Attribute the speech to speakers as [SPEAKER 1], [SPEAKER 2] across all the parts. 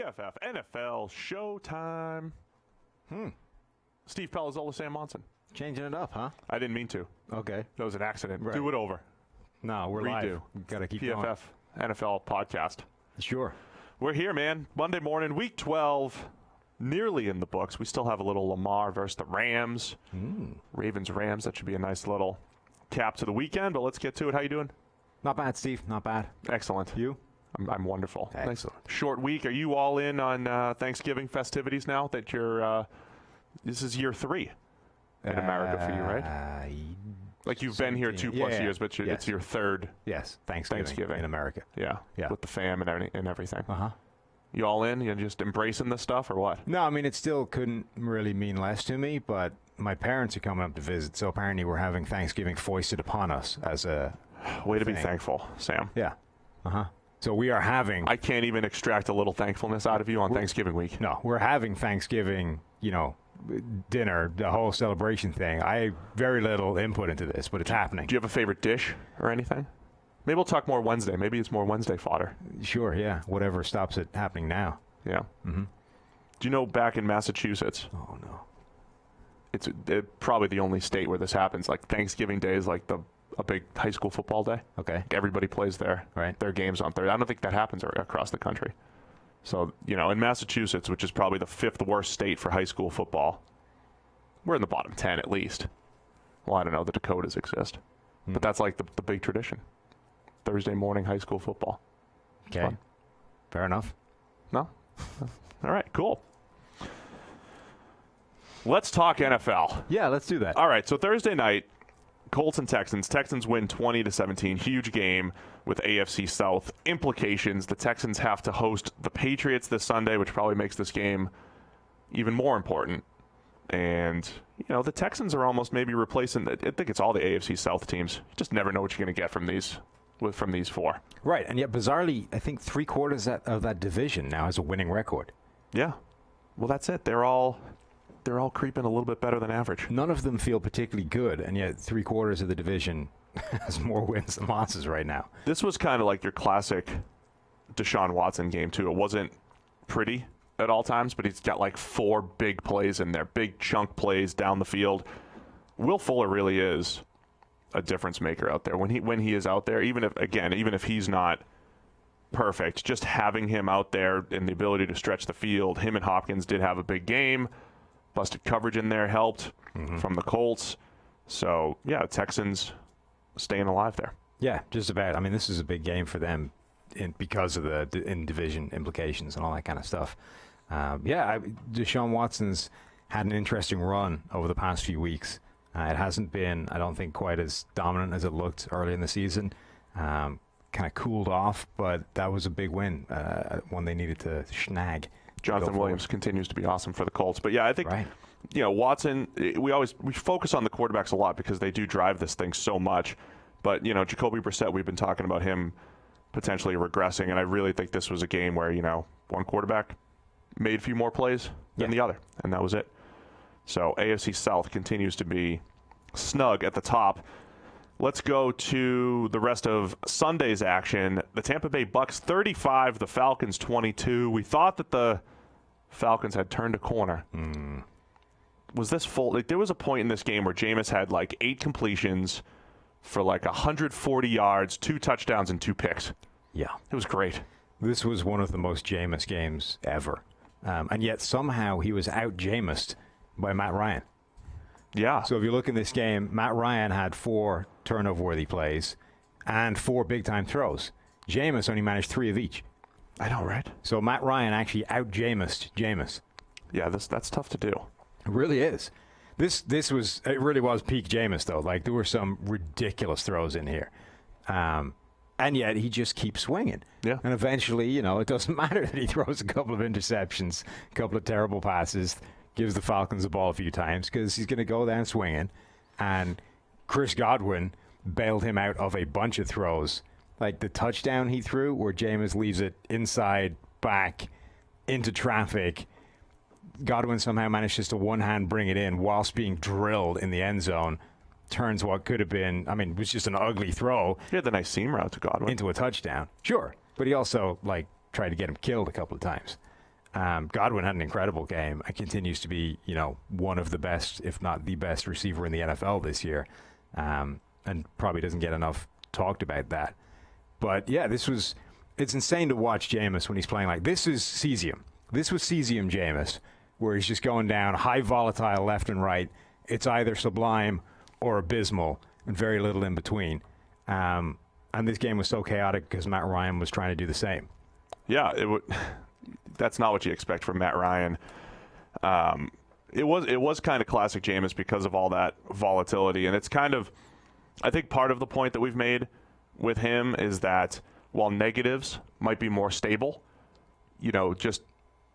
[SPEAKER 1] PFF NFL Showtime. Steve Palazzolo, Sam Monson.
[SPEAKER 2] Changing it up, huh?
[SPEAKER 1] I didn't mean to.
[SPEAKER 2] Okay.
[SPEAKER 1] That was an accident.
[SPEAKER 2] Right.
[SPEAKER 1] Do it over.
[SPEAKER 2] No, we're
[SPEAKER 1] Redo.
[SPEAKER 2] live. We've got to keep
[SPEAKER 1] PFF
[SPEAKER 2] going.
[SPEAKER 1] NFL podcast.
[SPEAKER 2] Sure.
[SPEAKER 1] We're here, man. Monday morning, week 12, nearly in the books. We still have a little Lamar versus the Rams. Ravens-Rams. That should be a nice little cap to the weekend, but let's get to it. How you doing?
[SPEAKER 2] Not bad, Steve. Not bad.
[SPEAKER 1] Excellent.
[SPEAKER 2] You?
[SPEAKER 1] I'm wonderful.
[SPEAKER 2] Excellent.
[SPEAKER 1] Nice short week. Are you all in on Thanksgiving festivities now that you're this is year 3 in America for you, right? Like you've been here 2+ years, but it's your third
[SPEAKER 2] Thanksgiving in America.
[SPEAKER 1] Yeah. With the fam and everything.
[SPEAKER 2] Uh-huh.
[SPEAKER 1] You all in? You just embracing this stuff or what?
[SPEAKER 2] No, I mean, it still couldn't really mean less to me, but my parents are coming up to visit, so apparently we're having Thanksgiving foisted upon us as a
[SPEAKER 1] way to be thankful, Sam.
[SPEAKER 2] Yeah. Uh-huh. So we are having...
[SPEAKER 1] I can't even extract a little thankfulness out of you on Thanksgiving week.
[SPEAKER 2] No, we're having Thanksgiving, dinner, the whole celebration thing. I have very little input into this, but it's happening.
[SPEAKER 1] Do you have a favorite dish or anything? Maybe we'll talk more Wednesday. Maybe it's more Wednesday fodder.
[SPEAKER 2] Sure, yeah. Whatever stops it happening now.
[SPEAKER 1] Yeah. Mm-hmm. Do you know back in Massachusetts?
[SPEAKER 2] Oh, no.
[SPEAKER 1] It's probably the only state where this happens. Like Thanksgiving Day is like a big high school football day.
[SPEAKER 2] Okay.
[SPEAKER 1] Everybody plays their games on Thursday. I don't think that happens across the country. So, in Massachusetts, which is probably the 5th worst state for high school football, we're in the bottom 10 at least. Well, I don't know. The Dakotas exist. But that's like the big tradition. Thursday morning high school football.
[SPEAKER 2] Okay. Fun. Fair enough.
[SPEAKER 1] No? All right, cool. Let's talk NFL.
[SPEAKER 2] Yeah, let's do that.
[SPEAKER 1] All right, so Thursday night, Colts and Texans. Texans win 20-17. Huge game with AFC South implications. The Texans have to host the Patriots this Sunday, which probably makes this game even more important. And, the Texans are almost maybe replacing, I think it's all the AFC South teams. You just never know what you're going to get from these four.
[SPEAKER 2] Right, and yet bizarrely, I think 3/4 of that division now has a winning record.
[SPEAKER 1] Yeah. Well, that's it. They're all creeping a little bit better than average.
[SPEAKER 2] None of them feel particularly good, and yet 3/4 of the division has more wins than losses right now.
[SPEAKER 1] This was kind of like your classic Deshaun Watson game, too. It wasn't pretty at all times, but he's got like 4 big plays in there, big chunk plays down the field. Will Fuller really is a difference maker out there. When he is out there, even if he's not perfect, just having him out there and the ability to stretch the field. Him and Hopkins did have a big game. Busted coverage in there helped from the Colts. So, yeah, Texans staying alive there.
[SPEAKER 2] Yeah, just about. I mean, this is a big game for them because of the in-division implications and all that kind of stuff. Deshaun Watson's had an interesting run over the past few weeks. It hasn't been, I don't think, quite as dominant as it looked early in the season. Kind of cooled off, but that was a big win, one they needed to snag.
[SPEAKER 1] Jonathan Williams continues to be awesome for the Colts. But, yeah, I think, Watson, we focus on the quarterbacks a lot because they do drive this thing so much. But, Jacoby Brissett, we've been talking about him potentially regressing, and I really think this was a game where, one quarterback made a few more plays than the other, and that was it. So AFC South continues to be snug at the top. Let's go to the rest of Sunday's action. The Tampa Bay Bucks 35, the Falcons 22. We thought that the Falcons had turned a corner. Was this full? There was a point in this game where Jameis had 8 completions for 140 yards, 2 touchdowns, and 2 picks.
[SPEAKER 2] Yeah.
[SPEAKER 1] It was great.
[SPEAKER 2] This was one of the most Jameis games ever. And yet somehow he was out-Jameised by Matt Ryan.
[SPEAKER 1] Yeah.
[SPEAKER 2] So if you look in this game, Matt Ryan had 4 turnover-worthy plays and 4 big-time throws. Jameis only managed 3 of each.
[SPEAKER 1] I know, right?
[SPEAKER 2] So Matt Ryan actually out-Jameised Jameis.
[SPEAKER 1] Yeah, that's tough to do.
[SPEAKER 2] It really is. It really was peak Jameis, though. There were some ridiculous throws in here. And yet he just keeps swinging.
[SPEAKER 1] Yeah.
[SPEAKER 2] And eventually, it doesn't matter that he throws a couple of interceptions, a couple of terrible passes, gives the Falcons the ball a few times because he's going to go down swinging. And Chris Godwin bailed him out of a bunch of throws. Like the touchdown he threw where Jameis leaves it inside, back, into traffic. Godwin somehow manages to one-hand bring it in whilst being drilled in the end zone. Turns what could have been, it was just an ugly throw.
[SPEAKER 1] He had the nice seam route to Godwin.
[SPEAKER 2] Into a touchdown. Sure. But he also, tried to get him killed a couple of times. Godwin had an incredible game and continues to be, one of the best, if not the best receiver in the NFL this year, and probably doesn't get enough talked about that. But yeah, it's insane to watch Jameis when he's playing like this. Is Cesium. This was Cesium Jameis, where he's just going down high volatile left and right. It's either sublime or abysmal, and very little in between. And this game was so chaotic because Matt Ryan was trying to do the same.
[SPEAKER 1] Yeah, that's not what you expect from Matt Ryan. It was kind of classic Jameis because of all that volatility, and it's kind of, I think part of the point that we've made with him is that while negatives might be more stable, just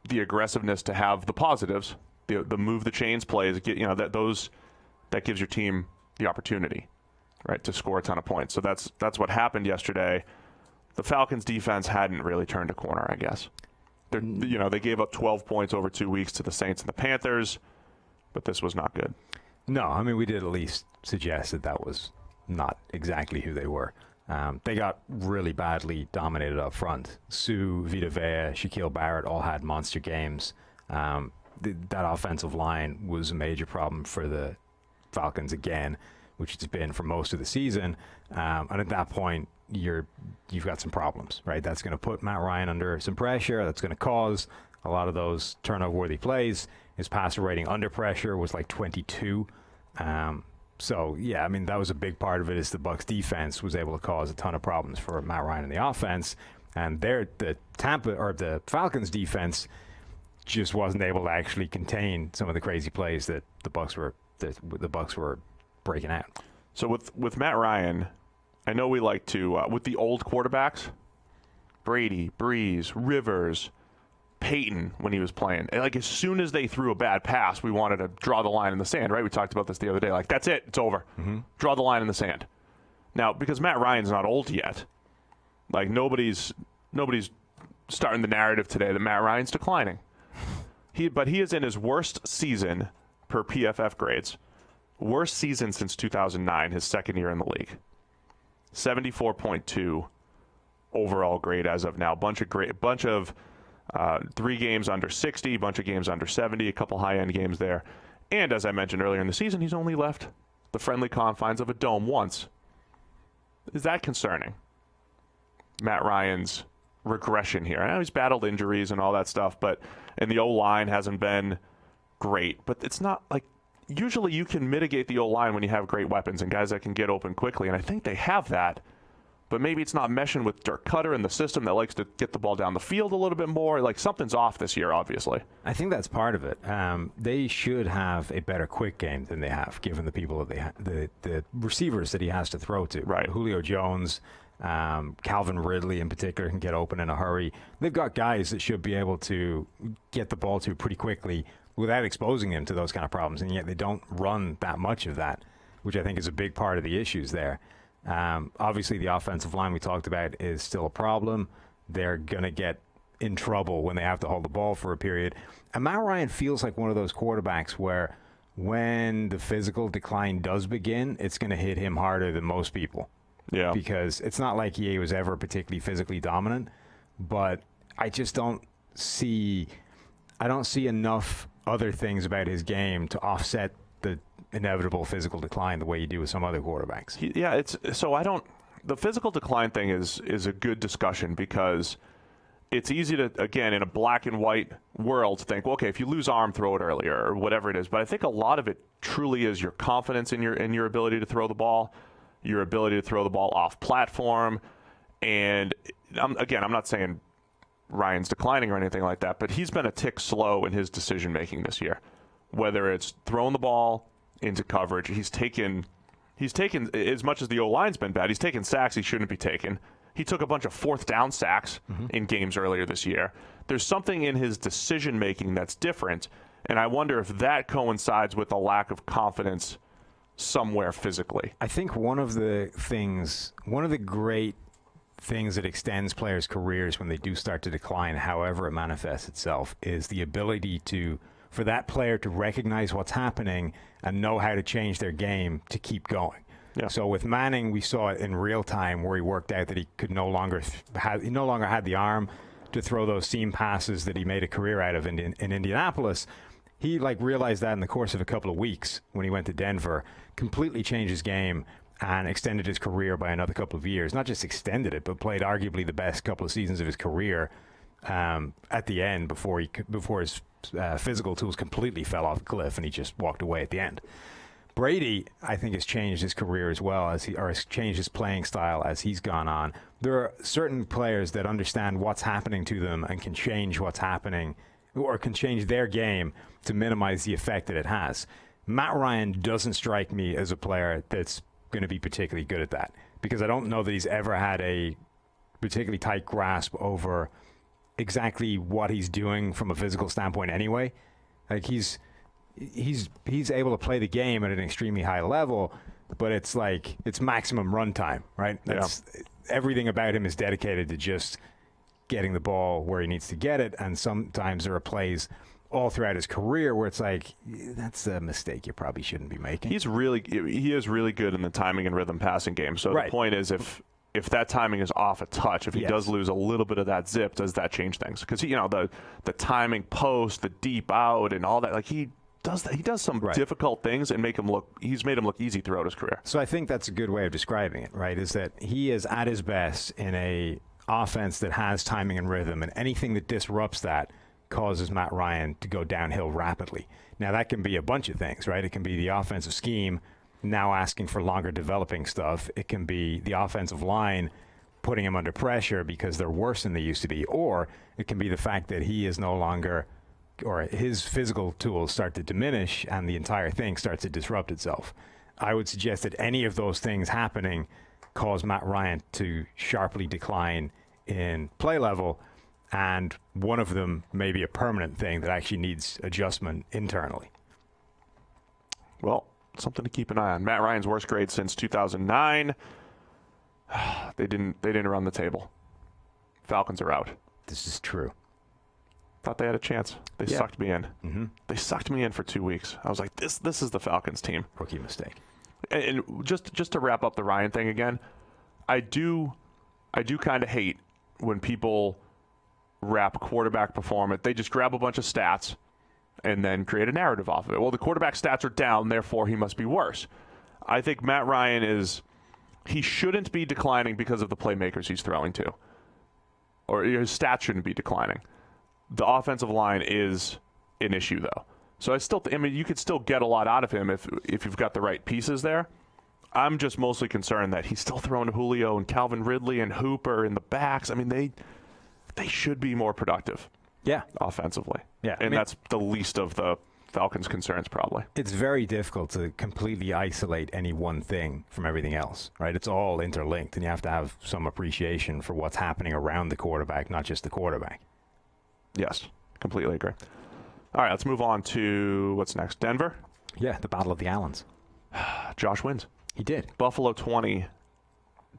[SPEAKER 1] the aggressiveness to have the positives, the move the chains plays, that gives your team the opportunity, right, to score a ton of points. So that's what happened yesterday. The Falcons defense hadn't really turned a corner, I guess. They gave up 12 points over 2 weeks to the Saints and the Panthers, but this was not good.
[SPEAKER 2] No, I mean, we did at least suggest that was not exactly who they were. They got really badly dominated up front. Sue, Vita Vea, Shaquille Barrett all had monster games. That offensive line was a major problem for the Falcons again, which it's been for most of the season. And at that point, you've got some problems, right? That's going to put Matt Ryan under some pressure. That's going to cause a lot of those turnover-worthy plays. His passer rating under pressure was like 22. So, yeah, I mean, that was a big part of it is the Bucs defense was able to cause a ton of problems for Matt Ryan in the offense. And the Falcons defense just wasn't able to actually contain some of the crazy plays that the Bucs were breaking out.
[SPEAKER 1] So with Matt Ryan, I know we like to, with the old quarterbacks, Brady, Breeze, Rivers, Peyton, when he was playing, like as soon as they threw a bad pass, we wanted to draw the line in the sand, right? We talked about this the other day. Like, that's it. It's over. Mm-hmm. Draw the line in the sand. Now, because Matt Ryan's not old yet, like nobody's starting the narrative today that Matt Ryan's declining. But he is in his worst season per PFF grades. Worst season since 2009, his second year in the league. 74.2 overall grade as of now. Bunch of 3 games under 60, bunch of games under 70, a couple high-end games there. And as I mentioned earlier in the season, he's only left the friendly confines of a dome once. Is that concerning? Matt Ryan's regression here. I know he's battled injuries and all that stuff, and the O-line hasn't been great. But it's not like, usually you can mitigate the O-line when you have great weapons and guys that can get open quickly, and I think they have that. But maybe it's not meshing with Dirk Cutter and the system that likes to get the ball down the field a little bit more. Like, something's off this year, obviously.
[SPEAKER 2] I think that's part of it. They should have a better quick game than they have, given the people that the receivers that he has to throw to.
[SPEAKER 1] Right.
[SPEAKER 2] Julio Jones, Calvin Ridley in particular can get open in a hurry. They've got guys that should be able to get the ball to pretty quickly without exposing him to those kind of problems, and yet they don't run that much of that, which I think is a big part of the issues there. Obviously, the offensive line we talked about is still a problem. They're going to get in trouble when they have to hold the ball for a period. And Matt Ryan feels like one of those quarterbacks where when the physical decline does begin, it's going to hit him harder than most people.
[SPEAKER 1] Yeah.
[SPEAKER 2] Because it's not like he was ever particularly physically dominant, but I just don't see enough other things about his game to offset the inevitable physical decline the way you do with some other quarterbacks.
[SPEAKER 1] The physical decline thing is a good discussion because it's easy to, again, in a black and white world, to think, well, okay, if you lose arm, throw it earlier or whatever it is. But I think a lot of it truly is your confidence in your ability to throw the ball, your ability to throw the ball off platform. And I'm not saying Ryan's declining or anything like that, but he's been a tick slow in his decision making this year. Whether it's throwing the ball into coverage, he's taken as much as the O-line's been bad, he's taken sacks he shouldn't be taking. He took a bunch of fourth down sacks in games earlier this year. There's something in his decision making that's different, and I wonder if that coincides with a lack of confidence somewhere physically.
[SPEAKER 2] I think one of the great things that extends players' careers when they do start to decline, however it manifests itself, is the ability for that player to recognize what's happening and know how to change their game to keep going.
[SPEAKER 1] Yeah.
[SPEAKER 2] So with Manning, we saw it in real time where he worked out that he could no longer had the arm to throw those seam passes that he made a career out of in Indianapolis. He realized that in the course of a couple of weeks when he went to Denver, completely changed his game and extended his career by another couple of years. Not just extended it, but played arguably the best couple of seasons of his career at the end before his physical tools completely fell off the cliff and he just walked away at the end. Brady, I think, has changed his career as well, has changed his playing style as he's gone on. There are certain players that understand what's happening to them and can change what's happening or can change their game to minimize the effect that it has. Matt Ryan doesn't strike me as a player that's going to be particularly good at that, because I don't know that he's ever had a particularly tight grasp over exactly what he's doing from a physical standpoint anyway. He's able to play the game at an extremely high level, but it's maximum runtime, right? Everything about him is dedicated to just getting the ball where he needs to get it, and sometimes there are plays all throughout his career where it's that's a mistake you probably shouldn't be making.
[SPEAKER 1] He is really good in the timing and rhythm passing game. So the point is, if that timing is off a touch, if he does lose a little bit of that zip, does that change things? Because the timing post, the deep out, and all that, he does some difficult things and he's made him look easy throughout his career.
[SPEAKER 2] So I think that's a good way of describing it, right? Is that he is at his best in a offense that has timing and rhythm, and anything that disrupts that causes Matt Ryan to go downhill rapidly. Now that can be a bunch of things, right? It can be the offensive scheme now asking for longer developing stuff. It can be the offensive line putting him under pressure because they're worse than they used to be, or it can be the fact that he is no longer, or his physical tools start to diminish and the entire thing starts to disrupt itself. I would suggest that any of those things happening cause Matt Ryan to sharply decline in play level, and one of them may be a permanent thing that actually needs adjustment internally.
[SPEAKER 1] Well, something to keep an eye on. Matt Ryan's worst grade since 2009. They didn't run the table. Falcons are out.
[SPEAKER 2] This is true.
[SPEAKER 1] Thought they had a chance. They sucked me in. Mm-hmm. They sucked me in for 2 weeks. I was like, this is the Falcons team.
[SPEAKER 2] Rookie mistake.
[SPEAKER 1] And just to wrap up the Ryan thing again, I do kind of hate when people wrap quarterback performance. They just grab a bunch of stats and then create a narrative off of it. Well, the quarterback stats are down, therefore he must be worse. I think Matt Ryan he shouldn't be declining because of the playmakers he's throwing to. Or his stats shouldn't be declining. The offensive line is an issue, though. So you could still get a lot out of him if you've got the right pieces there. I'm just mostly concerned that he's still throwing to Julio and Calvin Ridley and Hooper in the backs. I mean, they should be more productive.
[SPEAKER 2] Yeah.
[SPEAKER 1] Offensively.
[SPEAKER 2] Yeah.
[SPEAKER 1] And that's the least of the Falcons' concerns, probably.
[SPEAKER 2] It's very difficult to completely isolate any one thing from everything else, right? It's all interlinked, and you have to have some appreciation for what's happening around the quarterback, not just the quarterback.
[SPEAKER 1] Yes, completely agree. All right, let's move on to what's next. Denver?
[SPEAKER 2] Yeah, the Battle of the Allens.
[SPEAKER 1] Josh wins.
[SPEAKER 2] He did.
[SPEAKER 1] Buffalo 20,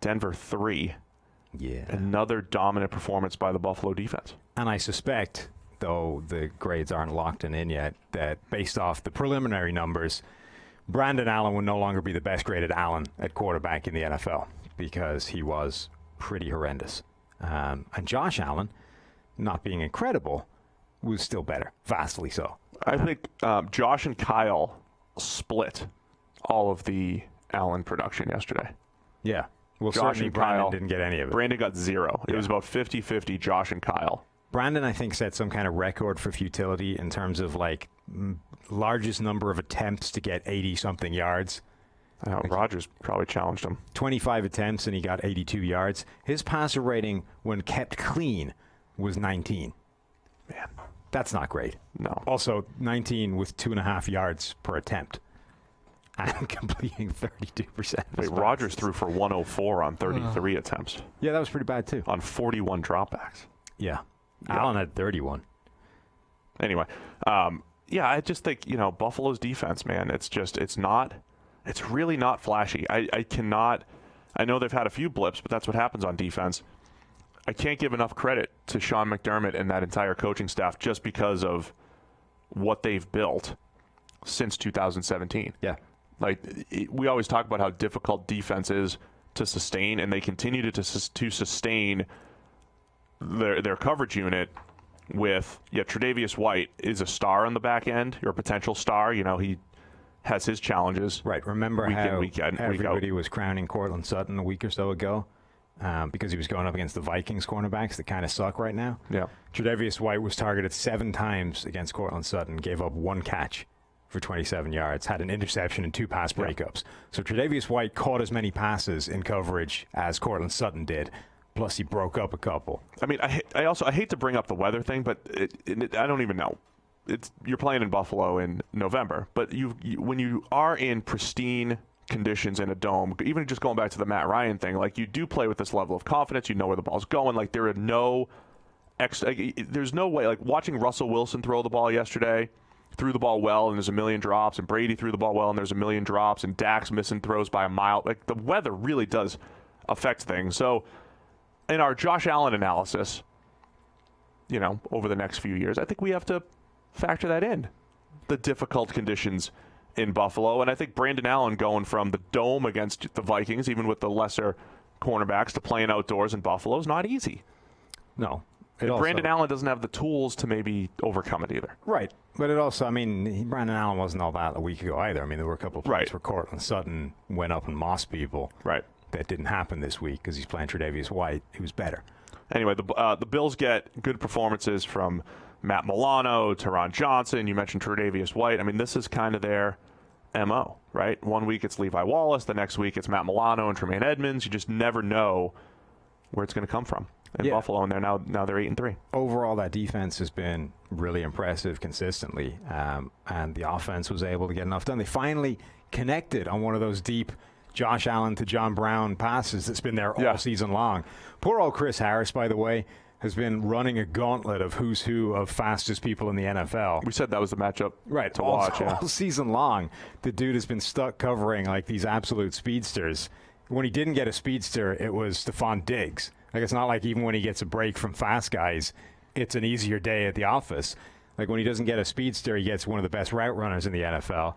[SPEAKER 1] Denver 3.
[SPEAKER 2] Yeah.
[SPEAKER 1] Another dominant performance by the Buffalo defense.
[SPEAKER 2] And I suspect, though the grades aren't locked in yet, that based off the preliminary numbers, Brandon Allen would no longer be the best graded Allen at quarterback in the NFL because he was pretty horrendous. And Josh Allen, not being incredible, was still better, vastly so.
[SPEAKER 1] I think Josh and Kyle split all of the Allen production yesterday.
[SPEAKER 2] Yeah. Well,
[SPEAKER 1] Josh
[SPEAKER 2] certainly
[SPEAKER 1] and
[SPEAKER 2] Brandon
[SPEAKER 1] Kyle
[SPEAKER 2] didn't get any of it.
[SPEAKER 1] Brandon got 0. It was about 50-50 Josh and Kyle.
[SPEAKER 2] Brandon, I think, set some kind of record for futility in terms of largest number of attempts to get 80-something yards.
[SPEAKER 1] Rodgers probably challenged him.
[SPEAKER 2] 25 attempts and he got 82 yards. His passer rating, when kept clean, was 19.
[SPEAKER 1] Man.
[SPEAKER 2] That's not great.
[SPEAKER 1] No.
[SPEAKER 2] Also, 19 with 2.5 yards per attempt. And completing 32%.
[SPEAKER 1] Wait, Rodgers threw for 104 on 33 attempts.
[SPEAKER 2] Yeah, that was pretty bad, too.
[SPEAKER 1] On 41 dropbacks.
[SPEAKER 2] Yeah. Allen had 31.
[SPEAKER 1] Anyway, I just think, Buffalo's defense, man, it's really not flashy. I know they've had a few blips, but that's what happens on defense. I can't give enough credit to Sean McDermott and that entire coaching staff just because of what they've built since 2017.
[SPEAKER 2] Yeah.
[SPEAKER 1] We always talk about how difficult defense is to sustain, and they continue to sustain their coverage unit with Tre'Davious White is a star on the back end, or a potential star. He has his challenges.
[SPEAKER 2] Right. Remember
[SPEAKER 1] week
[SPEAKER 2] how
[SPEAKER 1] in, week out,
[SPEAKER 2] everybody was crowning Cortland Sutton a week or so ago because he was going up against the Vikings cornerbacks that kind of suck right now?
[SPEAKER 1] Yeah.
[SPEAKER 2] Tre'Davious White was targeted 7 times against Cortland Sutton, gave up 1 catch for 27 yards, had an interception and 2 pass breakups. So Tre'Davious White caught as many passes in coverage as Cortland Sutton did, plus he broke up a couple.
[SPEAKER 1] I mean, I hate to bring up the weather thing, but I don't even know. You're playing in Buffalo in November, but when you are in pristine conditions in a dome, even just going back to the Matt Ryan thing, like, you do play with this level of confidence. You know where the ball's going. Like, there's no way. Like, watching Russell Wilson throw the ball yesterday, threw the ball well, and there's a million drops, and Brady threw the ball well, and there's a million drops, and Dak's missing throws by a mile. Like, the weather really does affect things. So, in our Josh Allen analysis, over the next few years, I think we have to factor that in, the difficult conditions in Buffalo. And I think Brandon Allen going from the dome against the Vikings, even with the lesser cornerbacks, to playing outdoors in Buffalo is not easy.
[SPEAKER 2] No.
[SPEAKER 1] Brandon Allen doesn't have the tools to maybe overcome it either.
[SPEAKER 2] Right. But it also, Brandon Allen wasn't all that a week ago either. There were a couple of plays where Cortland Sutton went up and mossed people.
[SPEAKER 1] Right.
[SPEAKER 2] That didn't happen this week because he's playing Tre'Davious White, who's better.
[SPEAKER 1] Anyway, the Bills get good performances from Matt Milano, Teron Johnson. You mentioned Tre'Davious White. This is kind of their MO, right? One week it's Levi Wallace. The next week it's Matt Milano and Tremaine Edmonds. You just never know where it's going to come from in Buffalo, and they're now they're 8-3.
[SPEAKER 2] Overall, that defense has been really impressive consistently, and the offense was able to get enough done. They finally connected on one of those deep Josh Allen to John Brown passes that's been there all season long. Poor old Chris Harris, by the way, has been running a gauntlet of who's who of fastest people in the NFL.
[SPEAKER 1] We said that was the matchup to
[SPEAKER 2] all,
[SPEAKER 1] watch.
[SPEAKER 2] All season long, the dude has been stuck covering like these absolute speedsters. When he didn't get a speedster, it was Stephon Diggs. Like, it's not like even when he gets a break from fast guys, it's an easier day at the office. Like, when he doesn't get a speedster, he gets one of the best route runners in the NFL.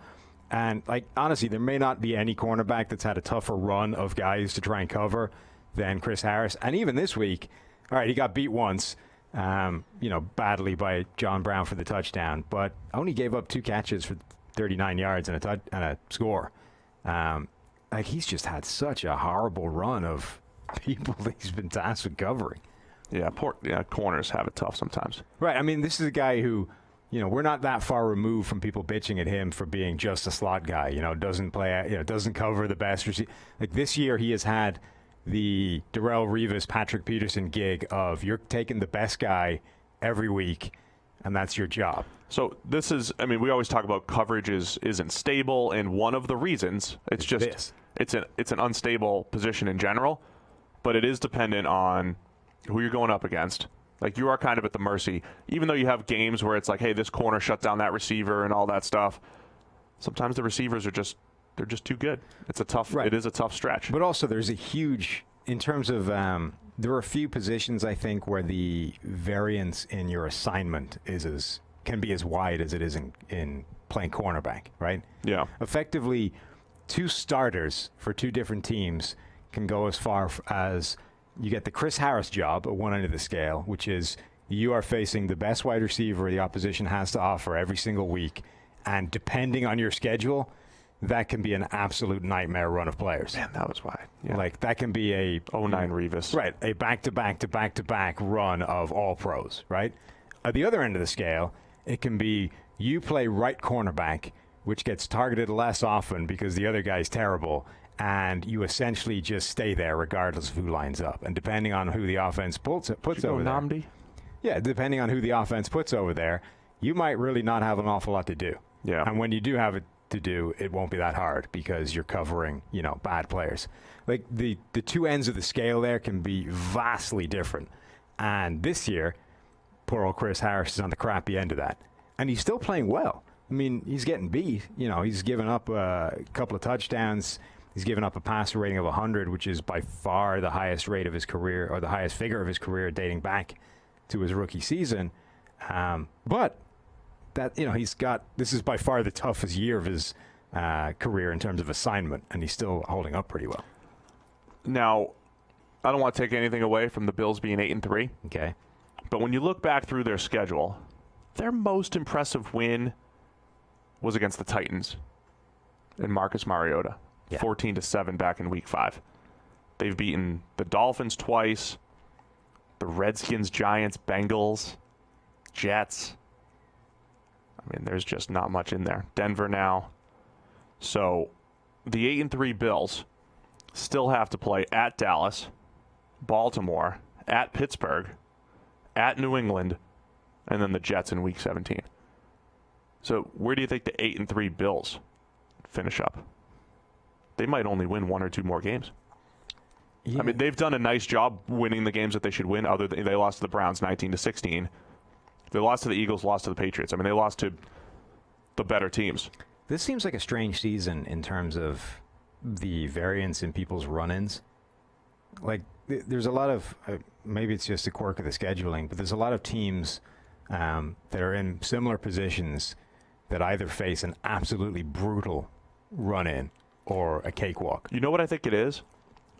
[SPEAKER 2] And, honestly, there may not be any cornerback that's had a tougher run of guys to try and cover than Chris Harris. And even this week, all right, he got beat once, badly by John Brown for the touchdown, but only gave up 2 catches for 39 yards and a score. He's just had such a horrible run of people that he's been tasked with covering.
[SPEAKER 1] Yeah, corners have it tough sometimes.
[SPEAKER 2] Right. This is a guy who, we're not that far removed from people bitching at him for being just a slot guy. Doesn't play, doesn't cover the best receiver. Like, this year, he has had the Darrelle Revis, Patrick Peterson gig of you're taking the best guy every week, and that's your job.
[SPEAKER 1] So this is, we always talk about coverage isn't stable, and one of the reasons it's an unstable position in general, but it is dependent on who you're going up against. Like, you are kind of at the mercy, even though you have games where it's like, hey, this corner shut down that receiver and all that stuff. Sometimes the receivers they're just too good. It is a tough stretch.
[SPEAKER 2] But also there's a huge, in terms of, there are a few positions, I think, where the variance in your assignment can be as wide as it is in playing cornerback, right?
[SPEAKER 1] Yeah.
[SPEAKER 2] Effectively, 2 starters for 2 different teams can go as far as you get the Chris Harris job at one end of the scale, which is you are facing the best wide receiver the opposition has to offer every single week, and depending on your schedule, that can be an absolute nightmare run of players.
[SPEAKER 1] Man, that was wide. Yeah.
[SPEAKER 2] Like, that can be a
[SPEAKER 1] 09 Revis.
[SPEAKER 2] Right, a back-to-back run of all pros, right? At the other end of the scale, it can be you play right cornerback, which gets targeted less often because the other guy's terrible, and you essentially just stay there regardless of who lines up. And depending on who the offense puts over there.
[SPEAKER 1] Namdi?
[SPEAKER 2] Yeah, depending on who the offense puts over there, you might really not have an awful lot to do.
[SPEAKER 1] Yeah.
[SPEAKER 2] And when you do have it to do, it won't be that hard because you're covering, bad players. Like, the 2 ends of the scale there can be vastly different. And this year, poor old Chris Harris is on the crappy end of that. And he's still playing well. He's getting beat. He's given up a couple of touchdowns. He's given up a passer rating of 100, which is by far the highest rate of his career, or the highest figure of his career dating back to his rookie season. But that, this is by far the toughest year of his career in terms of assignment, and he's still holding up pretty well.
[SPEAKER 1] Now, I don't want to take anything away from the Bills being 8-3.
[SPEAKER 2] Okay.
[SPEAKER 1] But when you look back through their schedule, their most impressive win was against the Titans and Marcus Mariota, 14-7 back in Week 5. They've beaten the Dolphins twice, the Redskins, Giants, Bengals, Jets. I mean, there's just not much in there. Denver now. So the 8-3 Bills still have to play at Dallas, Baltimore, at Pittsburgh, at New England, and then the Jets in Week 17. So where do you think the 8-3 Bills finish up? They might only win one or two more games. Yeah. I mean, they've done a nice job winning the games that they should win. Other than they lost to the Browns 19-16. They lost to the Eagles, lost to the Patriots. I mean, they lost to the better teams.
[SPEAKER 2] This seems like a strange season in terms of the variance in people's run-ins. Like, there's a lot of, maybe it's just a quirk of the scheduling, but there's a lot of teams that are in similar positions that either face an absolutely brutal run-in or a cakewalk.
[SPEAKER 1] You know what I think it is?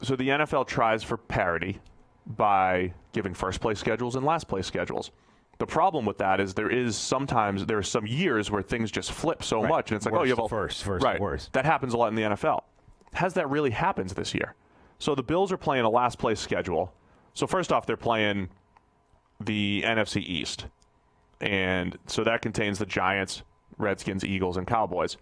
[SPEAKER 1] So the NFL tries for parity by giving first-place schedules and last-place schedules. The problem with that is there are some years where things just flip so much, and it's like,
[SPEAKER 2] worst
[SPEAKER 1] you have
[SPEAKER 2] first
[SPEAKER 1] right.
[SPEAKER 2] Worst.
[SPEAKER 1] That happens a lot in the NFL. Has that really happened this year? So the Bills are playing a last-place schedule. So first off, they're playing the NFC East, and so that contains the Giants, Redskins, Eagles, and Cowboys.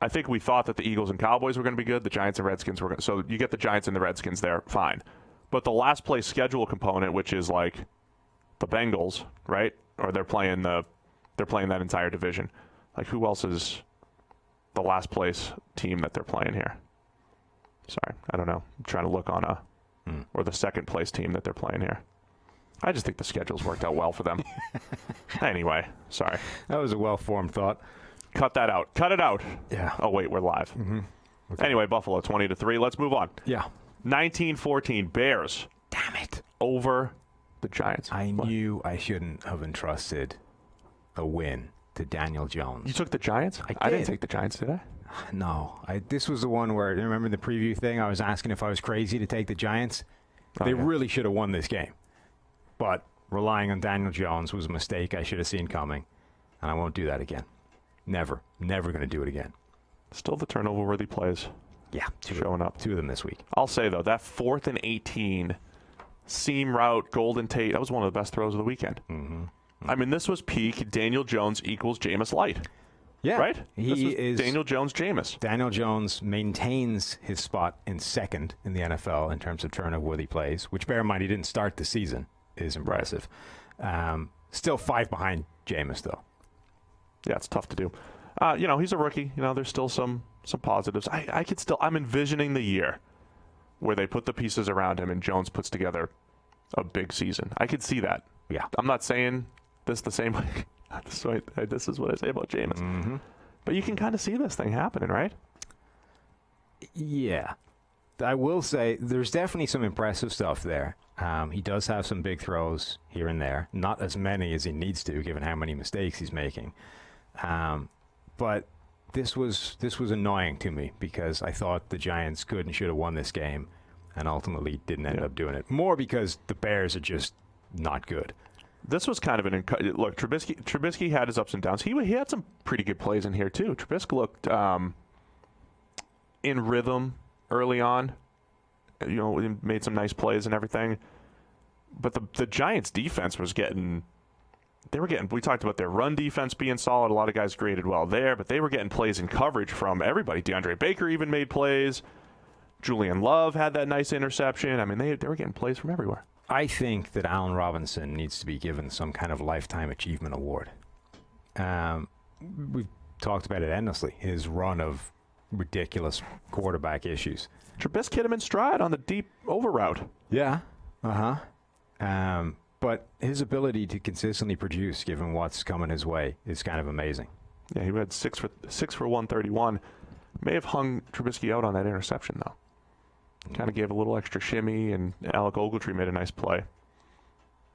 [SPEAKER 1] I think we thought that the Eagles and Cowboys were going to be good. The Giants and Redskins were going to. So you get the Giants and the Redskins there, fine. But the last place schedule component, which is like the Bengals, right? Or they're playing that entire division. Like, who else is the last place team that they're playing here? Sorry, I don't know. I'm trying to look on or the second place team that they're playing here. I just think the schedule's worked out well for them. Anyway, sorry.
[SPEAKER 2] That was a well-formed thought.
[SPEAKER 1] Cut that out. Cut it out.
[SPEAKER 2] Yeah.
[SPEAKER 1] Oh, wait, we're live.
[SPEAKER 2] Mm-hmm. Okay.
[SPEAKER 1] Anyway, Buffalo 20-3. Let's move on.
[SPEAKER 2] Yeah.
[SPEAKER 1] 19-14 Bears.
[SPEAKER 2] Damn it.
[SPEAKER 1] Over the Giants.
[SPEAKER 2] I knew I shouldn't have entrusted a win to Daniel Jones.
[SPEAKER 1] You took the Giants? I didn't take the Giants, did I?
[SPEAKER 2] No. This was the one where, remember the preview thing? I was asking if I was crazy to take the Giants. They really should have won this game. But relying on Daniel Jones was a mistake I should have seen coming. And I won't do that again. Never. Never going to do it again.
[SPEAKER 1] Still the turnover-worthy plays.
[SPEAKER 2] Yeah.
[SPEAKER 1] Showing up.
[SPEAKER 2] 2 of them this week.
[SPEAKER 1] I'll say, though, that 4th and 18 seam route, Golden Tate, that was one of the best throws of the weekend.
[SPEAKER 2] Mm-hmm.
[SPEAKER 1] I mean, this was peak Daniel Jones equals Jameis Light.
[SPEAKER 2] Yeah.
[SPEAKER 1] Right?
[SPEAKER 2] He is
[SPEAKER 1] Daniel Jones Jameis.
[SPEAKER 2] Daniel Jones maintains his spot in second in the NFL in terms of turnover-worthy plays, which, bear in mind, he didn't start the season, is impressive. Right. Still 5 behind Jameis, though.
[SPEAKER 1] Yeah, it's tough to do. He's a rookie. There's still some positives. I'm envisioning the year where they put the pieces around him and Jones puts together a big season. I could see that.
[SPEAKER 2] Yeah.
[SPEAKER 1] I'm not saying this the same way. This is what I say about Jameis.
[SPEAKER 2] Mm-hmm.
[SPEAKER 1] But you can kind of see this thing happening, right?
[SPEAKER 2] Yeah. I will say there's definitely some impressive stuff there. He does have some big throws here and there. Not as many as he needs to, given how many mistakes he's making. But this was annoying to me because I thought the Giants could and should have won this game and ultimately didn't end up doing it. More because the Bears are just not good.
[SPEAKER 1] This was kind of look. Trubisky had his ups and downs. He had some pretty good plays in here too. Trubisky looked in rhythm early on. Made some nice plays and everything. But the Giants' defense was getting. We talked about their run defense being solid. A lot of guys graded well there, but they were getting plays in coverage from everybody. DeAndre Baker even made plays. Julian Love had that nice interception. I mean, they were getting plays from everywhere.
[SPEAKER 2] I think that Allen Robinson needs to be given some kind of lifetime achievement award. We've talked about it endlessly. His run of ridiculous quarterback issues.
[SPEAKER 1] Trubisky hit him in stride on the deep over route.
[SPEAKER 2] Yeah. But his ability to consistently produce, given what's coming his way, is kind of amazing.
[SPEAKER 1] Yeah, he had 6 for 131. May have hung Trubisky out on that interception, though. Kind of gave a little extra shimmy, and Alec Ogletree made a nice play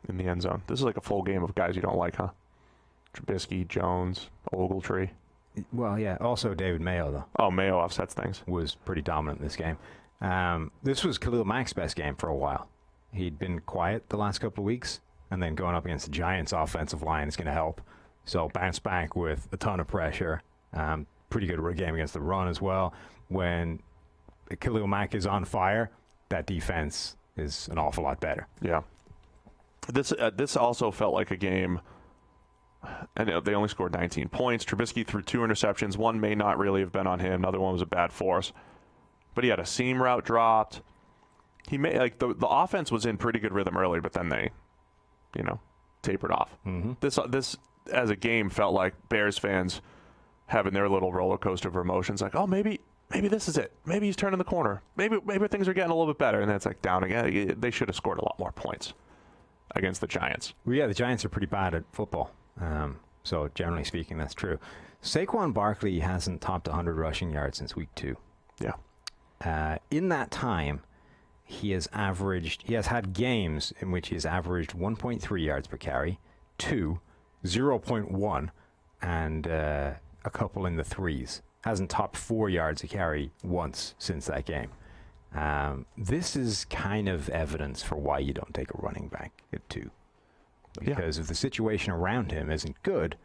[SPEAKER 1] in the end zone. This is like a full game of guys you don't like, huh? Trubisky, Jones, Ogletree.
[SPEAKER 2] Well, yeah. Also, David Mayo, though.
[SPEAKER 1] Oh, Mayo offsets things.
[SPEAKER 2] Was pretty dominant in this game. This was Khalil Mack's best game for a while. He'd been quiet the last couple of weeks, and then going up against the Giants' offensive line is going to help. So bounce back with a ton of pressure. Pretty good game against the run as well. When Khalil Mack is on fire, that defense is an awful lot better.
[SPEAKER 1] Yeah. This also felt like a game, and they only scored 19 points. Trubisky threw 2 interceptions. One may not really have been on him. Another one was a bad force. But he had a seam route dropped. He made the offense was in pretty good rhythm early, but then they, tapered off. Mm-hmm. This as a game felt like Bears fans having their little roller coaster of emotions. Like, oh, maybe this is it. Maybe he's turning the corner. Maybe things are getting a little bit better. And then it's like down again. They should have scored a lot more points against the Giants.
[SPEAKER 2] Well, yeah, the Giants are pretty bad at football. So generally speaking, that's true. Saquon Barkley hasn't topped 100 rushing yards since week 2.
[SPEAKER 1] Yeah.
[SPEAKER 2] In that time, he has had games in which he has averaged 1.3 yards per carry, 2, 0.1, and a couple in the 3s. Hasn't topped 4 yards a carry once since that game. This is kind of evidence for why you don't take a running back at 2. Because if the situation around him isn't good,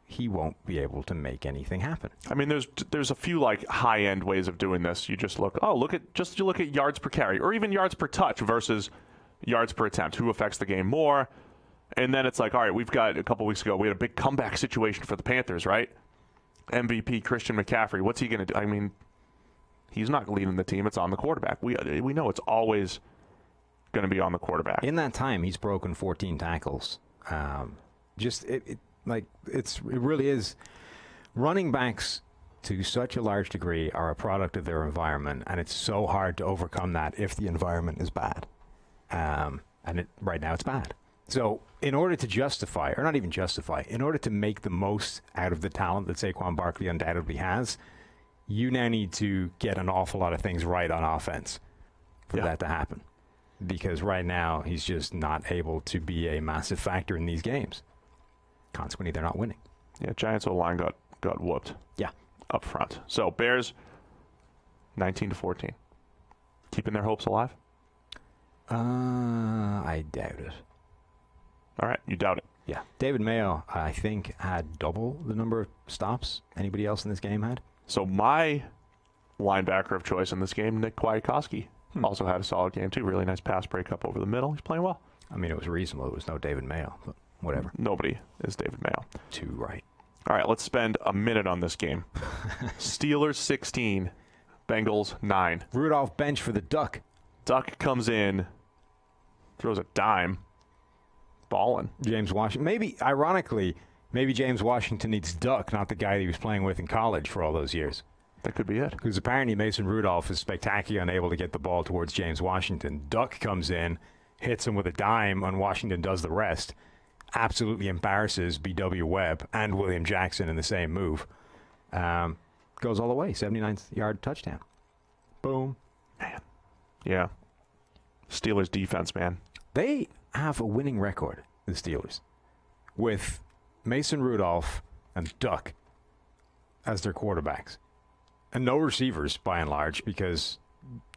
[SPEAKER 2] he won't be able to make anything happen.
[SPEAKER 1] I mean, there's a few high-end ways of doing this. You just look at yards per carry or even yards per touch versus yards per attempt. Who affects the game more? And then it's like, all right, we've got a couple weeks ago, we had a big comeback situation for the Panthers, right? MVP Christian McCaffrey. What's he going to do? I mean, he's not leading the team. It's on the quarterback. We know it's always going to be on the quarterback.
[SPEAKER 2] In that time, he's broken 14 tackles. It really is. Running backs, to such a large degree, are a product of their environment, and it's so hard to overcome that if the environment is bad. Right now it's bad. So in order to justify, or not even justify, in order to make the most out of the talent that Saquon Barkley undoubtedly has, you now need to get an awful lot of things right on offense for that to happen. Because right now, he's just not able to be a massive factor in these games. Consequently, they're not winning.
[SPEAKER 1] Yeah, Giants O-line got whooped.
[SPEAKER 2] Yeah.
[SPEAKER 1] Up front. So, Bears, 19-14. Keeping their hopes alive?
[SPEAKER 2] I doubt it.
[SPEAKER 1] All right, you doubt it.
[SPEAKER 2] Yeah. David Mayo, I think, had double the number of stops anybody else in this game had.
[SPEAKER 1] So, my linebacker of choice in this game, Nick Kwiatkowski, also had a solid game, too. Really nice pass breakup over the middle. He's playing well.
[SPEAKER 2] I mean, it was reasonable. It was no David Mayo, but whatever.
[SPEAKER 1] Nobody is David Mayo.
[SPEAKER 2] 2 right.
[SPEAKER 1] All right, let's spend a minute on this game. Steelers 16, Bengals 9.
[SPEAKER 2] Rudolph bench for the Duck.
[SPEAKER 1] Duck comes in, throws a dime, balling.
[SPEAKER 2] James Washington. Ironically, maybe James Washington needs Duck, not the guy that he was playing with in college for all those years.
[SPEAKER 1] That could be it.
[SPEAKER 2] Because apparently Mason Rudolph is spectacularly unable to get the ball towards James Washington. Duck comes in, hits him with a dime, and Washington does the rest. Absolutely embarrasses B.W. Webb and William Jackson in the same move. Goes all the way, 79-yard touchdown. Boom.
[SPEAKER 1] Man. Yeah. Steelers defense, man.
[SPEAKER 2] They have a winning record, the Steelers, with Mason Rudolph and Duck as their quarterbacks. And no receivers, by and large, because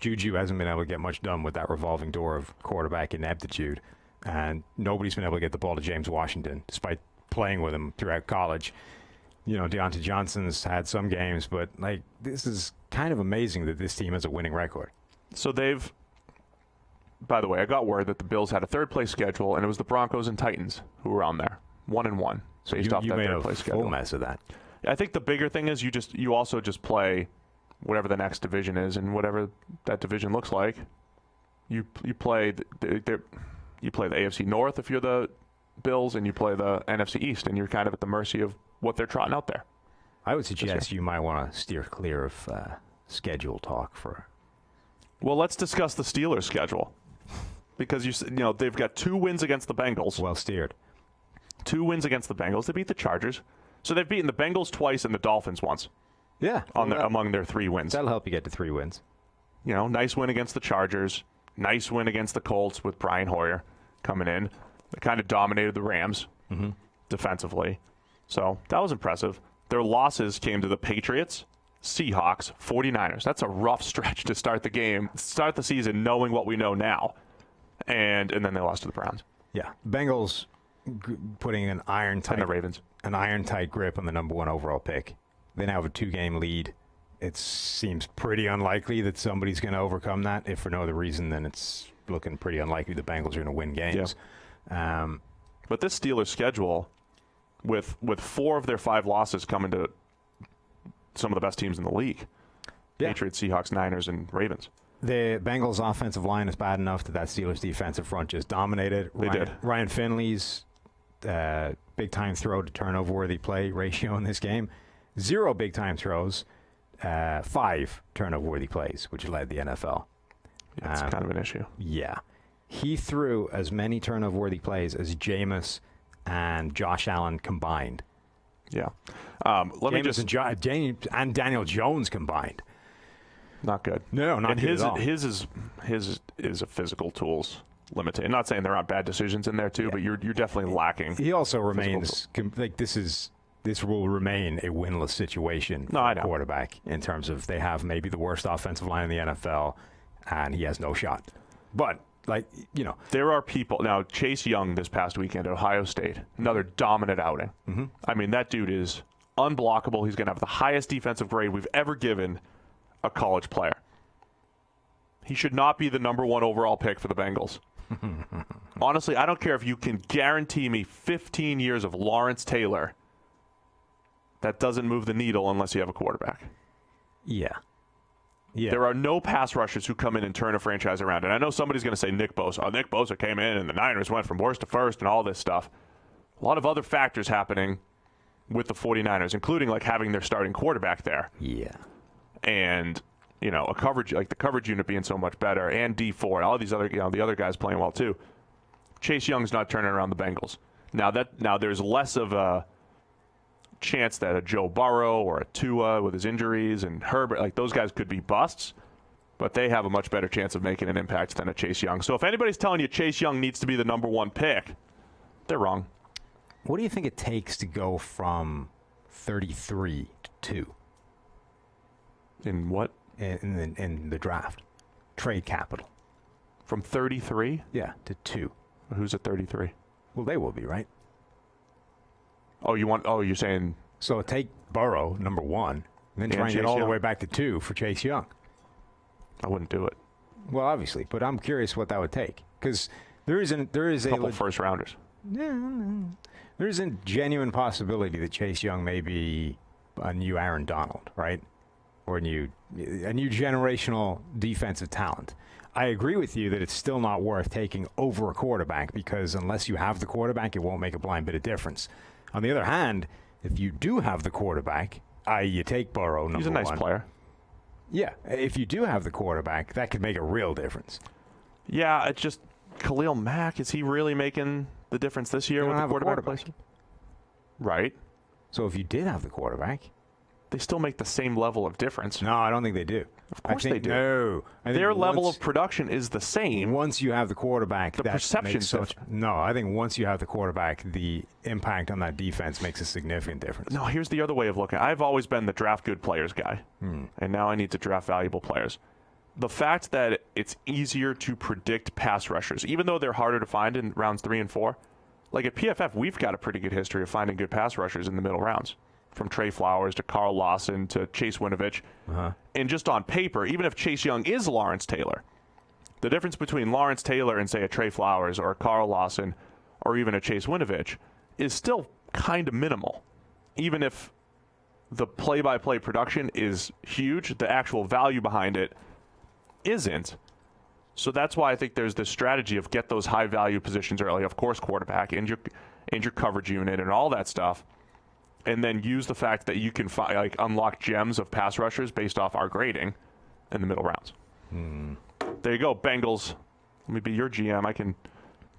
[SPEAKER 2] Juju hasn't been able to get much done with that revolving door of quarterback ineptitude. And nobody's been able to get the ball to James Washington, despite playing with him throughout college. Deontay Johnson's had some games, but this is kind of amazing that this team has a winning record.
[SPEAKER 1] So by the way, I got word that the Bills had a third-place schedule, and it was the Broncos and Titans who were on there, 1-1.
[SPEAKER 2] So you made a full mess of that.
[SPEAKER 1] I think the bigger thing is you also just play whatever the next division is, and whatever that division looks like. You play the AFC North if you're the Bills, and you play the NFC East, and you're kind of at the mercy of what they're trotting out there.
[SPEAKER 2] I would suggest you might want to steer clear of schedule talk for.
[SPEAKER 1] Well, let's discuss the Steelers' schedule, because they've got 2 wins against the Bengals.
[SPEAKER 2] Well steered.
[SPEAKER 1] 2 wins against the Bengals. They beat the Chargers. So they've beaten the Bengals twice and the Dolphins once.
[SPEAKER 2] Yeah.
[SPEAKER 1] Among their 3 wins.
[SPEAKER 2] That'll help you get to 3 wins.
[SPEAKER 1] Nice win against the Chargers. Nice win against the Colts with Brian Hoyer coming in. They kind of dominated the Rams defensively. So that was impressive. Their losses came to the Patriots Seahawks, 49ers. That's a rough stretch to start the season knowing what we know now. And then they lost to the Browns.
[SPEAKER 2] Yeah. Bengals putting an
[SPEAKER 1] And the Ravens.
[SPEAKER 2] An iron-tight grip on the number 1 overall pick. They now have a 2-game lead. It seems pretty unlikely that somebody's going to overcome that. If for no other reason, then it's looking pretty unlikely the Bengals are going to win games.
[SPEAKER 1] Yeah. But this Steelers schedule, with 4 of their 5 losses coming to some of the best teams in the league. Yeah. Patriots, Seahawks, Niners, and Ravens.
[SPEAKER 2] The Bengals' offensive line is bad enough that Steelers' defensive front just dominated.
[SPEAKER 1] They did.
[SPEAKER 2] Ryan Finley's big-time throw to turnover-worthy play ratio in this game, 0 big-time throws, 5 turnover-worthy plays, which led the NFL.
[SPEAKER 1] Yeah, it's kind of an issue.
[SPEAKER 2] Yeah. He threw as many turnover-worthy plays as Jameis and Josh Allen combined.
[SPEAKER 1] Yeah.
[SPEAKER 2] And Daniel Jones combined.
[SPEAKER 1] Not good.
[SPEAKER 2] No, not good at all.
[SPEAKER 1] His is a physical tools limited. I'm not saying there aren't bad decisions in there too, but you're definitely lacking.
[SPEAKER 2] He also remains like this will remain a winless situation for a quarterback in terms of they have maybe the worst offensive line in the NFL, and he has no shot. But
[SPEAKER 1] there are people now. Chase Young this past weekend at Ohio State, another dominant outing. Mm-hmm. I mean, that dude is unblockable. He's going to have the highest defensive grade we've ever given a college player. He should not be the number 1 overall pick for the Bengals. Honestly, I don't care if you can guarantee me 15 years of Lawrence Taylor. That doesn't move the needle unless you have a quarterback.
[SPEAKER 2] Yeah.
[SPEAKER 1] There are no pass rushers who come in and turn a franchise around. And I know somebody's going to say Nick Bosa. Oh, Nick Bosa came in and the Niners went from worst to first and all this stuff. A lot of other factors happening with the 49ers, including like having their starting quarterback there.
[SPEAKER 2] Yeah.
[SPEAKER 1] And, a coverage, like the coverage unit being so much better, and D4, and all these other, the other guys playing well too. Chase Young's not turning around the Bengals. Now there's less of a chance that a Joe Burrow or a Tua with his injuries and Herbert, like those guys could be busts, but they have a much better chance of making an impact than a Chase Young. So if anybody's telling you Chase Young needs to be the number 1 pick, they're wrong.
[SPEAKER 2] What do you think it takes to go from 33 to 2?
[SPEAKER 1] In what?
[SPEAKER 2] In the draft. Trade capital.
[SPEAKER 1] From 33?
[SPEAKER 2] Yeah, to 2.
[SPEAKER 1] Who's at 33?
[SPEAKER 2] Well, they will be, right?
[SPEAKER 1] You're saying...
[SPEAKER 2] So take Burrow, number 1, and then try and get all the way back to 2 for Chase Young.
[SPEAKER 1] I wouldn't do it.
[SPEAKER 2] Well, obviously, but I'm curious what that would take. Because there is a
[SPEAKER 1] couple first rounders.
[SPEAKER 2] There is a genuine possibility that Chase Young may be a new Aaron Donald, right? Or a new generational defensive talent. I agree with you that it's still not worth taking over a quarterback because unless you have the quarterback, it won't make a blind bit of difference. On the other hand, if you do have the quarterback, i.e. you take Burrow, number 1.
[SPEAKER 1] He's a nice player.
[SPEAKER 2] Yeah, if you do have the quarterback, that could make a real difference.
[SPEAKER 1] Yeah, it's just Khalil Mack, is he really making the difference this year with the quarterback? Right.
[SPEAKER 2] So if you did have the quarterback...
[SPEAKER 1] They still make the same level of difference.
[SPEAKER 2] No, I don't think they do.
[SPEAKER 1] Of course they do.
[SPEAKER 2] No.
[SPEAKER 1] Their level of production is the same.
[SPEAKER 2] Once you have the quarterback,
[SPEAKER 1] the perception.
[SPEAKER 2] No, I think once you have the quarterback, the impact on that defense makes a significant difference.
[SPEAKER 1] No, here's the other way of looking. I've always been the draft good players guy, and now I need to draft valuable players. The fact that it's easier to predict pass rushers, even though they're harder to find in rounds 3 and 4, like at PFF, we've got a pretty good history of finding good pass rushers in the middle rounds. From Trey Flowers to Carl Lawson to Chase Winovich. And just on paper, even if Chase Young is Lawrence Taylor, the difference between Lawrence Taylor and, say, a Trey Flowers or a Carl Lawson or even a Chase Winovich is still kind of minimal. Even if the play-by-play production is huge, the actual value behind it isn't. So that's why I think there's this strategy of get those high-value positions early, of course, quarterback and your coverage unit and all that stuff. And then use the fact that you can unlock gems of pass rushers based off our grading in the middle rounds. There you go, Bengals. Let me be your GM. I can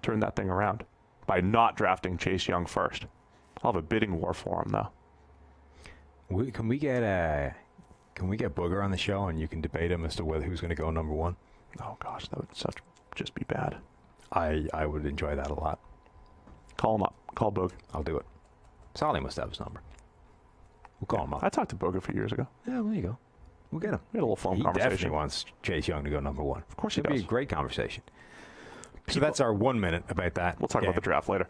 [SPEAKER 1] turn that thing around by not drafting Chase Young first. I'll have a bidding war for him, though.
[SPEAKER 2] Can we get Booger on the show and you can debate him as to who's going to go number 1?
[SPEAKER 1] Oh gosh, that would just be bad.
[SPEAKER 2] I would enjoy that a lot.
[SPEAKER 1] Call him up. Call Boog.
[SPEAKER 2] I'll do it. Solly must have his number. We'll call him up.
[SPEAKER 1] I talked to Boog a few years ago.
[SPEAKER 2] Yeah, there you go. We'll get him.
[SPEAKER 1] We had a little phone
[SPEAKER 2] He
[SPEAKER 1] conversation.
[SPEAKER 2] definitely wants Chase Young to go number one.
[SPEAKER 1] Of course he
[SPEAKER 2] It'd
[SPEAKER 1] does.
[SPEAKER 2] be a great conversation. So that's our 1 minute about that.
[SPEAKER 1] We'll talk
[SPEAKER 2] game.
[SPEAKER 1] about the draft later.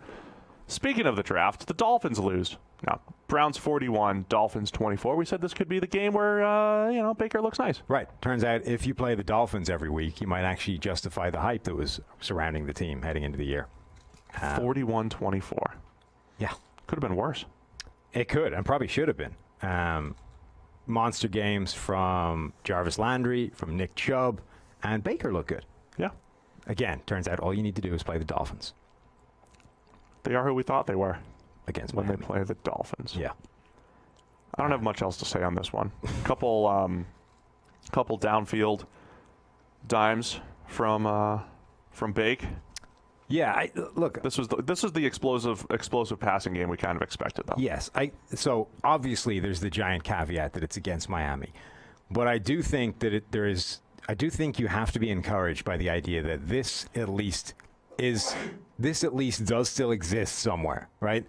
[SPEAKER 1] Speaking of the draft, the Dolphins lose. Now, Browns 41, Dolphins 24. We said this could be the game where, Baker looks nice.
[SPEAKER 2] Right. Turns out if you play the Dolphins every week, you might actually justify the hype that was surrounding the team heading into the year.
[SPEAKER 1] 41-24.
[SPEAKER 2] Yeah.
[SPEAKER 1] Could have been worse.
[SPEAKER 2] It could, and probably should have been. Monster games from Jarvis Landry, from Nick Chubb, and Baker looked good.
[SPEAKER 1] Yeah.
[SPEAKER 2] Again, turns out all you need to do is play the Dolphins.
[SPEAKER 1] They are who we thought they were
[SPEAKER 2] Against
[SPEAKER 1] when
[SPEAKER 2] Miami.
[SPEAKER 1] they play the Dolphins.
[SPEAKER 2] Yeah.
[SPEAKER 1] I don't have much else to say on this one. Couple downfield dimes from Bake.
[SPEAKER 2] Yeah, look.
[SPEAKER 1] This was the explosive passing game we kind of expected, though.
[SPEAKER 2] Yes. So obviously there's the giant caveat that it's against Miami, but I do think that I do think you have to be encouraged by the idea that this at least does still exist somewhere, right?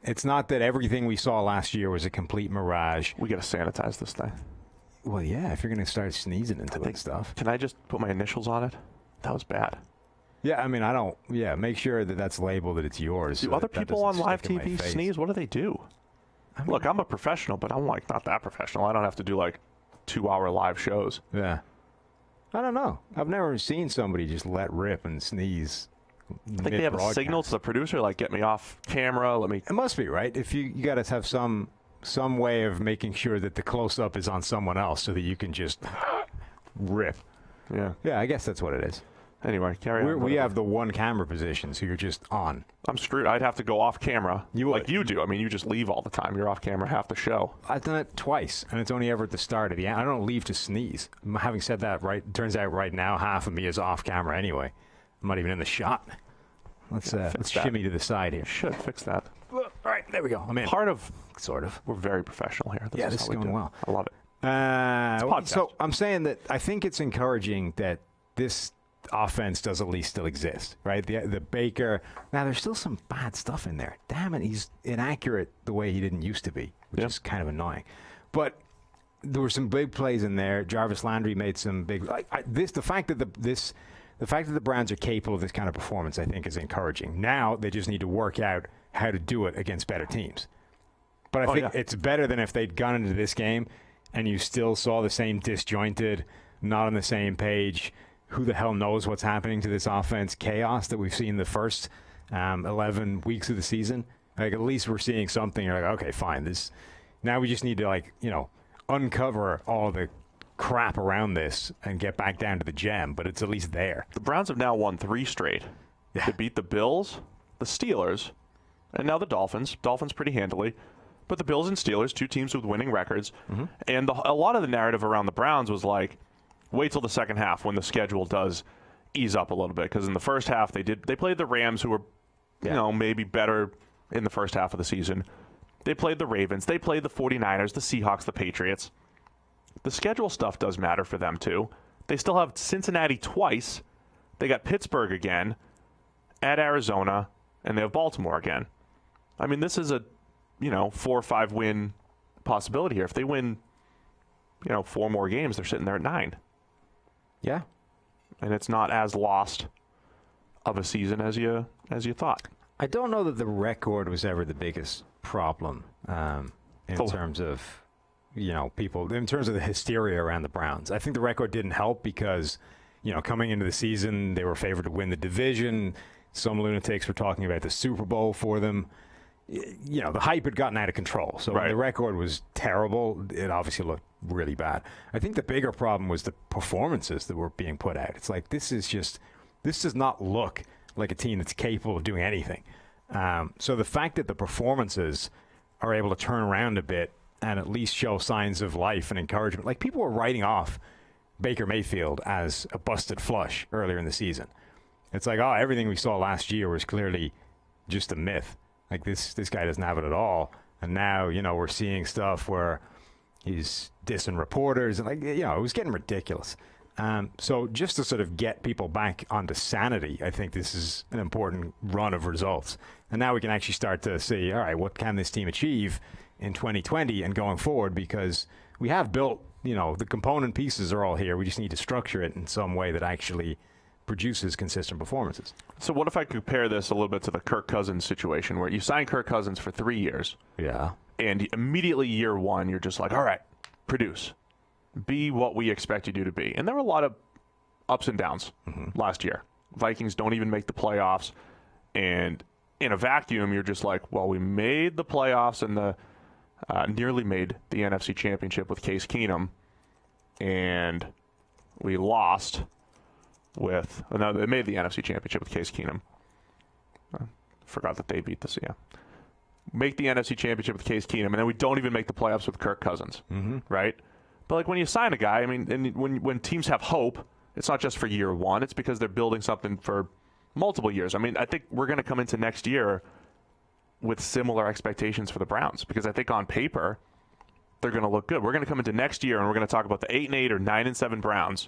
[SPEAKER 2] It's not that everything we saw last year was a complete mirage.
[SPEAKER 1] We got to sanitize this thing.
[SPEAKER 2] Well, yeah, if you're going to start sneezing into that stuff.
[SPEAKER 1] Can I just put my initials on it? That was bad.
[SPEAKER 2] Yeah, I mean, I don't. Yeah, make sure that that's labeled that it's yours.
[SPEAKER 1] Do other people on live TV sneeze? What do they do? Look, I'm a professional, but I'm not that professional. I don't have to do 2-hour live shows.
[SPEAKER 2] Yeah. I don't know. I've never seen somebody just let rip and sneeze.
[SPEAKER 1] I think they have a signal to the producer, get me off camera, let me...
[SPEAKER 2] It must be, right? If you got to have some way of making sure that the close-up is on someone else so that you can just rip.
[SPEAKER 1] Yeah.
[SPEAKER 2] Yeah, I guess that's what it is.
[SPEAKER 1] Anyway, carry on.
[SPEAKER 2] We have the one camera position, so you're just on.
[SPEAKER 1] I'm screwed. I'd have to go off camera.
[SPEAKER 2] You would.
[SPEAKER 1] Like you do. I mean, you just leave all the time. You're off camera half the show.
[SPEAKER 2] I've done it twice, and it's only ever at the start of the end. I don't leave to sneeze. Having said that, right, it turns out right now half of me is off camera anyway. I'm not even in the shot. Let's shimmy to the side here.
[SPEAKER 1] Should fix that.
[SPEAKER 2] All right, there we go. I'm in.
[SPEAKER 1] Part of...
[SPEAKER 2] Sort of.
[SPEAKER 1] We're very professional here.
[SPEAKER 2] This is going well.
[SPEAKER 1] I love it.
[SPEAKER 2] So I'm saying that I think it's encouraging that this offense does at least still exist, right? The Baker. Now there's still some bad stuff in there. Damn it, he's inaccurate the way he didn't used to be, which is kind of annoying. But there were some big plays in there. Jarvis Landry made some big. The fact that the Browns are capable of this kind of performance, I think, is encouraging. Now they just need to work out how to do it against better teams. But I think it's better than if they'd gone into this game and you still saw the same disjointed, not on the same page, who the hell knows what's happening to this offense, chaos that we've seen the first 11 weeks of the season. At least we're seeing something. You're like, okay, fine. Now we just need to, uncover all the crap around this and get back down to the gem, but it's at least there.
[SPEAKER 1] The Browns have now won 3 straight. Yeah. They beat the Bills, the Steelers, and now the Dolphins. Dolphins pretty handily. But the Bills and Steelers, 2 teams with winning records. Mm-hmm. And a lot of the narrative around the Browns was wait till the second half when the schedule does ease up a little bit. Because in the first half, they played the Rams, who were maybe better in the first half of the season. They played the Ravens. They played the 49ers, the Seahawks, the Patriots. The schedule stuff does matter for them, too. They still have Cincinnati twice. They got Pittsburgh again, at Arizona, and they have Baltimore again. I mean, this is a 4 or 5 win possibility here. If they win, 4 more games, they're sitting there at 9.
[SPEAKER 2] Yeah. And
[SPEAKER 1] it's not as lost of a season as you thought.
[SPEAKER 2] I don't know that the record was ever the biggest problem in terms of, people, in terms of the hysteria around the Browns. I think the record didn't help because, coming into the season, they were favored to win the division. Some lunatics were talking about the Super Bowl for them. The hype had gotten out of control. So when the record was terrible, it obviously looked really bad. I think the bigger problem was the performances that were being put out. It's this does not look like a team that's capable of doing anything. So the fact that the performances are able to turn around a bit and at least show signs of life and encouragement. People were writing off Baker Mayfield as a busted flush earlier in the season. It's everything we saw last year was clearly just a myth. This guy doesn't have it at all. And now, we're seeing stuff where he's dissing reporters. And, it was getting ridiculous. So just to sort of get people back onto sanity, I think this is an important run of results. And now we can actually start to see, all right, what can this team achieve in 2020 and going forward, because we have built, the component pieces are all here. We just need to structure it in some way that actually produces consistent performances.
[SPEAKER 1] So what if I compare this a little bit to the Kirk Cousins situation, where you sign Kirk Cousins for 3 years?
[SPEAKER 2] Yeah.
[SPEAKER 1] And immediately year one, you're just like, all right, produce. Be what we expect you to be. And there were a lot of ups and downs last year. Vikings don't even make the playoffs. And in a vacuum, you're just like, well, we made the playoffs and nearly made the NFC Championship with Case Keenum. And we lost with... No, they made the NFC Championship with Case Keenum. Forgot that they beat this, yeah. Make the NFC Championship with Case Keenum, and then we don't even make the playoffs with Kirk Cousins, right? But like when you sign a guy, I mean, and when teams have hope, it's not just for year one. It's because they're building something for multiple years. I mean, I think we're going to come into next year with similar expectations for the Browns, because I think on paper they're going to look good. We're going to come into next year and we're going to talk about the 8-8 or 9-7 Browns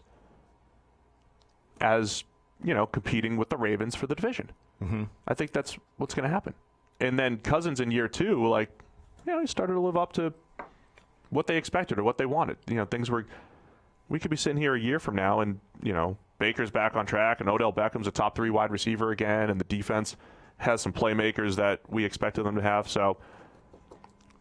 [SPEAKER 1] as, competing with the Ravens for the division. I think that's what's going to happen. And then Cousins in year two, he started to live up to what they expected or what they wanted. We could be sitting here a year from now and, Baker's back on track and Odell Beckham's a top 3 wide receiver again, and the defense has some playmakers that we expected them to have. So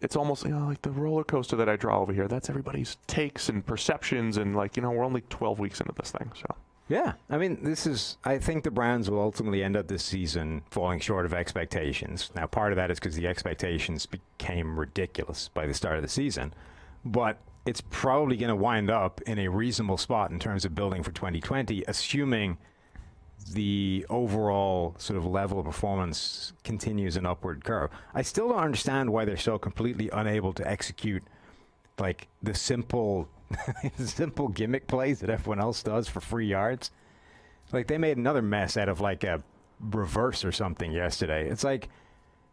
[SPEAKER 1] it's almost, like the roller coaster that I draw over here. That's everybody's takes and perceptions, and we're only 12 weeks into this thing, so.
[SPEAKER 2] Yeah, I mean, I think the Browns will ultimately end up this season falling short of expectations. Now, part of that is because the expectations became ridiculous by the start of the season, but it's probably going to wind up in a reasonable spot in terms of building for 2020, assuming the overall sort of level of performance continues an upward curve. I still don't understand why they're so completely unable to execute the simple gimmick plays that everyone else does for free yards. They made another mess out of a reverse or something yesterday. It's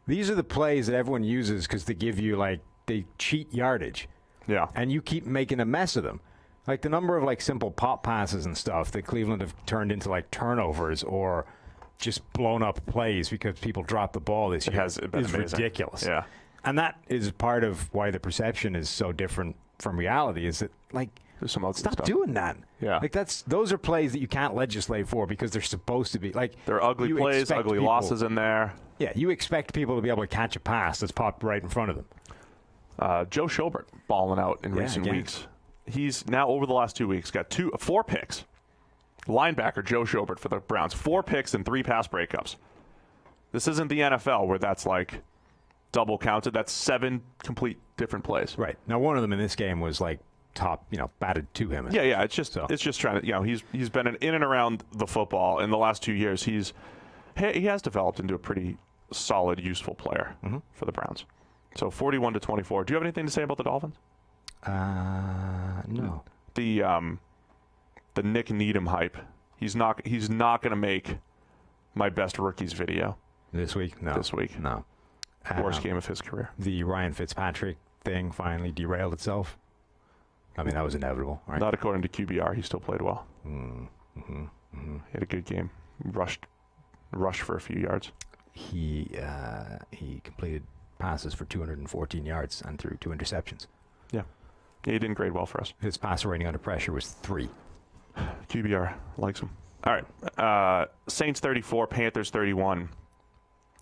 [SPEAKER 2] these are the plays that everyone uses because they give you they cheat yardage.
[SPEAKER 1] Yeah.
[SPEAKER 2] And you keep making a mess of them. The number of simple pop passes and stuff that Cleveland have turned into turnovers or just blown up plays because people drop the ball this year is ridiculous.
[SPEAKER 1] Yeah.
[SPEAKER 2] And that is part of why the perception is so different from reality, is that
[SPEAKER 1] there's some ugly
[SPEAKER 2] stop
[SPEAKER 1] stuff.
[SPEAKER 2] doing that.
[SPEAKER 1] Yeah.
[SPEAKER 2] Those are plays that you can't legislate for because they're supposed to be they're
[SPEAKER 1] ugly plays, ugly losses in there.
[SPEAKER 2] Yeah, you expect people to be able to catch a pass that's popped right in front of them.
[SPEAKER 1] Joe Schobert balling out in recent weeks. He's now, over the last 2 weeks, got 4 picks. Linebacker Joe Schobert for the Browns, 4 picks and 3 pass breakups. This isn't the NFL where that's double counted. That's 7 complete different plays.
[SPEAKER 2] Right. Now, one of them in this game was top, batted to him.
[SPEAKER 1] Yeah. It's just trying to, he's been in and around the football in the last 2 years. He has developed into a pretty solid, useful player for the Browns. So 41-24. Do you have anything to say about the Dolphins?
[SPEAKER 2] No.
[SPEAKER 1] The Nick Needham hype. He's not going to make my best rookies video
[SPEAKER 2] this week. No.
[SPEAKER 1] This week.
[SPEAKER 2] No.
[SPEAKER 1] Worst game of his career.
[SPEAKER 2] The Ryan Fitzpatrick thing finally derailed itself. I mean, that was inevitable, right?
[SPEAKER 1] Not according to QBR. He still played well. He had a good game. Rushed for a few yards.
[SPEAKER 2] He completed passes for 214 yards and threw 2 interceptions.
[SPEAKER 1] Yeah, he didn't grade well for us.
[SPEAKER 2] His passer rating under pressure was 3.
[SPEAKER 1] QBR likes him. All right, Saints 34, Panthers 31.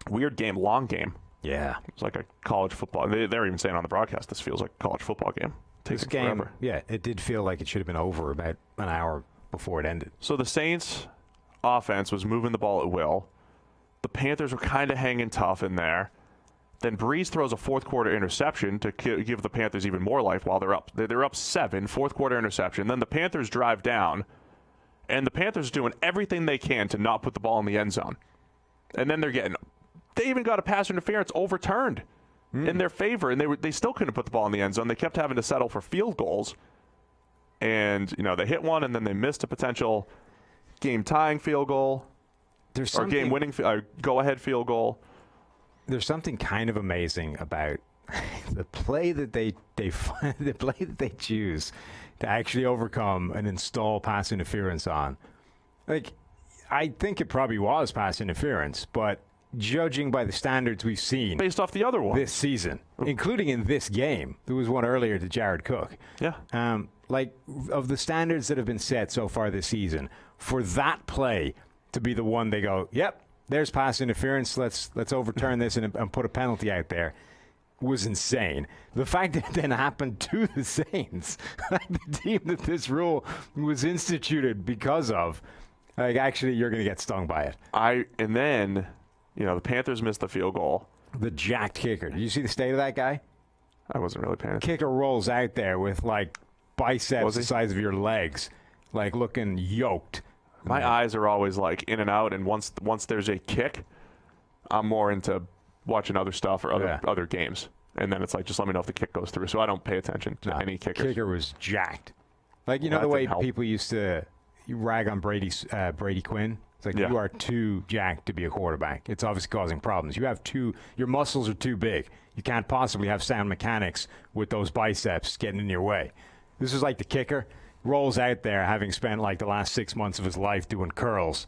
[SPEAKER 1] Weird game, long game.
[SPEAKER 2] Yeah.
[SPEAKER 1] It's like a college football. They're even saying on the broadcast, this feels like a college football game.
[SPEAKER 2] This game, forever. Yeah, it did feel like it should have been over about an hour before it ended.
[SPEAKER 1] So the Saints offense was moving the ball at will. The Panthers were kind of hanging tough in there. Then Breeze throws a fourth quarter interception to give the Panthers even more life while they're up. They're up 7, fourth quarter interception. Then the Panthers drive down, and the Panthers are doing everything they can to not put the ball in the end zone. And then they even got a pass interference overturned in their favor, and they still couldn't put the ball in the end zone. They kept having to settle for field goals. And, they hit one, and then they missed a potential game-tying field goal. Or game-winning go-ahead field goal.
[SPEAKER 2] There's something kind of amazing about the play that they choose to actually overcome and install pass interference on. I think it probably was pass interference, but judging by the standards we've seen
[SPEAKER 1] based off the other one
[SPEAKER 2] this season, including in this game, there was one earlier to Jared Cook.
[SPEAKER 1] Yeah.
[SPEAKER 2] Like, of the standards that have been set so far this season, for that play to be the one they go, yep, there's pass interference, let's overturn this and put a penalty out there, was insane. The fact that it then happened to the Saints, like the team that this rule was instituted because of, like, actually, you're going to get stung by it.
[SPEAKER 1] And then, the Panthers missed the field goal.
[SPEAKER 2] The jacked kicker. Did you see the state of that guy?
[SPEAKER 1] I wasn't really paying attention.
[SPEAKER 2] Kicker rolls out there with, like, biceps the size of your legs, like, looking yoked.
[SPEAKER 1] My eyes are always, like, in and out, and once there's a kick, I'm more into watching other stuff or other games. And then it's like, just let me know if the kick goes through. So I don't pay attention to any kickers.
[SPEAKER 2] Kicker was jacked. Like, the way people used to rag on Brady Quinn? It's like, you are too jacked to be a quarterback. It's obviously causing problems. Your muscles are too big. You can't possibly have sound mechanics with those biceps getting in your way. This is like the kicker. Rolls out there having spent, like, the last 6 months of his life doing curls,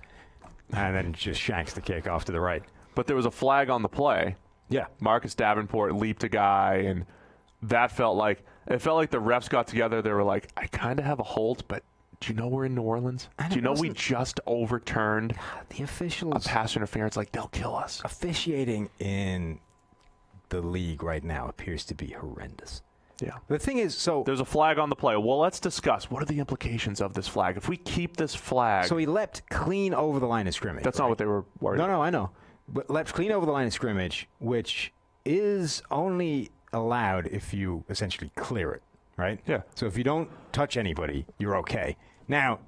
[SPEAKER 2] and then just shanks the kick off to the right.
[SPEAKER 1] But there was a flag on the play.
[SPEAKER 2] Yeah.
[SPEAKER 1] Marcus Davenport leaped a guy, and it felt like the refs got together. They were like, I kind of have a hold, but do you know we're in New Orleans? Do you know we just overturned
[SPEAKER 2] the officials
[SPEAKER 1] a pass interference? Like, they'll kill us.
[SPEAKER 2] Officiating in the league right now appears to be horrendous.
[SPEAKER 1] Yeah.
[SPEAKER 2] The thing is,
[SPEAKER 1] there's a flag on the play. Well, let's discuss what are the implications of this flag. If we keep this flag,
[SPEAKER 2] so he leapt clean over the line of scrimmage.
[SPEAKER 1] That's not what they were worried about.
[SPEAKER 2] No, I know, but leapt clean over the line of scrimmage, which is only allowed if you essentially clear it, right?
[SPEAKER 1] Yeah.
[SPEAKER 2] So if you don't touch anybody, you're okay. Now,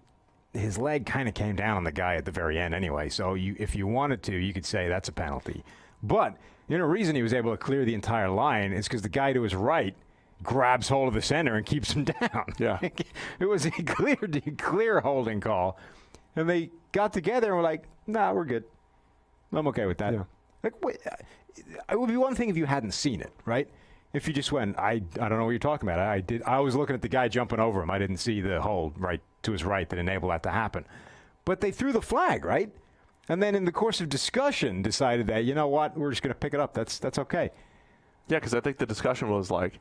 [SPEAKER 2] his leg kind of came down on the guy at the very end anyway. So if you wanted to, you could say that's a penalty. But the reason he was able to clear the entire line is because the guy to his right grabs hold of the center and keeps him down.
[SPEAKER 1] Yeah.
[SPEAKER 2] It was a clear holding call. And they got together and were like, nah, we're good. I'm okay with that.
[SPEAKER 1] Yeah.
[SPEAKER 2] Like, wait, it would be one thing if you hadn't seen it, right? If you just went, I don't know what you're talking about. I was looking at the guy jumping over him. I didn't see the hold right to his right that enabled that to happen. But they threw the flag, right? And then in the course of discussion decided that, you know what, we're just going to pick it up. That's okay.
[SPEAKER 1] Yeah, because I think the discussion was like,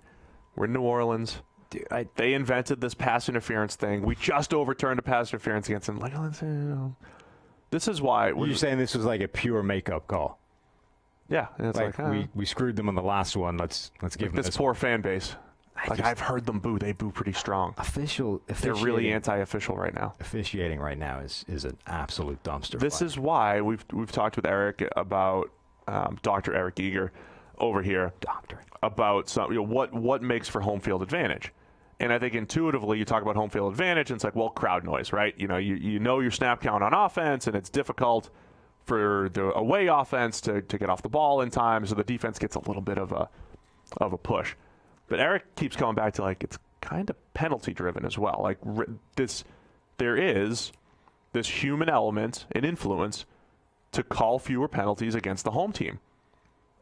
[SPEAKER 1] we're in New Orleans.
[SPEAKER 2] Dude,
[SPEAKER 1] they invented this pass interference thing. We just overturned a pass interference against them. Like, this is why.
[SPEAKER 2] You're saying this was like a pure makeup call?
[SPEAKER 1] Yeah. And it's like
[SPEAKER 2] we screwed them on the last one. Let's give them
[SPEAKER 1] this poor fan base. I've heard them boo. They boo pretty strong. They're really anti-official right now.
[SPEAKER 2] Officiating right now is an absolute dumpster.
[SPEAKER 1] This is why we've talked with Eric about Dr. Eric Eager over here. About some, what makes for home field advantage. And I think intuitively you talk about home field advantage and it's like, well, crowd noise, right? You know your snap count on offense, and it's difficult for the away offense to get off the ball in time, so the defense gets a little bit of a push. But Eric keeps coming back to, like, it's kind of penalty driven as well. Like, there is this human element and influence to call fewer penalties against the home team,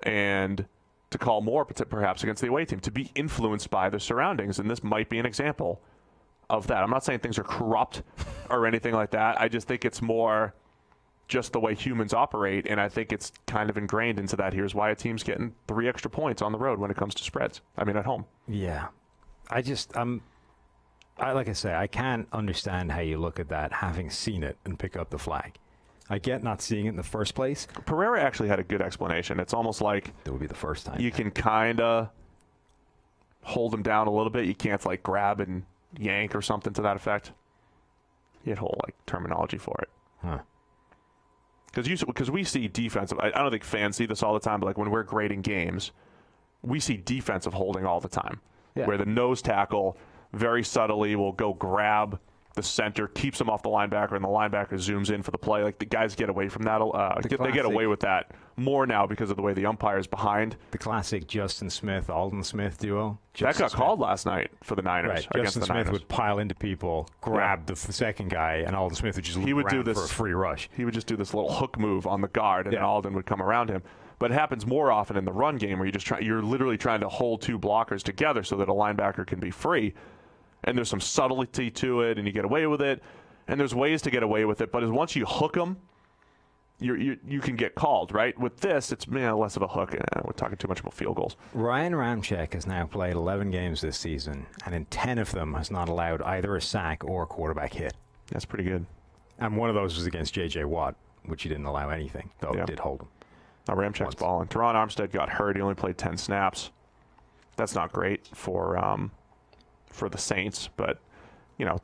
[SPEAKER 1] and to call more perhaps against the away team, to be influenced by the surroundings. And this might be an example of that. I'm not saying things are corrupt or anything like that. I just think it's more just the way humans operate, and I think it's kind of ingrained into that. Here's why a team's getting 3 extra points on the road when it comes to spreads. I mean, at home.
[SPEAKER 2] Yeah. like I say, I can't understand how you look at that having seen it and pick up the flag. I get not seeing it in the first place.
[SPEAKER 1] Pereira actually had a good explanation. It's almost like
[SPEAKER 2] that would be the first time.
[SPEAKER 1] You can kind of hold him down a little bit. You can't, like, grab and yank or something to that effect. He had whole, like, terminology for it.
[SPEAKER 2] Huh.
[SPEAKER 1] Because we see defensive. I don't think fans see this all the time, but, like, when we're grading games, we see defensive holding all the time. Yeah. Where the nose tackle very subtly will go grab the center, keeps him off the linebacker, and the linebacker zooms in for the play. Like, the guys get away from that. They get away with that more now because of the way the umpire's behind.
[SPEAKER 2] The classic Justin Smith-Aldon Smith duo.
[SPEAKER 1] That got called last night for the Niners.
[SPEAKER 2] Right. Justin Smith would pile into people, grab the second guy, and Aldon Smith would just loop around for a free rush.
[SPEAKER 1] He would just do this little hook move on the guard, and then Aldon would come around him. But it happens more often in the run game where you're literally trying to hold 2 blockers together so that a linebacker can be free. And there's some subtlety to it, and you get away with it. And there's ways to get away with it. But once you hook them, you can get called, right? With this, it's less of a hook. We're talking too much about field goals.
[SPEAKER 2] Ryan Ramczyk has now played 11 games this season, and in 10 of them has not allowed either a sack or a quarterback hit.
[SPEAKER 1] That's pretty good.
[SPEAKER 2] And one of those was against J.J. Watt, which he didn't allow anything, though it did hold him.
[SPEAKER 1] Now, Ramczyk's balling. Teron Armstead got hurt. He only played 10 snaps. That's not great for the Saints, but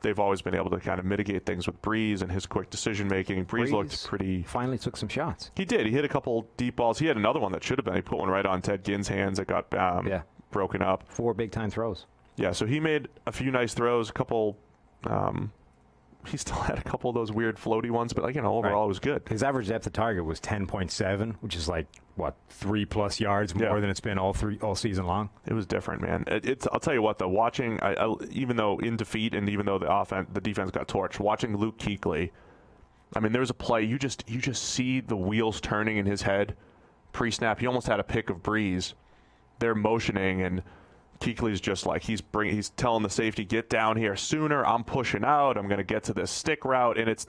[SPEAKER 1] they've always been able to kind of mitigate things with Breeze and his quick decision-making. Breeze looked pretty...
[SPEAKER 2] Finally took some shots.
[SPEAKER 1] He did. He hit a couple deep balls. He had another one that should have been. He put one right on Ted Ginn's hands that got broken up.
[SPEAKER 2] 4 big-time throws.
[SPEAKER 1] Yeah, so he made a few nice throws, a couple... he still had a couple of those weird floaty ones, but overall it was good.
[SPEAKER 2] His average depth of target was 10.7, which is 3+ yards more than it's been all season long.
[SPEAKER 1] It was different, man. I'll tell you what, though, watching, even though in defeat and even though the defense got torched, watching Luke Kuechly, there was a play, you just see the wheels turning in his head pre-snap. He almost had a pick of Breeze. They're motioning, and Kuechly's just he's telling the safety, get down here sooner. I'm pushing out. I'm going to get to this stick route, and it's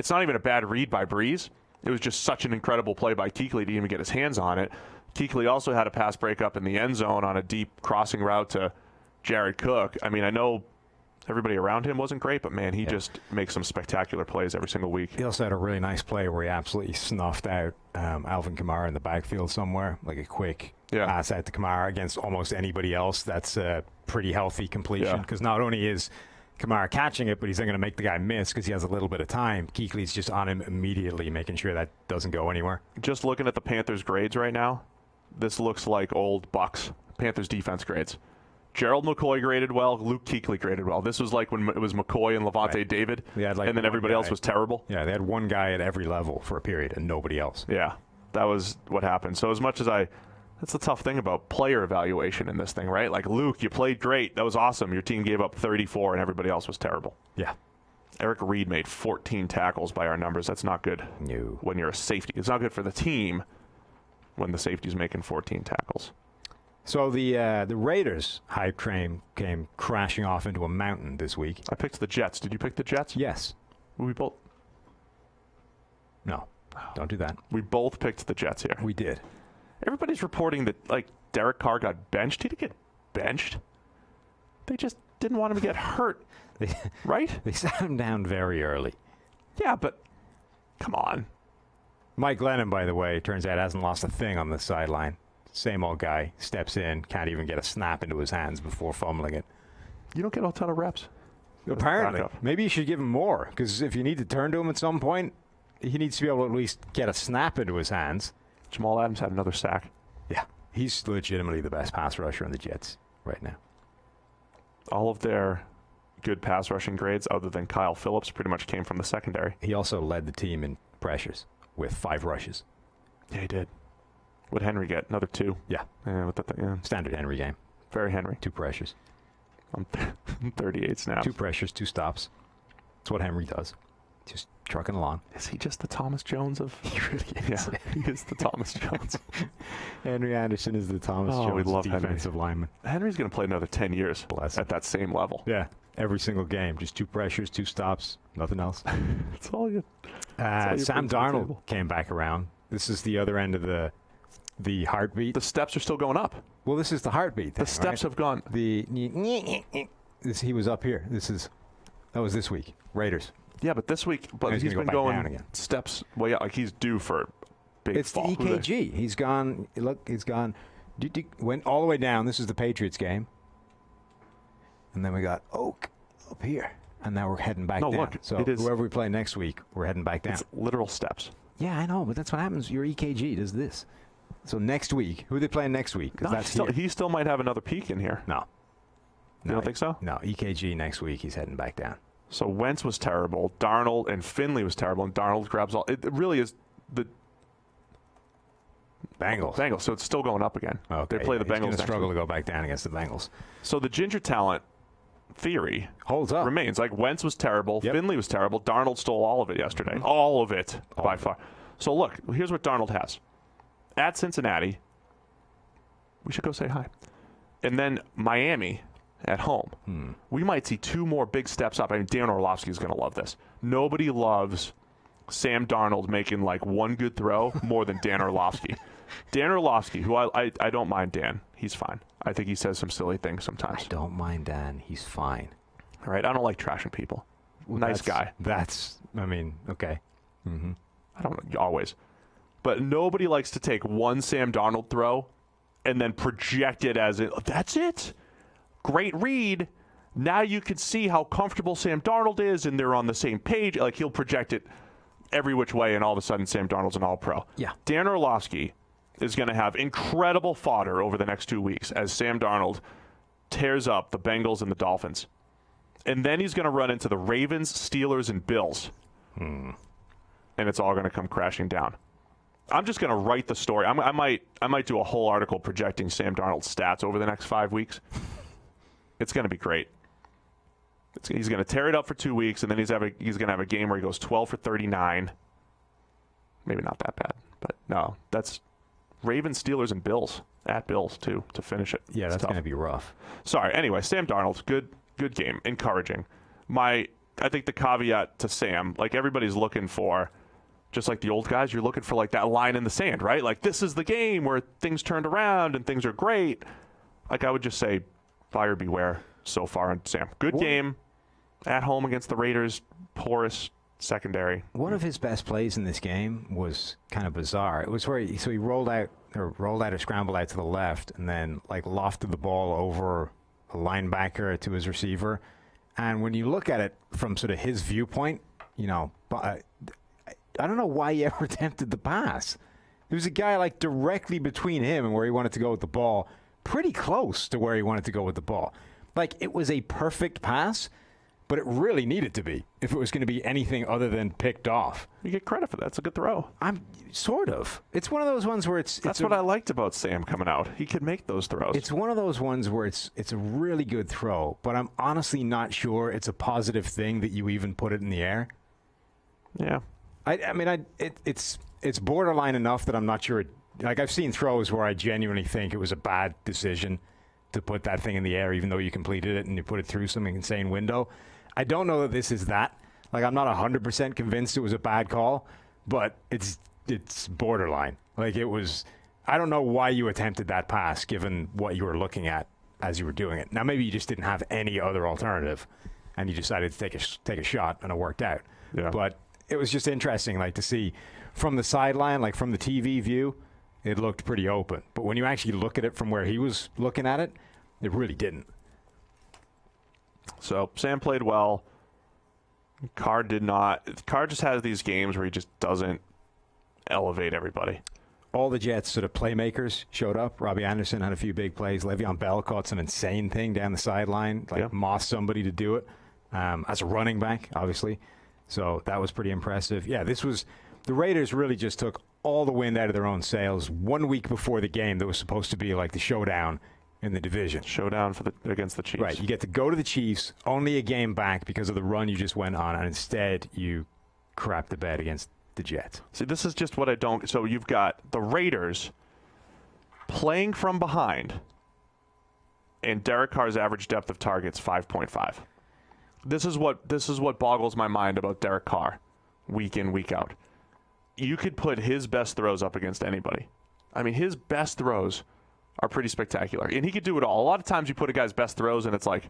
[SPEAKER 1] not even a bad read by Breeze. It was just such an incredible play by Kuechly to even get his hands on it. Kuechly also had a pass breakup in the end zone on a deep crossing route to Jared Cook. I know everybody around him wasn't great, but man, he just makes some spectacular plays every single week.
[SPEAKER 2] He also had a really nice play where he absolutely snuffed out Alvin Kamara in the backfield somewhere, like a quick pass out to Kamara against almost anybody else. That's a pretty healthy completion because not only is Kamara catching it, but he's then going to make the guy miss because he has a little bit of time. Kuechly's just on him immediately, making sure that doesn't go anywhere.
[SPEAKER 1] Just looking at the Panthers' grades right now, this looks like old Bucks Panthers defense grades. Gerald McCoy graded well. Luke Kuechly graded well. This was like when it was McCoy and Levante David, and then everybody else was terrible.
[SPEAKER 2] Yeah, they had one guy at every level for a period and nobody else.
[SPEAKER 1] Yeah, that was what happened. So as much as that's the tough thing about player evaluation in this thing, right? Like, Luke, you played great. That was awesome. Your team gave up 34 and everybody else was terrible.
[SPEAKER 2] Yeah.
[SPEAKER 1] Eric Reed made 14 tackles by our numbers. That's not good when you're a safety. It's not good for the team when the safety's making 14 tackles.
[SPEAKER 2] So the Raiders hype train came crashing off into a mountain this week.
[SPEAKER 1] I picked the Jets. Did you pick the Jets?
[SPEAKER 2] Yes.
[SPEAKER 1] We both...
[SPEAKER 2] No, don't do that.
[SPEAKER 1] We both picked the Jets here.
[SPEAKER 2] We did.
[SPEAKER 1] Everybody's reporting that, Derek Carr got benched. He didn't get benched. They just didn't want him to get hurt, right?
[SPEAKER 2] They sat him down very early.
[SPEAKER 1] Yeah, but come on.
[SPEAKER 2] Mike Glennon, by the way, turns out hasn't lost a thing on the sideline. Same old guy, steps in, can't even get a snap into his hands before fumbling it.
[SPEAKER 1] You don't get a ton of reps.
[SPEAKER 2] Apparently. Maybe you should give him more, because if you need to turn to him at some point, he needs to be able to at least get a snap into his hands.
[SPEAKER 1] Jamal Adams had another sack.
[SPEAKER 2] Yeah, he's legitimately the best pass rusher on the Jets right now.
[SPEAKER 1] All of their good pass rushing grades, other than Kyle Phillips, pretty much came from the secondary.
[SPEAKER 2] He also led the team in pressures with 5 rushes.
[SPEAKER 1] Yeah, he did. What'd Henry get? Another 2?
[SPEAKER 2] Yeah. Standard Henry game.
[SPEAKER 1] Very Henry.
[SPEAKER 2] 2 pressures.
[SPEAKER 1] On 38 snaps.
[SPEAKER 2] 2 pressures, 2 stops. That's what Henry does. Just trucking along.
[SPEAKER 1] Is he just the Thomas Jones of...
[SPEAKER 2] He really is.
[SPEAKER 1] Yeah, he is the Thomas Jones.
[SPEAKER 2] Henry Anderson is the Thomas Jones
[SPEAKER 1] we love
[SPEAKER 2] defensive lineman.
[SPEAKER 1] Henry's going to play another 10 years at that same level.
[SPEAKER 2] Yeah, every single game. Just 2 pressures, 2 stops, nothing else.
[SPEAKER 1] That's all you...
[SPEAKER 2] Sam Darnold came back around. This is the other end of the heartbeat.
[SPEAKER 1] The steps are still going up.
[SPEAKER 2] Well, this is the heartbeat thing,
[SPEAKER 1] the steps have gone...
[SPEAKER 2] He was up here. That was this week. Raiders.
[SPEAKER 1] Yeah, but this week, he's been going steps way out. Like, he's due for a big fall.
[SPEAKER 2] It's the EKG. He's gone. Look, he's gone. Went all the way down. This is the Patriots game. And then we got Oak up here. And now we're heading back down.
[SPEAKER 1] Look,
[SPEAKER 2] so whoever we play next week, we're heading back down.
[SPEAKER 1] It's literal steps.
[SPEAKER 2] Yeah, I know, but that's what happens. Your EKG does this. So next week, who are they playing next week?
[SPEAKER 1] He still might have another peak in here.
[SPEAKER 2] No.
[SPEAKER 1] You don't think so?
[SPEAKER 2] No, EKG next week, he's heading back down.
[SPEAKER 1] So Wentz was terrible. Darnold and Finley was terrible. And Darnold grabs all. It really is the
[SPEAKER 2] Bengals.
[SPEAKER 1] So it's still going up again.
[SPEAKER 2] Okay,
[SPEAKER 1] they play the Bengals next week.
[SPEAKER 2] Struggle to go back down against the Bengals.
[SPEAKER 1] So the ginger talent theory
[SPEAKER 2] holds up.
[SPEAKER 1] Remains. Like, Wentz was terrible. Yep. Finley was terrible. Darnold stole all of it yesterday. Mm-hmm. All of it, by far. So look, here's what Darnold has. At Cincinnati, we should go say hi. And then Miami at home. We might see 2 more big steps up. I mean, Dan Orlovsky is going to love this. Nobody loves Sam Darnold making like one good throw more than Dan Orlovsky. Dan Orlovsky, who I don't mind Dan. He's fine. I think he says some silly things sometimes.
[SPEAKER 2] I don't mind Dan. He's fine.
[SPEAKER 1] All right. I don't like trashing people.
[SPEAKER 2] Well,
[SPEAKER 1] nice guy.
[SPEAKER 2] Okay. Mm-hmm.
[SPEAKER 1] I don't always. But nobody likes to take one Sam Darnold throw and then project it as that's it. Great read. Now you can see how comfortable Sam Darnold is, and they're on the same page. Like, he'll project it every which way, and all of a sudden Sam Darnold's an all-pro.
[SPEAKER 2] Yeah.
[SPEAKER 1] Dan Orlovsky is going to have incredible fodder over the next 2 weeks as Sam Darnold tears up the Bengals and the Dolphins. And then he's going to run into the Ravens, Steelers, and Bills. And it's all going to come crashing down. I'm just going to write the story. I might do a whole article projecting Sam Darnold's stats over the next 5 weeks. It's going to be great. He's going to tear it up for 2 weeks, and then he's going to have a game where he goes 12 for 39. Maybe not that bad, but no, that's Ravens, Steelers, and Bills at Bills too to finish it.
[SPEAKER 2] Yeah, that's going to be rough.
[SPEAKER 1] Sorry. Anyway, Sam Darnold, good game, encouraging. I think the caveat to Sam, like everybody's looking for, just like the old guys, you're looking for like that line in the sand, right? Like, this is the game where things turned around and things are great. Like, I would just say, buyer beware so far on Sam. Good game at home against the Raiders, porous secondary.
[SPEAKER 2] One of his best plays in this game was kind of bizarre. It was where he rolled out or scrambled out to the left and then like lofted the ball over a linebacker to his receiver. And when you look at it from sort of his viewpoint, I don't know why he ever attempted the pass. There was a guy like directly between him and where he wanted to go with the ball, pretty close to where he wanted to go with the ball. Like, it was a perfect pass, but it really needed to be if it was going to be anything other than picked off.
[SPEAKER 1] You get credit for that. It's a good throw.
[SPEAKER 2] I'm sort of. It's one of those ones where
[SPEAKER 1] That's what I liked about Sam coming out. He could make those throws.
[SPEAKER 2] It's one of those ones where it's a really good throw, but I'm honestly not sure it's a positive thing that you even put it in the air.
[SPEAKER 1] Yeah.
[SPEAKER 2] It's borderline enough that I'm not sure. Like, I've seen throws where I genuinely think it was a bad decision to put that thing in the air, even though you completed it and you put it through some insane window. I don't know that this is that. Like, I'm not 100% convinced it was a bad call, but it's borderline. Like, it was. I don't know why you attempted that pass, given what you were looking at as you were doing it. Now, maybe you just didn't have any other alternative, and you decided to take a shot, and it worked out.
[SPEAKER 1] Yeah.
[SPEAKER 2] But it was just interesting, like, to see from the sideline, like from the TV view, it looked pretty open. But when you actually look at it from where he was looking at it, it really didn't.
[SPEAKER 1] So Sam played well. Carr did not. Carr just has these games where he just doesn't elevate everybody.
[SPEAKER 2] All the Jets' sort of playmakers showed up. Robbie Anderson had a few big plays. Le'Veon Bell caught some insane thing down the sideline, mossed somebody to do it as a running back, obviously. So that was pretty impressive. Yeah, the Raiders really just took all the wind out of their own sails 1 week before the game that was supposed to be like the showdown in the division.
[SPEAKER 1] Showdown against the Chiefs.
[SPEAKER 2] Right. You get to go to the Chiefs, only a game back because of the run you just went on, and instead you crap the bed against the Jets.
[SPEAKER 1] See, this is just what I don't. So you've got the Raiders playing from behind, and Derek Carr's average depth of target's 5.5. This is what boggles my mind about Derek Carr, week in, week out. You could put his best throws up against anybody. I mean, his best throws are pretty spectacular, and he could do it all. A lot of times you put a guy's best throws, and it's like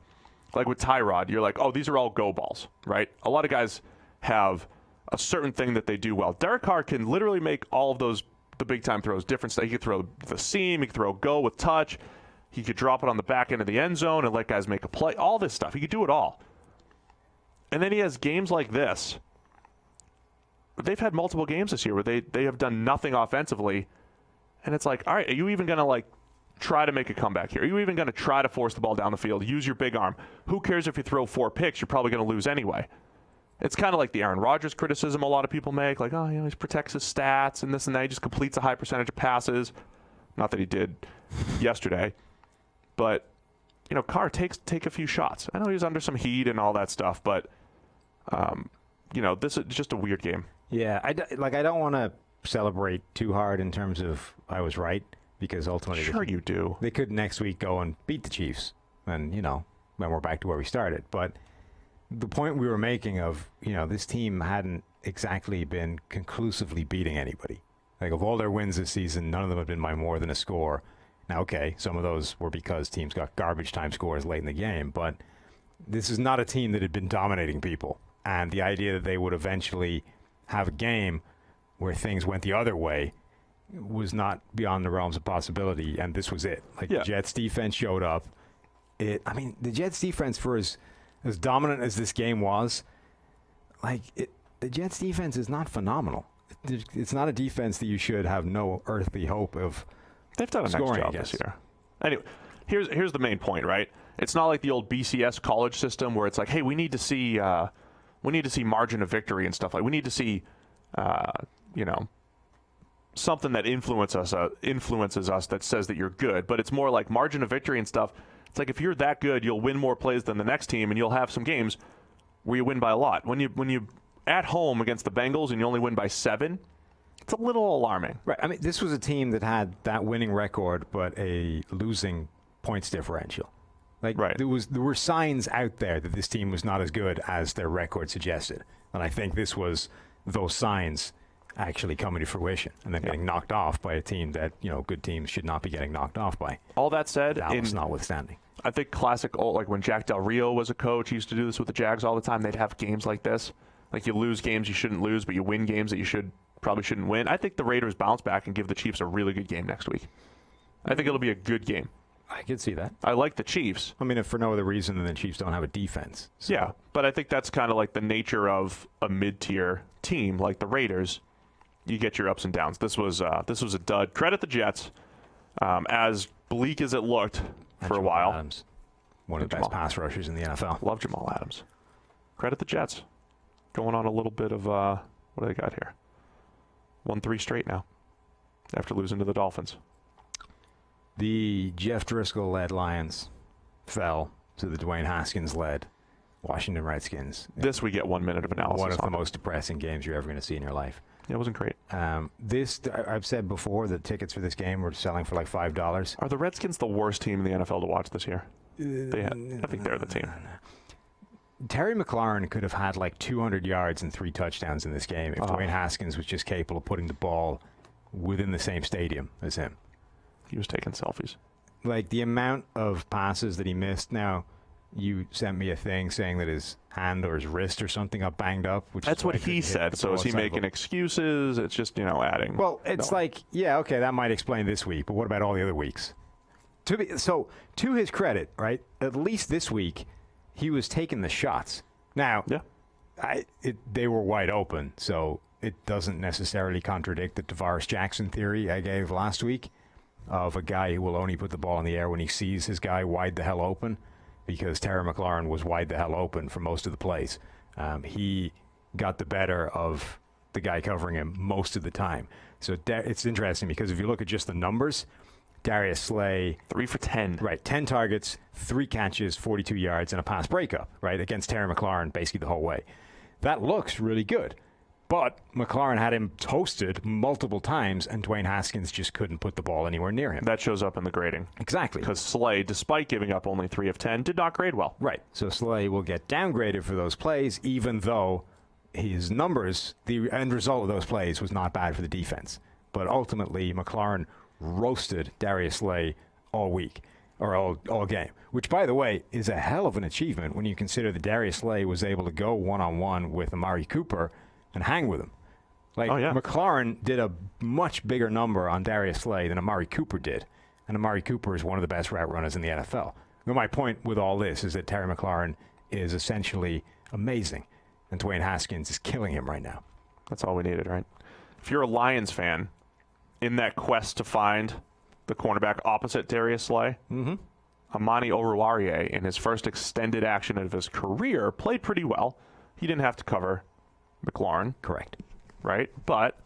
[SPEAKER 1] with Tyrod, you're like, oh, these are all go balls, right? A lot of guys have a certain thing that they do well. Derek Carr can literally make all of those, the big-time throws, different stuff. He could throw the seam. He could throw go with touch. He could drop it on the back end of the end zone and let guys make a play. All this stuff. He could do it all. And then he has games like this. They've had multiple games this year where they have done nothing offensively, and it's like, all right, are you even going to, try to make a comeback here? Are you even going to try to force the ball down the field, use your big arm? Who cares if you throw 4 picks? You're probably going to lose anyway. It's kind of like the Aaron Rodgers criticism a lot of people make, like, oh, he protects his stats and this and that. He just completes a high percentage of passes. Not that he did yesterday. But, Carr take a few shots. I know he was under some heat and all that stuff, but, this is just a weird game.
[SPEAKER 2] Yeah, I don't want to celebrate too hard in terms of I was right, because ultimately
[SPEAKER 1] sure you do.
[SPEAKER 2] They could next week go and beat the Chiefs, and then we're back to where we started. But the point we were making of this team exactly been conclusively beating anybody. Like, of all their wins this season, none of them have been by more than a score. Now, okay, some of those were because teams got garbage time scores late in the game, but this is not a team that had been dominating people. And the idea that they would eventually have a game where things went the other way was not beyond the realms of possibility, and this was it. Like, the Jets' defense showed up. The Jets' defense, for as dominant as this game was, the Jets' defense is not phenomenal. It's not a defense that you should have no earthly hope of.
[SPEAKER 1] They've done a nice job this year. Anyway, here's the main point, right? It's not like the old BCS college system where it's like, hey, we need to see margin of victory and stuff. Like, we need to see, something that influences us that says that you're good. But it's more like margin of victory and stuff. It's like, if you're that good, you'll win more plays than the next team, and you'll have some games where you win by a lot. When you at home against the Bengals and you only win by 7, it's a little alarming.
[SPEAKER 2] Right. I mean, this was a team that had that winning record, but a losing points differential. Right. There were signs out there that this team was not as good as their record suggested. And I think this was those signs actually coming to fruition and then getting knocked off by a team that, good teams should not be getting knocked off by.
[SPEAKER 1] All that said,
[SPEAKER 2] Dallas notwithstanding.
[SPEAKER 1] I think classic, like when Jack Del Rio was a coach, he used to do this with the Jags all the time. They'd have games like this. Like, you lose games you shouldn't lose, but you win games that you probably shouldn't win. I think the Raiders bounce back and give the Chiefs a really good game next week. I think it'll be a good game.
[SPEAKER 2] I could see that.
[SPEAKER 1] I like the Chiefs.
[SPEAKER 2] I mean, if for no other reason than the Chiefs don't have a defense. So.
[SPEAKER 1] Yeah, but I think that's kind of like the nature of a mid-tier team like the Raiders. You get your ups and downs. This was a dud. Credit the Jets. As bleak as it looked for a while.
[SPEAKER 2] Adams, one of the best pass rushers in the NFL.
[SPEAKER 1] Love Jamal Adams. Credit the Jets. Going on a little bit of, what do they got here? 1-3 straight now after losing to the Dolphins.
[SPEAKER 2] The Jeff Driscoll-led Lions fell to the Dwayne Haskins-led Washington Redskins.
[SPEAKER 1] This we get 1 minute of analysis on.
[SPEAKER 2] One of the most depressing games you're ever going to see in your life.
[SPEAKER 1] Yeah, it wasn't great.
[SPEAKER 2] I've said before that tickets for this game were selling for like $5.
[SPEAKER 1] Are the Redskins the worst team in the NFL to watch this year? I think they're the team.
[SPEAKER 2] Terry McLaurin could have had like 200 yards and 3 touchdowns in this game if Dwayne Haskins was just capable of putting the ball within the same stadium as him.
[SPEAKER 1] He was taking selfies.
[SPEAKER 2] Like, the amount of passes that he missed. Now, you sent me a thing saying that his hand or his wrist or something got banged up.
[SPEAKER 1] That's what he said. So is he making excuses? It's just, adding.
[SPEAKER 2] Well, it's okay, that might explain this week, but what about all the other weeks? To his credit, right, at least this week, he was taking the shots. Now, they were wide open, so it doesn't necessarily contradict the Tavares Jackson theory I gave last week of a guy who will only put the ball in the air when he sees his guy wide the hell open, because Terry McLaurin was wide the hell open for most of the plays. He got the better of the guy covering him most of the time. So it's interesting because if you look at just the numbers, Darius Slay
[SPEAKER 1] 3 for 10.
[SPEAKER 2] Right, 10 targets, 3 catches, 42 yards, and a pass breakup, right, against Terry McLaurin basically the whole way. That looks really good. But McLaurin had him toasted multiple times, and Dwayne Haskins just couldn't put the ball anywhere near him.
[SPEAKER 1] That shows up in the grading.
[SPEAKER 2] Exactly.
[SPEAKER 1] Because Slay, despite giving up only 3 of 10, did not grade well.
[SPEAKER 2] Right. So Slay will get downgraded for those plays, even though his numbers, the end result of those plays was not bad for the defense. But ultimately, McLaurin roasted Darius Slay all week, or all game, which, by the way, is a hell of an achievement when you consider that Darius Slay was able to go one-on-one with Amari Cooper and hang with him. McLaurin did a much bigger number on Darius Slay than Amari Cooper did, and Amari Cooper is one of the best route runners in the NFL. Now, my point with all this is that Terry McLaurin is essentially amazing, and Dwayne Haskins is killing him right now.
[SPEAKER 1] That's all we needed, right? If you're a Lions fan, in that quest to find the cornerback opposite Darius Slay, Amani Oruwariye, in his first extended action of his career, played pretty well. He didn't have to cover McLaurin.
[SPEAKER 2] Correct.
[SPEAKER 1] Right? But,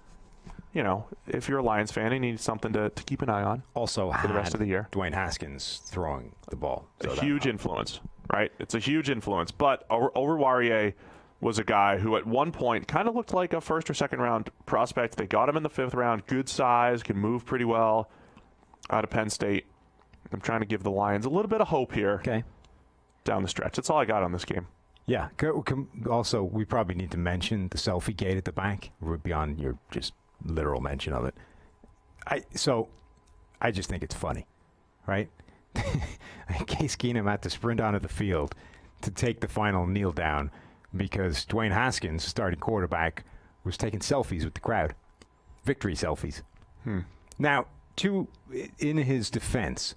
[SPEAKER 1] if you're a Lions fan, you need something to keep an eye on.
[SPEAKER 2] Also
[SPEAKER 1] for the rest of the year.
[SPEAKER 2] Dwayne Haskins throwing the ball.
[SPEAKER 1] So a huge influence, right? It's a huge influence. But Oruwariye was a guy who at one point kind of looked like a first or second round prospect. They got him in the 5th round. Good size, can move pretty well out of Penn State. I'm trying to give the Lions a little bit of hope here down the stretch. That's all I got on this game.
[SPEAKER 2] Yeah. Also, we probably need to mention the selfie gate at the bank beyond your just literal mention of it. I just think it's funny, right? Case Keenum had to sprint onto the field to take the final kneel down because Dwayne Haskins, starting quarterback, was taking selfies with the crowd. Victory selfies. Now, in his defense,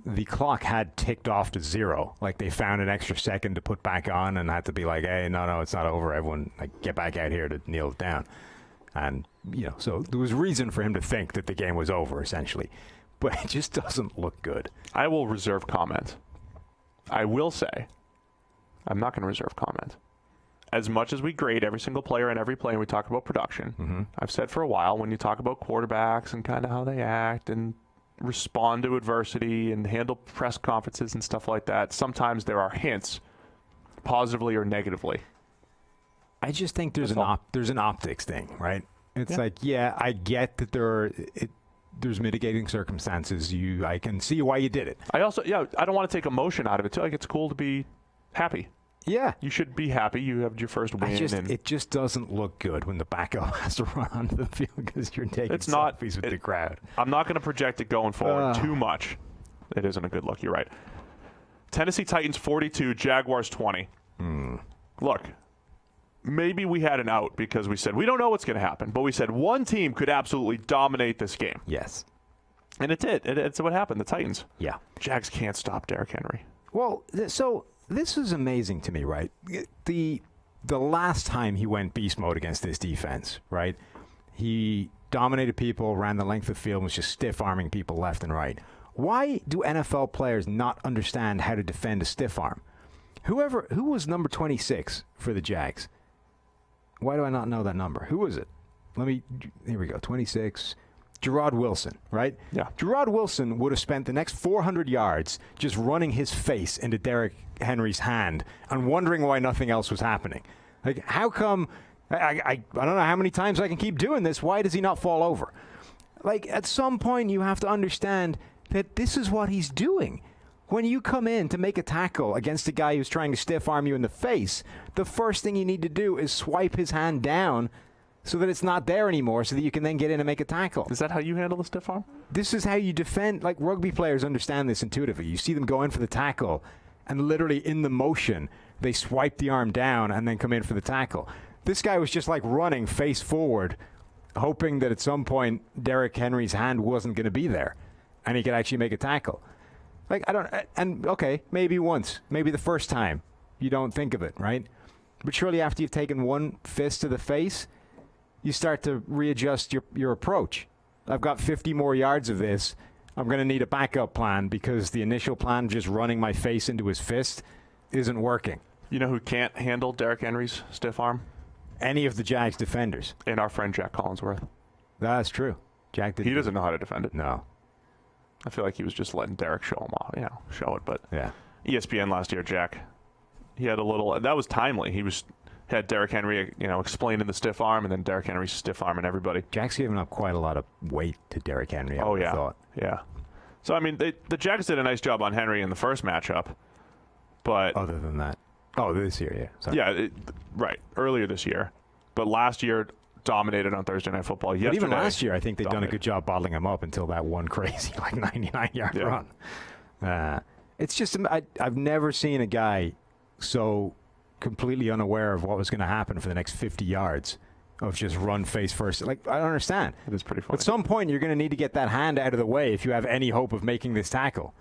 [SPEAKER 2] the clock had ticked off to 0. Like, they found an extra second to put back on and had to be like, hey, no, it's not over. Everyone, like, get back out here to kneel it down. And, so there was reason for him to think that the game was over, essentially. But it just doesn't look good.
[SPEAKER 1] I will reserve comment. I will say, I'm not going to reserve comment. As much as we grade every single player and every play and we talk about production, I've said for a while, when you talk about quarterbacks and kind of how they act and respond to adversity and handle press conferences and stuff like that, sometimes there are hints, positively or negatively.
[SPEAKER 2] I just think there's an optics thing, right? It's I get that there's mitigating circumstances. I can see why you did it.
[SPEAKER 1] I also, I don't want to take emotion out of it too. Like, it's cool to be happy.
[SPEAKER 2] Yeah.
[SPEAKER 1] You should be happy. You have your first win.
[SPEAKER 2] It just doesn't look good when the backup has to run onto the field because you're taking selfies with the crowd.
[SPEAKER 1] I'm not going to project it going forward too much. It isn't a good look. You're right. Tennessee Titans 42, Jaguars 20. Look, maybe we had an out because we said we don't know what's going to happen, but we said one team could absolutely dominate this game.
[SPEAKER 2] Yes.
[SPEAKER 1] And it did. It's what happened. The Titans.
[SPEAKER 2] Yeah.
[SPEAKER 1] Jags can't stop Derrick Henry.
[SPEAKER 2] Well, so this is amazing to me, right? The last time he went beast mode against this defense, right? He dominated people, ran the length of the field, was just stiff-arming people left and right. Why do NFL players not understand how to defend a stiff arm? Who was number 26 for the Jags? Why do I not know that number? Who was it? Here we go, 26. Gerard Wilson, right?
[SPEAKER 1] Yeah.
[SPEAKER 2] Gerard Wilson would have spent the next 400 yards just running his face into Derrick Henry's hand and wondering why nothing else was happening. Like, how come? I don't know how many times I can keep doing this. Why does he not fall over? Like, at some point, you have to understand that this is what he's doing. When you come in to make a tackle against a guy who's trying to stiff arm you in the face, the first thing you need to do is swipe his hand down so that it's not there anymore, so that you can then get in and make a tackle.
[SPEAKER 1] Is that how you handle the stiff arm?
[SPEAKER 2] This is how you defend. Like, rugby players understand this intuitively. You see them go in for the tackle, and literally in the motion, they swipe the arm down and then come in for the tackle. This guy was just like running face forward, hoping that at some point Derrick Henry's hand wasn't going to be there, and he could actually make a tackle. Like, okay, maybe once, maybe the first time, you don't think of it, right? But surely after you've taken one fist to the face, you start to readjust your approach. I've got 50 more yards of this. I'm going to need a backup plan because the initial plan, just running my face into his fist, isn't working.
[SPEAKER 1] You know who can't handle Derrick Henry's stiff arm?
[SPEAKER 2] Any of the Jags defenders.
[SPEAKER 1] And our friend Jack Collinsworth.
[SPEAKER 2] That's true.
[SPEAKER 1] He doesn't know how to defend it.
[SPEAKER 2] No.
[SPEAKER 1] I feel like he was just letting Derrick show him off, show it. But
[SPEAKER 2] yeah.
[SPEAKER 1] ESPN last year, Jack, he had a little, that was timely. He had Derrick Henry, explaining the stiff arm, and then Derrick Henry stiff arming everybody.
[SPEAKER 2] Jack's given up quite a lot of weight to Derrick Henry. I thought.
[SPEAKER 1] Yeah. So I mean, the Jags did a nice job on Henry in the first matchup, but
[SPEAKER 2] other than that, this year, yeah. Sorry.
[SPEAKER 1] Yeah, right, earlier this year, but last year dominated on Thursday Night Football.
[SPEAKER 2] But even last year, I think they'd done a good job bottling him up until that one crazy 99-yard run. It's just I've never seen a guy so completely unaware of what was going to happen for the next 50 yards of just run face first. Like, I don't understand.
[SPEAKER 1] It is pretty funny.
[SPEAKER 2] At some point, you're going to need to get that hand out of the way if you have any hope of making this tackle.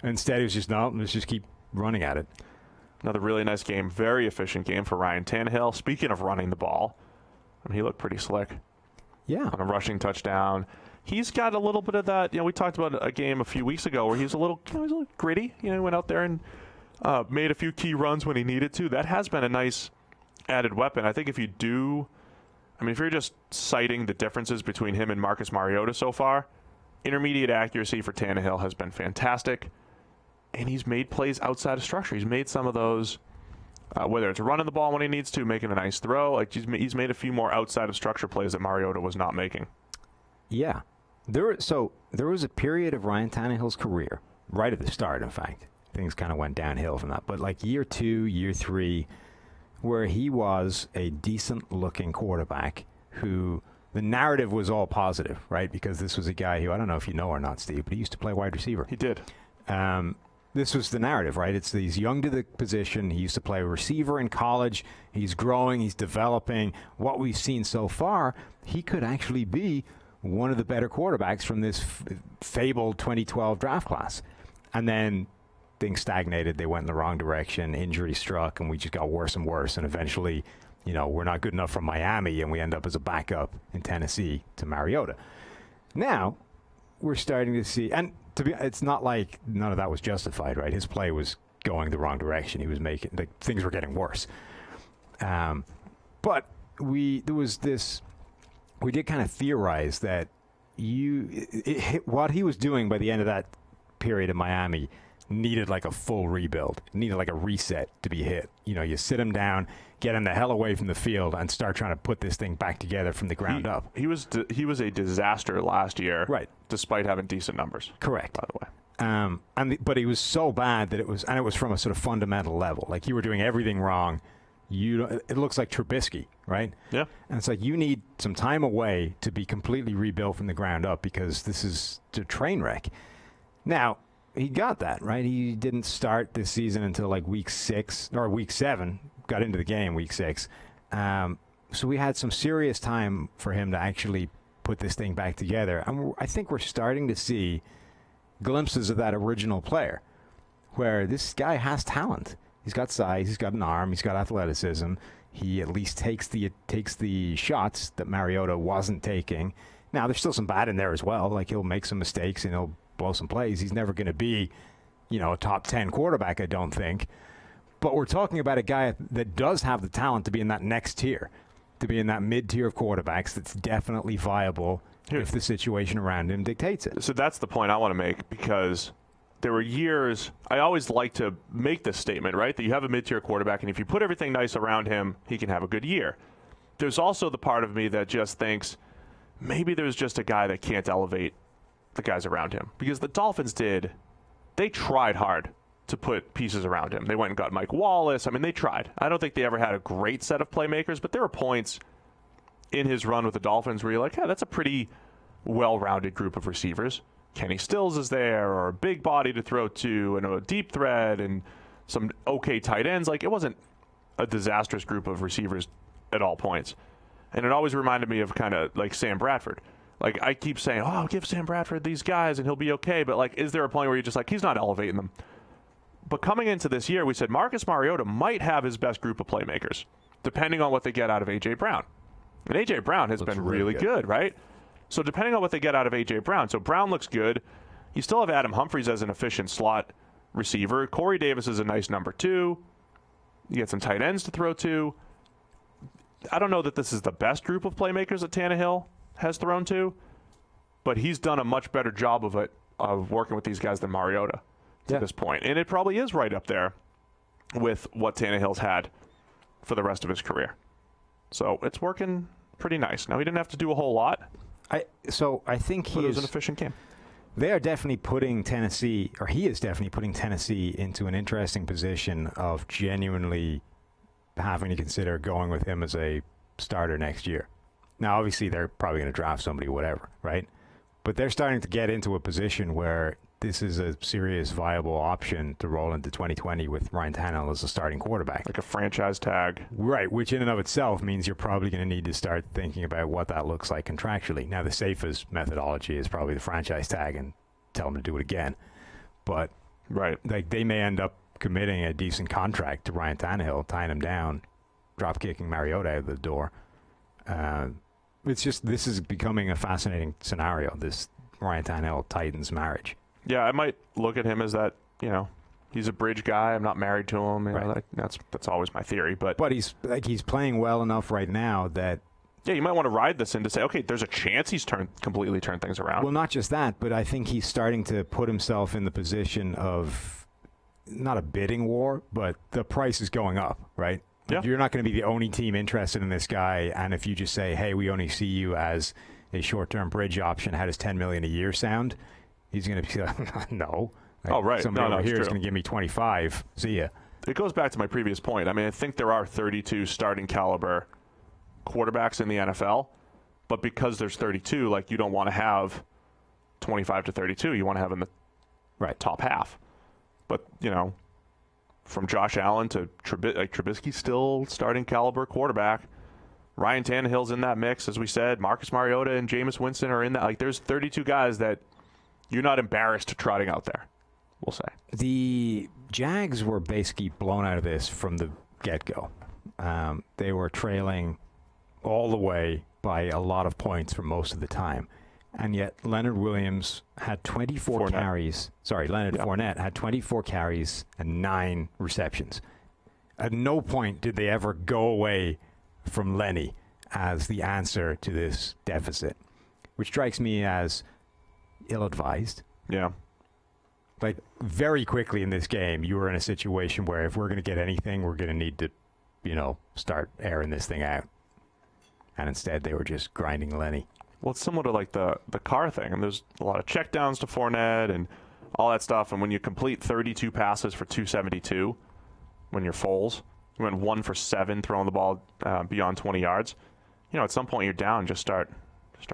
[SPEAKER 2] Instead, it was just, no, let's just keep running at it.
[SPEAKER 1] Another really nice game, very efficient game for Ryan Tannehill. Speaking of running the ball, he looked pretty slick.
[SPEAKER 2] Yeah.
[SPEAKER 1] On a rushing touchdown. He's got a little bit of that. We talked about a game a few weeks ago where he's a little gritty. He went out there and made a few key runs when he needed to. That has been a nice added weapon. I think if you're just citing the differences between him and Marcus Mariota so far, intermediate accuracy for Tannehill has been fantastic. And he's made plays outside of structure. He's made some of those, whether it's running the ball when he needs to, making a nice throw. Like, he's made a few more outside of structure plays that Mariota was not making.
[SPEAKER 2] Yeah. There was a period of Ryan Tannehill's career, right at the start, in fact. Things kind of went downhill from that. But like year 2, year 3, where he was a decent-looking quarterback who the narrative was all positive, right? Because this was a guy who, I don't know if you know or not, Steve, but he used to play wide receiver.
[SPEAKER 1] He did.
[SPEAKER 2] This was the narrative, right? He's young to the position. He used to play receiver in college. He's growing. He's developing. What we've seen so far, he could actually be one of the better quarterbacks from this fabled 2012 draft class. And then things stagnated. They went in the wrong direction. Injury struck, and we just got worse and worse. And eventually, we're not good enough from Miami, and we end up as a backup in Tennessee to Mariota. Now, we're starting to see, and it's not like none of that was justified, right? His play was going the wrong direction. He was things were getting worse. But we did kind of theorize that what he was doing by the end of that period in Miami needed like a full rebuild, needed like a reset to be hit. You sit him down, get him the hell away from the field, and start trying to put this thing back together from the ground up.
[SPEAKER 1] He was a disaster last year,
[SPEAKER 2] right?
[SPEAKER 1] Despite having decent numbers.
[SPEAKER 2] Correct.
[SPEAKER 1] By the way,
[SPEAKER 2] but he was so bad that it was from a sort of fundamental level. Like you were doing everything wrong. It looks like Trubisky, right?
[SPEAKER 1] Yeah.
[SPEAKER 2] And it's like you need some time away to be completely rebuilt from the ground up because this is a train wreck. Now, he got that, right? He didn't start this season until like week 6 or week 7, got into the game week 6. So we had some serious time for him to actually put this thing back together. And I think we're starting to see glimpses of that original player where this guy has talent. He's got size, he's got an arm, he's got athleticism. He at least takes the shots that Mariota wasn't taking. Now, there's still some bad in there as well. Like he'll make some mistakes and he'll blow some plays. He's never going to be, a top 10 quarterback, I don't think. But we're talking about a guy that does have the talent to be in that next tier, to be in that mid-tier of quarterbacks that's definitely viable if the situation around him dictates it.
[SPEAKER 1] So that's the point I want to make, because there were years, I always like to make this statement, right, that you have a mid-tier quarterback, and if you put everything nice around him, he can have a good year. There's also the part of me that just thinks maybe there's just a guy that can't elevate the guys around him, because the Dolphins they tried hard to put pieces around him. They went and got Mike Wallace. I mean, they tried. I don't think they ever had a great set of playmakers, but there were points in his run with the Dolphins where you're like, that's a pretty well-rounded group of receivers. Kenny Stills is there, or a big body to throw to, and a deep threat, and some okay tight ends. Like, it wasn't a disastrous group of receivers at all points. And it always reminded me of kind of like Sam Bradford. Like, I keep saying, give Sam Bradford these guys and he'll be okay. But, like, is there a point where you're just like, he's not elevating them? But coming into this year, we said Marcus Mariota might have his best group of playmakers, depending on what they get out of A.J. Brown. And A.J. Brown has been really good, right? So depending on what they get out of A.J. Brown. So Brown looks good. You still have Adam Humphries as an efficient slot receiver. Corey Davis is a nice number 2. You get some tight ends to throw to. I don't know that this is the best group of playmakers that Tannehill has thrown to, but he's done a much better job of working with these guys than Mariota to this point. And it probably is right up there with what Tannehill's had for the rest of his career. So it's working pretty nice. Now, he didn't have to do a whole lot.
[SPEAKER 2] I think
[SPEAKER 1] it was an efficient game.
[SPEAKER 2] They are definitely putting Tennessee, or he is definitely putting Tennessee into an interesting position of genuinely having to consider going with him as a starter next year. Now, obviously, they're probably going to draft somebody, whatever, right? But they're starting to get into a position where this is a serious, viable option to roll into 2020 with Ryan Tannehill as a starting quarterback.
[SPEAKER 1] Like a franchise tag.
[SPEAKER 2] Right, which in and of itself means you're probably going to need to start thinking about what that looks like contractually. Now, the safest methodology is probably the franchise tag and tell them to do it again. But like they may end up committing a decent contract to Ryan Tannehill, tying him down, drop-kicking Mariota out of the door. It's just, this is becoming a fascinating scenario, this Ryan Tannehill-Titans marriage.
[SPEAKER 1] Yeah, I might look at him as that, he's a bridge guy. I'm not married to him. That's always my theory. But
[SPEAKER 2] he's playing well enough right now that...
[SPEAKER 1] Yeah, you might want to ride this in to say, okay, there's a chance he's completely turned things around.
[SPEAKER 2] Well, not just that, but I think he's starting to put himself in the position of, not a bidding war, but the price is going up, right?
[SPEAKER 1] Yeah.
[SPEAKER 2] You're not going to be the only team interested in this guy, and if you just say, hey, we only see you as a short-term bridge option, how does $10 million a year sound? He's going to be like, no. Like,
[SPEAKER 1] right.
[SPEAKER 2] Somebody over here
[SPEAKER 1] true.
[SPEAKER 2] is going to give me 25. See ya.
[SPEAKER 1] it goes back to my previous point. I mean, I think there are 32 starting caliber quarterbacks in the NFL, but because there's 32, like, you don't want to have 25 to 32. You want to have in the top half. But, you know, from Josh Allen to Trubisky's still starting caliber quarterback. Ryan Tannehill's in that mix, as we said. Marcus Mariota and Jameis Winston are in that. Like, there's 32 guys that you're not embarrassed trotting out there, we'll say.
[SPEAKER 2] The Jags were basically blown out of this from the get-go. They were trailing all the way by a lot of points for most of the time. And yet Leonard Williams had 24 carries. Sorry, Fournette had 24 carries and 9 receptions. At no point did they ever go away from Lenny as the answer to this deficit, which strikes me as ill-advised.
[SPEAKER 1] Yeah.
[SPEAKER 2] Like, very quickly in this game, you were in a situation where if we're going to get anything, we're going to need to, you know, start airing this thing out. And instead, they were just grinding Lenny.
[SPEAKER 1] Well, it's similar to, like, the Carr thing. And there's a lot of checkdowns to Fournette and all that stuff. And when you complete 32 passes for 272, when you're Foles, you went 1 for 7 throwing the ball beyond 20 yards. You know, at some point you're down. Just start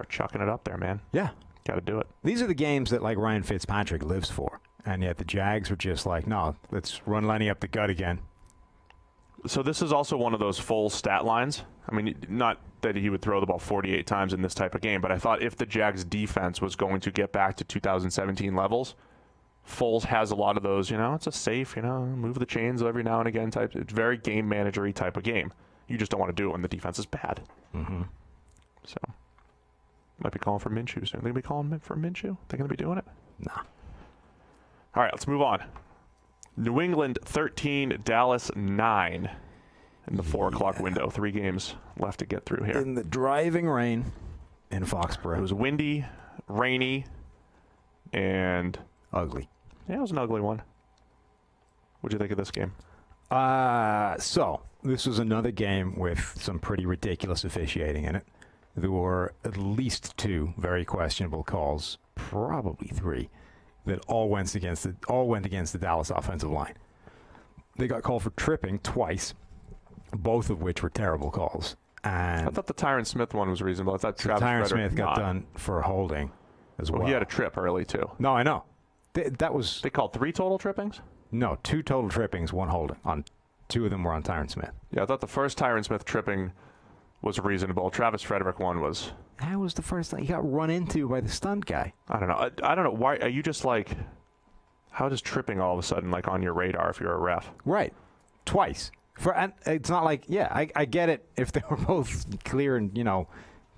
[SPEAKER 1] chucking it up there, man.
[SPEAKER 2] Yeah.
[SPEAKER 1] Got to do it.
[SPEAKER 2] These are the games that, like, Ryan Fitzpatrick lives for. And yet the Jags were just like, no, let's run Lenny up the gut again.
[SPEAKER 1] So this is also one of those full stat lines. I mean, not that he would throw the ball 48 times in this type of game, but I thought if the Jags defense was going to get back to 2017 levels, Foles has a lot of those, you know, it's a safe, you know, move the chains every now and again type. It's very game manager-y type of game. You just don't want to do it when the defense is bad.
[SPEAKER 2] Mm-hmm.
[SPEAKER 1] So, might be calling for Minshew soon. They going to be calling for Minshew? They're going to be doing it?
[SPEAKER 2] Nah.
[SPEAKER 1] All right, let's move on. New England 13, Dallas 9 in the 4 o'clock window. 3 games left to get through here.
[SPEAKER 2] In the driving rain in Foxborough.
[SPEAKER 1] It was windy, rainy, and
[SPEAKER 2] ugly.
[SPEAKER 1] Yeah, it was an ugly one. What'd you think of this game?
[SPEAKER 2] So this was another game with some pretty ridiculous officiating in it. There were at least 2 very questionable calls, probably 3. That all went against the Dallas offensive line. They got called for tripping twice, both of which were terrible calls. And
[SPEAKER 1] I thought the Tyron Smith one was reasonable. I thought
[SPEAKER 2] Tyron Smith got done for holding as well.
[SPEAKER 1] He had a trip early too.
[SPEAKER 2] No, I know. They
[SPEAKER 1] called 3 total trippings?
[SPEAKER 2] No, 2 total trippings, 1 holding. 2 of them were on Tyron Smith.
[SPEAKER 1] Yeah, I thought the first Tyron Smith tripping was reasonable. Travis Frederick one was.
[SPEAKER 2] That was the first thing. He got run into by the stunt guy.
[SPEAKER 1] I don't know. I don't know. Why are you just like, how does tripping all of a sudden like on your radar if you're a ref?
[SPEAKER 2] Right. Twice. And it's not like, yeah, I get it if they were both clear and, you know,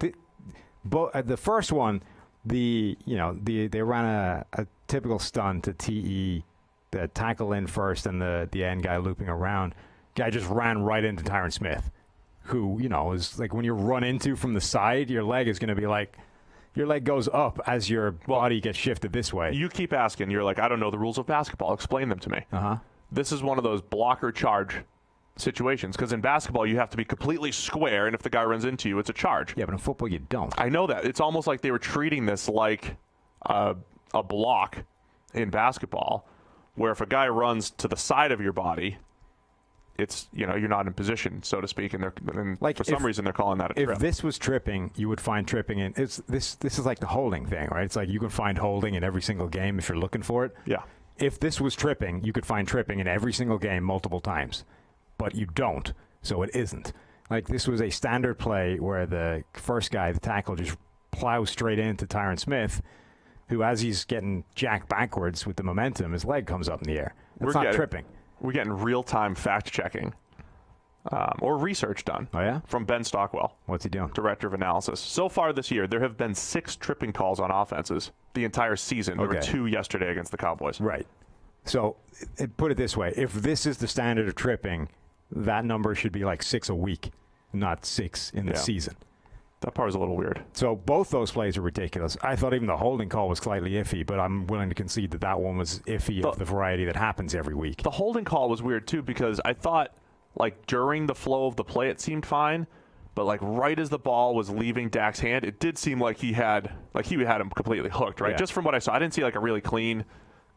[SPEAKER 2] the first one, they ran a typical stunt to TE, the tackle in first and the end guy looping around. Guy just ran right into Tyron Smith, who, you know, is like when you run into from the side, your leg is going to be like, your leg goes up as your body gets shifted this way.
[SPEAKER 1] You keep asking. You're like, I don't know the rules of basketball. Explain them to me.
[SPEAKER 2] Uh-huh.
[SPEAKER 1] This is one of those blocker charge situations, because in basketball you have to be completely square, and if the guy runs into you, it's a charge.
[SPEAKER 2] Yeah, but in football you don't.
[SPEAKER 1] I know that. It's almost like they were treating this like a block in basketball, where if a guy runs to the side of your body, it's, you know, you're not in position, so to speak, and for some reason they're calling that a trip.
[SPEAKER 2] If this was tripping, you would find tripping in. This is like the holding thing, right? It's like you can find holding in every single game if you're looking for it.
[SPEAKER 1] Yeah.
[SPEAKER 2] If this was tripping, you could find tripping in every single game multiple times, but you don't, so it isn't. Like, this was a standard play where the first guy, the tackle, just plows straight into Tyron Smith, who, as he's getting jacked backwards with the momentum, his leg comes up in the air. That's not tripping.
[SPEAKER 1] We're getting real-time fact-checking or research done.
[SPEAKER 2] Oh, yeah?
[SPEAKER 1] From Ben Stockwell.
[SPEAKER 2] What's he doing?
[SPEAKER 1] Director of Analysis. So far this year, there have been 6 tripping calls on offenses the entire season. There were 2 yesterday against the Cowboys.
[SPEAKER 2] Right. So, put it this way. If this is the standard of tripping, that number should be like 6 a week, not 6 in the season.
[SPEAKER 1] That part was a little weird.
[SPEAKER 2] So both those plays are ridiculous. I thought even the holding call was slightly iffy, but I'm willing to concede that one was iffy of the variety that happens every week.
[SPEAKER 1] The holding call was weird, too, because I thought, like, during the flow of the play, it seemed fine. But, like, right as the ball was leaving Dak's hand, it did seem like he had him completely hooked, right? Yeah. Just from what I saw. I didn't see, like, a really clean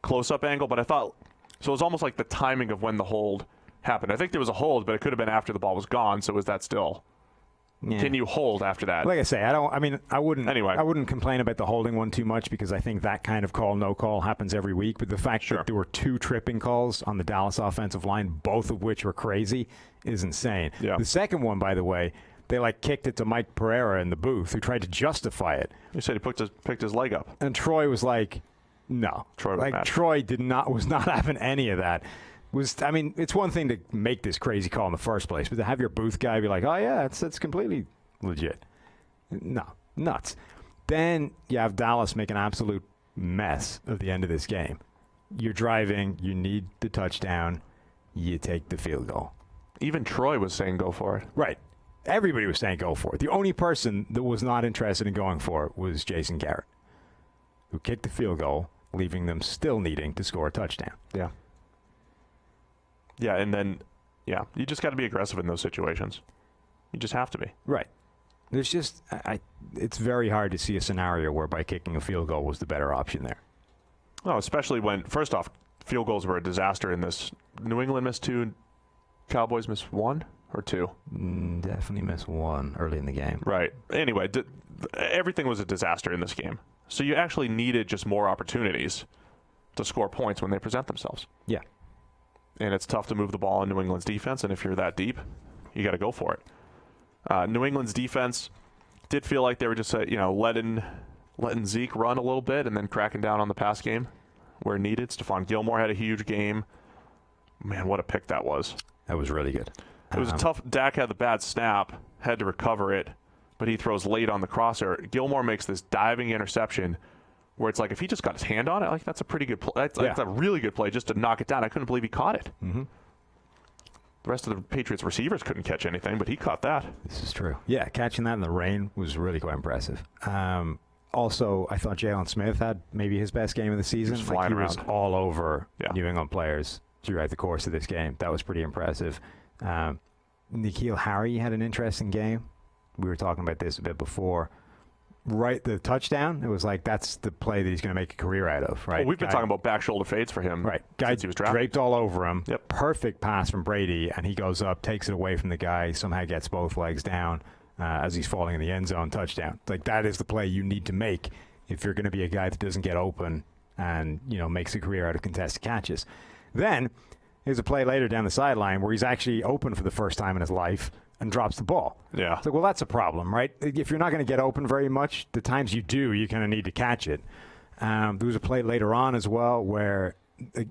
[SPEAKER 1] close-up angle, but I thought, so it was almost like the timing of when the hold happened. I think there was a hold, but it could have been after the ball was gone. So was that still? Yeah. Can you hold after that?
[SPEAKER 2] Like I say, I wouldn't complain about the holding one too much because I think that kind of call, no call, happens every week. But the fact that there were 2 tripping calls on the Dallas offensive line, both of which were crazy, is insane. Yeah. The second one, by the way, they kicked it to Mike Pereira in the booth, who tried to justify it.
[SPEAKER 1] He said he picked his leg up,
[SPEAKER 2] and Troy was like, "No." Troy was not having any of that. It's one thing to make this crazy call in the first place, but to have your booth guy be like, "Oh yeah, that's completely legit." No, nuts. Then you have Dallas make an absolute mess of the end of this game. You're driving, you need the touchdown, you take the field goal.
[SPEAKER 1] Even Troy was saying go for it.
[SPEAKER 2] Right. Everybody was saying go for it. The only person that was not interested in going for it was Jason Garrett, who kicked the field goal, leaving them still needing to score a touchdown.
[SPEAKER 1] Yeah. Yeah, and then, you just got to be aggressive in those situations. You just have to be.
[SPEAKER 2] Right. There's just, it's very hard to see a scenario whereby kicking a field goal was the better option there.
[SPEAKER 1] Oh, especially when, first off, field goals were a disaster in this. New England missed 2, Cowboys missed 1 or 2?
[SPEAKER 2] Definitely missed 1 early in the game.
[SPEAKER 1] Right. Anyway, everything was a disaster in this game. So you actually needed just more opportunities to score points when they present themselves. Yeah. And it's tough to move the ball in New England's defense, and if you're that deep, you got to go for it. New England's defense did feel like they were just letting Zeke run a little bit and then cracking down on the pass game where needed. Stephon Gilmore had a huge game. Man, what a pick that was.
[SPEAKER 2] That was really good.
[SPEAKER 1] It was a tough. Dak had the bad snap, had to recover it, but he throws late on the crosser. Gilmore makes this diving interception where it's like if he just got his hand on it, that's a pretty good play. That's a really good play just to knock it down. I couldn't believe he caught it. Mm-hmm. The rest of the Patriots receivers couldn't catch anything, but he caught that.
[SPEAKER 2] This is true. Yeah, catching that in the rain was really quite impressive. Also, I thought Jalen Smith had maybe his best game of the season.
[SPEAKER 1] He was flying around.
[SPEAKER 2] He was all over New England players throughout the course of this game. That was pretty impressive. N'Keal Harry had an interesting game. We were talking about this a bit before. Right, the touchdown, it was that's the play that he's going to make a career out of, right?
[SPEAKER 1] Well, we've been talking about back shoulder fades for him.
[SPEAKER 2] Right. Guy
[SPEAKER 1] since he was drafted.
[SPEAKER 2] Draped all over him.
[SPEAKER 1] Yep.
[SPEAKER 2] Perfect pass from Brady, and he goes up, takes it away from the guy, somehow gets both legs down as he's falling in the end zone, touchdown. That is the play you need to make if you're going to be a guy that doesn't get open and, makes a career out of contested catches. Then there's a play later down the sideline where he's actually open for the first time in his life and drops the ball. Yeah. It's well, that's a problem, right? If you're not going to get open very much, the times you do, you kind of need to catch it. There was a play later on as well where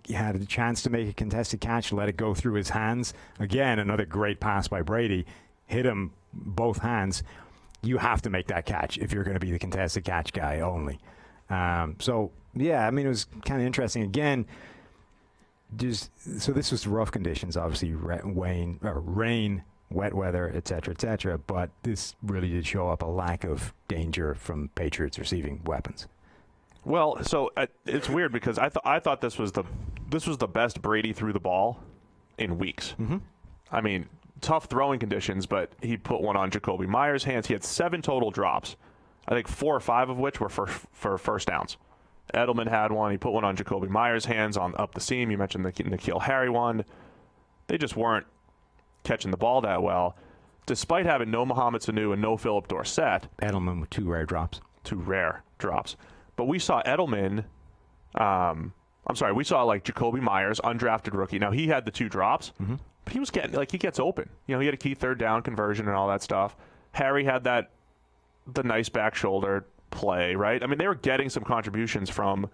[SPEAKER 2] he had a chance to make a contested catch, let it go through his hands. Again, another great pass by Brady. Hit him both hands. You have to make that catch if you're going to be the contested catch guy only. It was kind of interesting. Again, so this was rough conditions, obviously, rain, wet weather, et cetera, but this really did show up a lack of danger from Patriots receiving weapons.
[SPEAKER 1] Well, so it's weird because I thought this was the best Brady threw the ball in weeks. Mm-hmm. I mean, tough throwing conditions, but he put one on Jacoby Myers' hands. He had 7 total drops, I think 4 or 5 of which were for first downs. Edelman had one. He put one on Jacoby Myers' hands on up the seam. You mentioned the N'Keal Harry one. They just weren't catching the ball that well, despite having no Mohamed Sanu and no Philip Dorsett.
[SPEAKER 2] Edelman with 2 rare drops.
[SPEAKER 1] But we saw Edelman, we saw Jacoby Myers, undrafted rookie. Now, he had the 2 drops, but he was getting, he gets open. He had a key third down conversion and all that stuff. Harry had the nice back shoulder play, right? I mean, they were getting some contributions from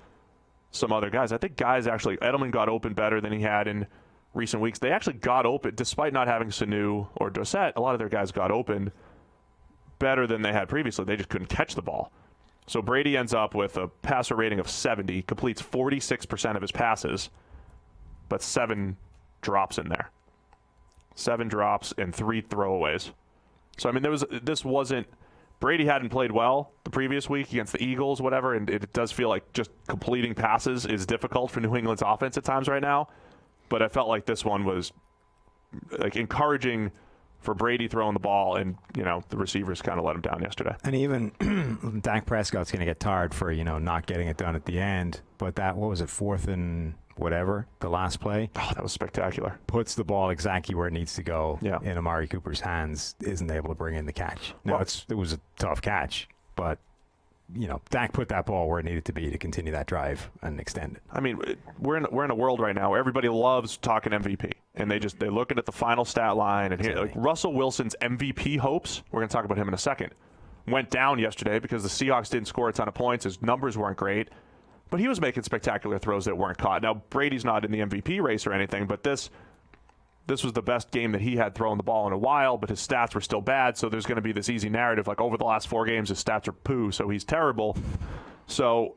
[SPEAKER 1] some other guys. I think Edelman got open better than he had in recent weeks. They actually got open, despite not having Sanu or Dorsett. A lot of their guys got open better than they had previously. They just couldn't catch the ball. So Brady ends up with a passer rating of 70, completes 46% of his passes, but 7 drops in there. 7 drops and 3 throwaways. So, I mean, Brady hadn't played well the previous week against the Eagles, whatever, and it does feel like just completing passes is difficult for New England's offense at times right now. But I felt like this one was encouraging for Brady throwing the ball, and the receivers kind of let him down yesterday.
[SPEAKER 2] And even Dak Prescott's going to get tired for not getting it done at the end. But what was it, 4th and whatever, the last play.
[SPEAKER 1] Oh, that was spectacular.
[SPEAKER 2] Puts the ball exactly where it needs to go in Amari Cooper's hands, isn't able to bring in the catch. Now, it was a tough catch, but, Dak put that ball where it needed to be to continue that drive and extend it.
[SPEAKER 1] I mean, we're in a world right now where everybody loves talking MVP, and they're looking at the final stat line, and here, like Russell Wilson's MVP hopes, we're going to talk about him in a second, went down yesterday because the Seahawks didn't score a ton of points. His numbers weren't great. But he was making spectacular throws that weren't caught. Now, Brady's not in the MVP race or anything, but this was the best game that he had throwing the ball in a while, but his stats were still bad, so there's going to be this easy narrative, like over the last 4 games, his stats are poo, so he's terrible. So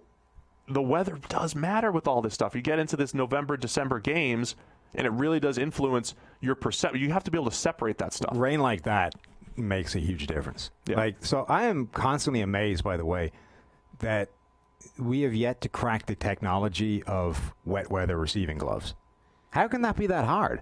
[SPEAKER 1] the weather does matter with all this stuff. You get into this November, December games, and it really does influence your perception. You have to be able to separate that stuff.
[SPEAKER 2] Rain like that makes a huge difference.
[SPEAKER 1] Yeah.
[SPEAKER 2] So I am constantly amazed, by the way, that we have yet to crack the technology of wet weather receiving gloves. How can that be that hard?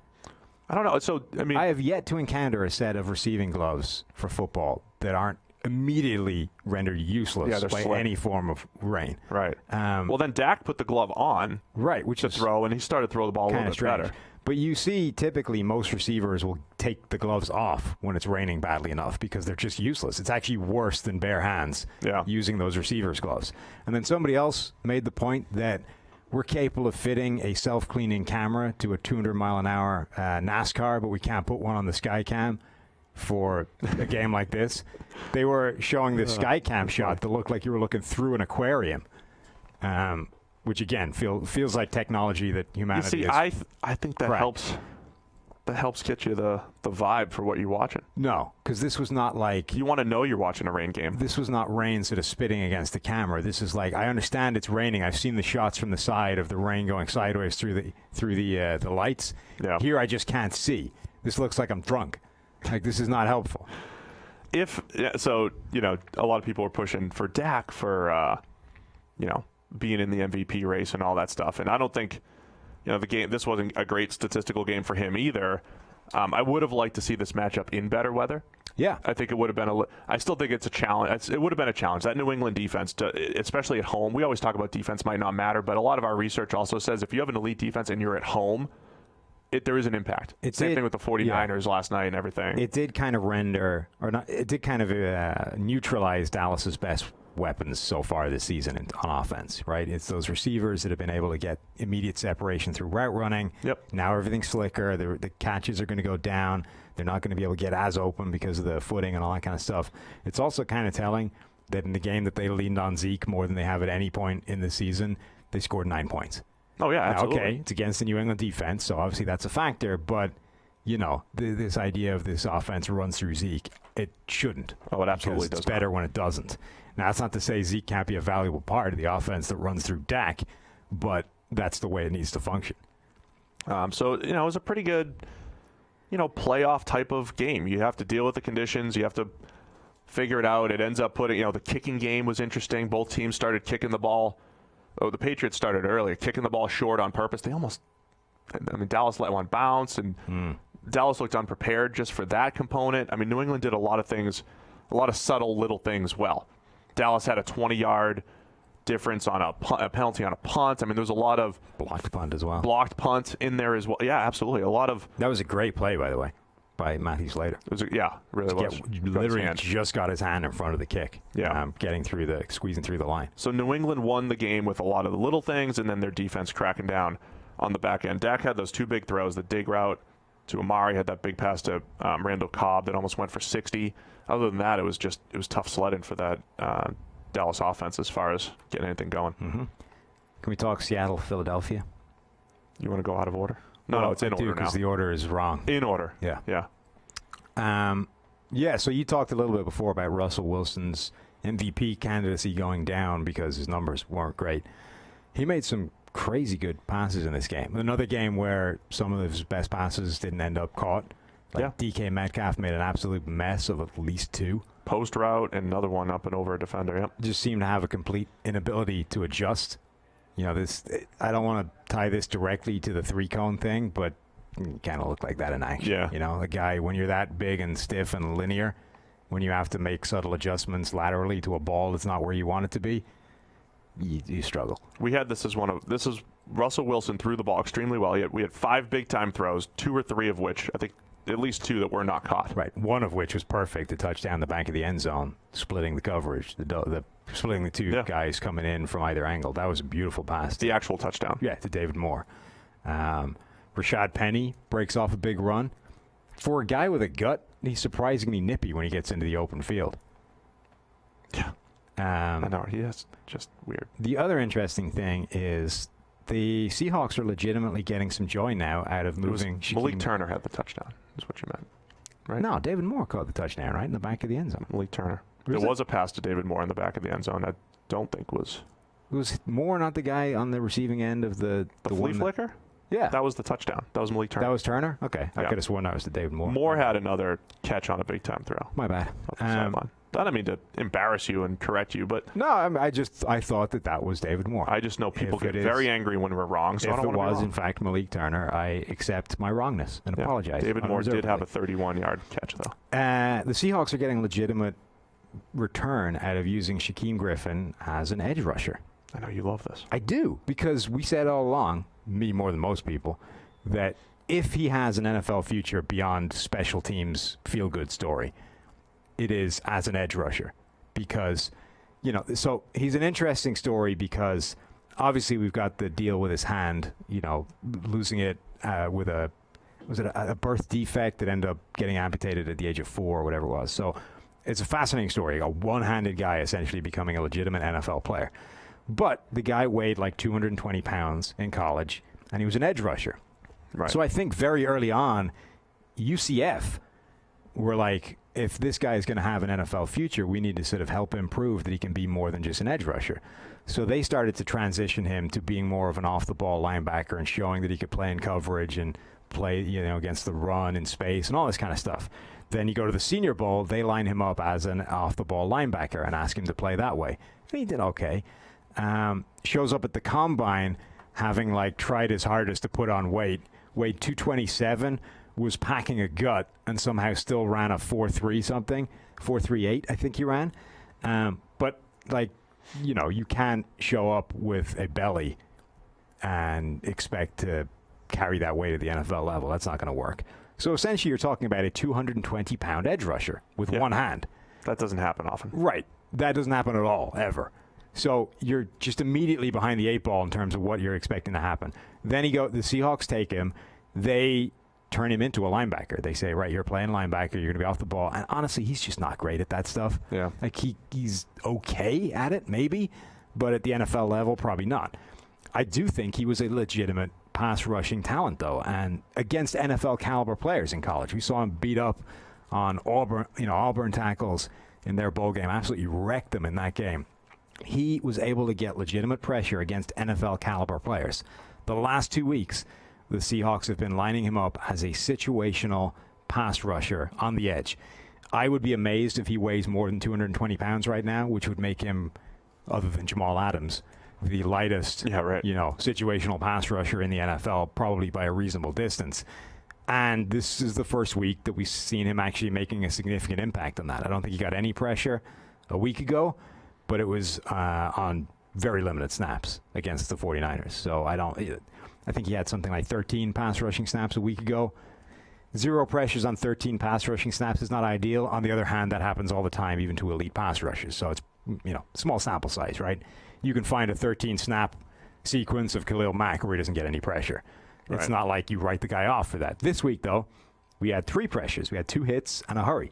[SPEAKER 1] I don't know. So,
[SPEAKER 2] I have yet to encounter a set of receiving gloves for football that aren't immediately rendered useless by any form of rain.
[SPEAKER 1] Right. Well, then Dak put the glove on
[SPEAKER 2] which
[SPEAKER 1] to throw, and he started to throw the ball a little bit better.
[SPEAKER 2] But you see, typically, most receivers will take the gloves off when it's raining badly enough because they're just useless. It's actually worse than bare hands using those receivers' gloves. And then somebody else made the point that we're capable of fitting a self-cleaning camera to a 200-mile-an-hour NASCAR, but we can't put one on the Skycam for a game like this. They were showing the Skycam shot that looked like you were looking through an aquarium. Which again feels like technology that humanity.
[SPEAKER 1] You see, I think that helps. That helps get you the vibe for what you're watching.
[SPEAKER 2] No, because this was not like
[SPEAKER 1] you want to know you're watching a rain game.
[SPEAKER 2] This was not rain sort of spitting against the camera. This is like, I understand it's raining. I've seen the shots from the side of the rain going sideways through the lights.
[SPEAKER 1] Yeah.
[SPEAKER 2] Here I just can't see. This looks like I'm drunk. Like, this is not helpful.
[SPEAKER 1] A lot of people were pushing for Dak for being in the MVP race and all that stuff. And I don't think, the game, this wasn't a great statistical game for him either. I would have liked to see this matchup in better weather.
[SPEAKER 2] Yeah.
[SPEAKER 1] I think it would have been I still think it's a challenge. It would have been a challenge. That New England defense, especially at home, we always talk about defense might not matter, but a lot of our research also says if you have an elite defense and you're at home, there is an impact. Same thing with the 49ers last night and everything.
[SPEAKER 2] It did kind of neutralize Dallas's best weapons so far this season on offense, right? It's those receivers that have been able to get immediate separation through route running.
[SPEAKER 1] Yep.
[SPEAKER 2] Now everything's slicker. The catches are going to go down. They're not going to be able to get as open because of the footing and all that kind of stuff. It's also kind of telling that in the game that they leaned on Zeke more than they have at any point in the season, they scored 9 points.
[SPEAKER 1] Oh, yeah, absolutely.
[SPEAKER 2] Okay, it's against the New England defense, so obviously that's a factor, but this idea of this offense runs through Zeke, it shouldn't.
[SPEAKER 1] Oh, it absolutely does.
[SPEAKER 2] It's better when it doesn't. Now, that's not to say Zeke can't be a valuable part of the offense that runs through Dak, but that's the way it needs to function.
[SPEAKER 1] It was a pretty good, playoff type of game. You have to deal with the conditions. You have to figure it out. It ends up the kicking game was interesting. Both teams started kicking the ball. Oh, the Patriots started earlier, kicking the ball short on purpose. Dallas let one bounce, and Dallas looked unprepared just for that component. New England did a lot of things, a lot of subtle little things well. Dallas had a 20-yard difference on a penalty on a punt. There was a lot of
[SPEAKER 2] blocked punt as well.
[SPEAKER 1] Blocked punt in there as well. Yeah, absolutely.
[SPEAKER 2] That was a great play, by the way, by Matthew Slater.
[SPEAKER 1] Really was.
[SPEAKER 2] Literally just got his hand in front of the kick.
[SPEAKER 1] Yeah,
[SPEAKER 2] squeezing through the line.
[SPEAKER 1] So New England won the game with a lot of the little things, and then their defense cracking down on the back end. Dak had those 2 big throws, the dig route to Amari, had that big pass to Randall Cobb that almost went for 60. Other than that, it was tough sledding for that Dallas offense as far as getting anything going.
[SPEAKER 2] Mm-hmm. Can we talk Seattle, Philadelphia?
[SPEAKER 1] You want to go out of order? No, it's in order now.
[SPEAKER 2] Because the order is wrong.
[SPEAKER 1] In order.
[SPEAKER 2] Yeah. So you talked a little bit before about Russell Wilson's MVP candidacy going down because his numbers weren't great. He made some crazy good passes in this game. Another game where some of his best passes didn't end up caught. DK Metcalf made an absolute mess of at least 2.
[SPEAKER 1] Post route and another one up and over a defender. Yep.
[SPEAKER 2] Just seemed to have a complete inability to adjust. I don't want to tie this directly to the 3-cone thing, but it kind of looked like that in action.
[SPEAKER 1] Yeah.
[SPEAKER 2] A guy, when you're that big and stiff and linear, when you have to make subtle adjustments laterally to a ball that's not where you want it to be, you struggle.
[SPEAKER 1] We had this is Russell Wilson threw the ball extremely well. We had 5 big time throws, 2 or 3 of which I think at least 2 that were not caught.
[SPEAKER 2] Right, one of which was perfect, the touchdown in the back of the end zone, splitting the coverage, splitting the two guys coming in from either angle. That was a beautiful pass.
[SPEAKER 1] The actual touchdown.
[SPEAKER 2] Yeah, to David Moore. Rashad Penny breaks off a big run. For a guy with a gut, he's surprisingly nippy when he gets into the open field.
[SPEAKER 1] Yeah. I know, he is just weird.
[SPEAKER 2] The other interesting thing is the Seahawks are legitimately getting some joy now out of moving.
[SPEAKER 1] Malik Turner had the touchdown, is what you meant, right?
[SPEAKER 2] No, David Moore caught the touchdown, right, in the back of the end zone.
[SPEAKER 1] Malik Turner. There was a pass to David Moore in the back of the end zone. I don't think was.
[SPEAKER 2] Was Moore not the guy on the receiving end of the
[SPEAKER 1] flea flicker?
[SPEAKER 2] Yeah.
[SPEAKER 1] That was the touchdown. That was Malik Turner.
[SPEAKER 2] That was Turner? Okay. I could have sworn that was the David Moore.
[SPEAKER 1] Moore had another catch on a big-time throw.
[SPEAKER 2] My bad.
[SPEAKER 1] I don't mean to embarrass you and correct you, but...
[SPEAKER 2] No, I thought that was David Moore.
[SPEAKER 1] I just know people get very angry when we're wrong, so I don't want to be wrong.
[SPEAKER 2] If it was, in fact, Malik Turner, I accept my wrongness and apologize.
[SPEAKER 1] David Moore did have a 31-yard catch, though.
[SPEAKER 2] The Seahawks are getting legitimate return out of using Shaquem Griffin as an edge rusher.
[SPEAKER 1] I know you love this.
[SPEAKER 2] I do, because we said all along, me more than most people, that if he has an NFL future beyond special teams feel-good story, it is as an edge rusher. Because, so he's an interesting story because obviously we've got the deal with his hand, losing it with a birth defect that ended up getting amputated at the age of 4 or whatever it was. So it's a fascinating story. A one-handed guy essentially becoming a legitimate NFL player. But the guy weighed like 220 pounds in college, and he was an edge rusher.
[SPEAKER 1] Right.
[SPEAKER 2] So I think very early on, UCF were like, if this guy is going to have an NFL future, we need to sort of help him prove that he can be more than just an edge rusher. So they started to transition him to being more of an off-the-ball linebacker and showing that he could play in coverage and play, against the run in space and all this kind of stuff. Then you go to the Senior Bowl, they line him up as an off-the-ball linebacker and ask him to play that way. And he did okay. Shows up at the Combine having tried his hardest to put on weight, weighed 227, was packing a gut, and somehow still ran a 4.3 something, 4.38 I think he ran. But you can't show up with a belly and expect to carry that weight at the NFL level. That's not going to work. So essentially you're talking about a 220-pound edge rusher with one hand.
[SPEAKER 1] That doesn't happen often.
[SPEAKER 2] Right. That doesn't happen at all, ever. So you're just immediately behind the 8 ball in terms of what you're expecting to happen. Then the Seahawks take him. They turn him into a linebacker. They say, right, you're playing linebacker. You're going to be off the ball. And honestly, he's just not great at that stuff.
[SPEAKER 1] Yeah.
[SPEAKER 2] He's okay at it, maybe, but at the NFL level, probably not. I do think he was a legitimate pass rushing talent, though, and against NFL caliber players in college. We saw him beat up on Auburn tackles in their bowl game. Absolutely wrecked them in that game. He was able to get legitimate pressure against NFL caliber players. The last 2 weeks, the Seahawks have been lining him up as a situational pass rusher on the edge. I would be amazed if he weighs more than 220 pounds right now, which would make him, other than Jamal Adams, the lightest, situational pass rusher in the NFL, probably by a reasonable distance. And this is the first week that we've seen him actually making a significant impact on that. I don't think he got any pressure a week ago, but it was on very limited snaps against the 49ers. So I think he had something like 13 pass rushing snaps a week ago. 0 pressures on 13 pass rushing snaps is not ideal. On the other hand, that happens all the time, even to elite pass rushers. So it's, small sample size, right? You can find a 13 snap sequence of Khalil Mack where he doesn't get any pressure. It's
[SPEAKER 1] Right.
[SPEAKER 2] not like you write the guy off for that. This week, though, we had 3 pressures. We had 2 hits and a hurry.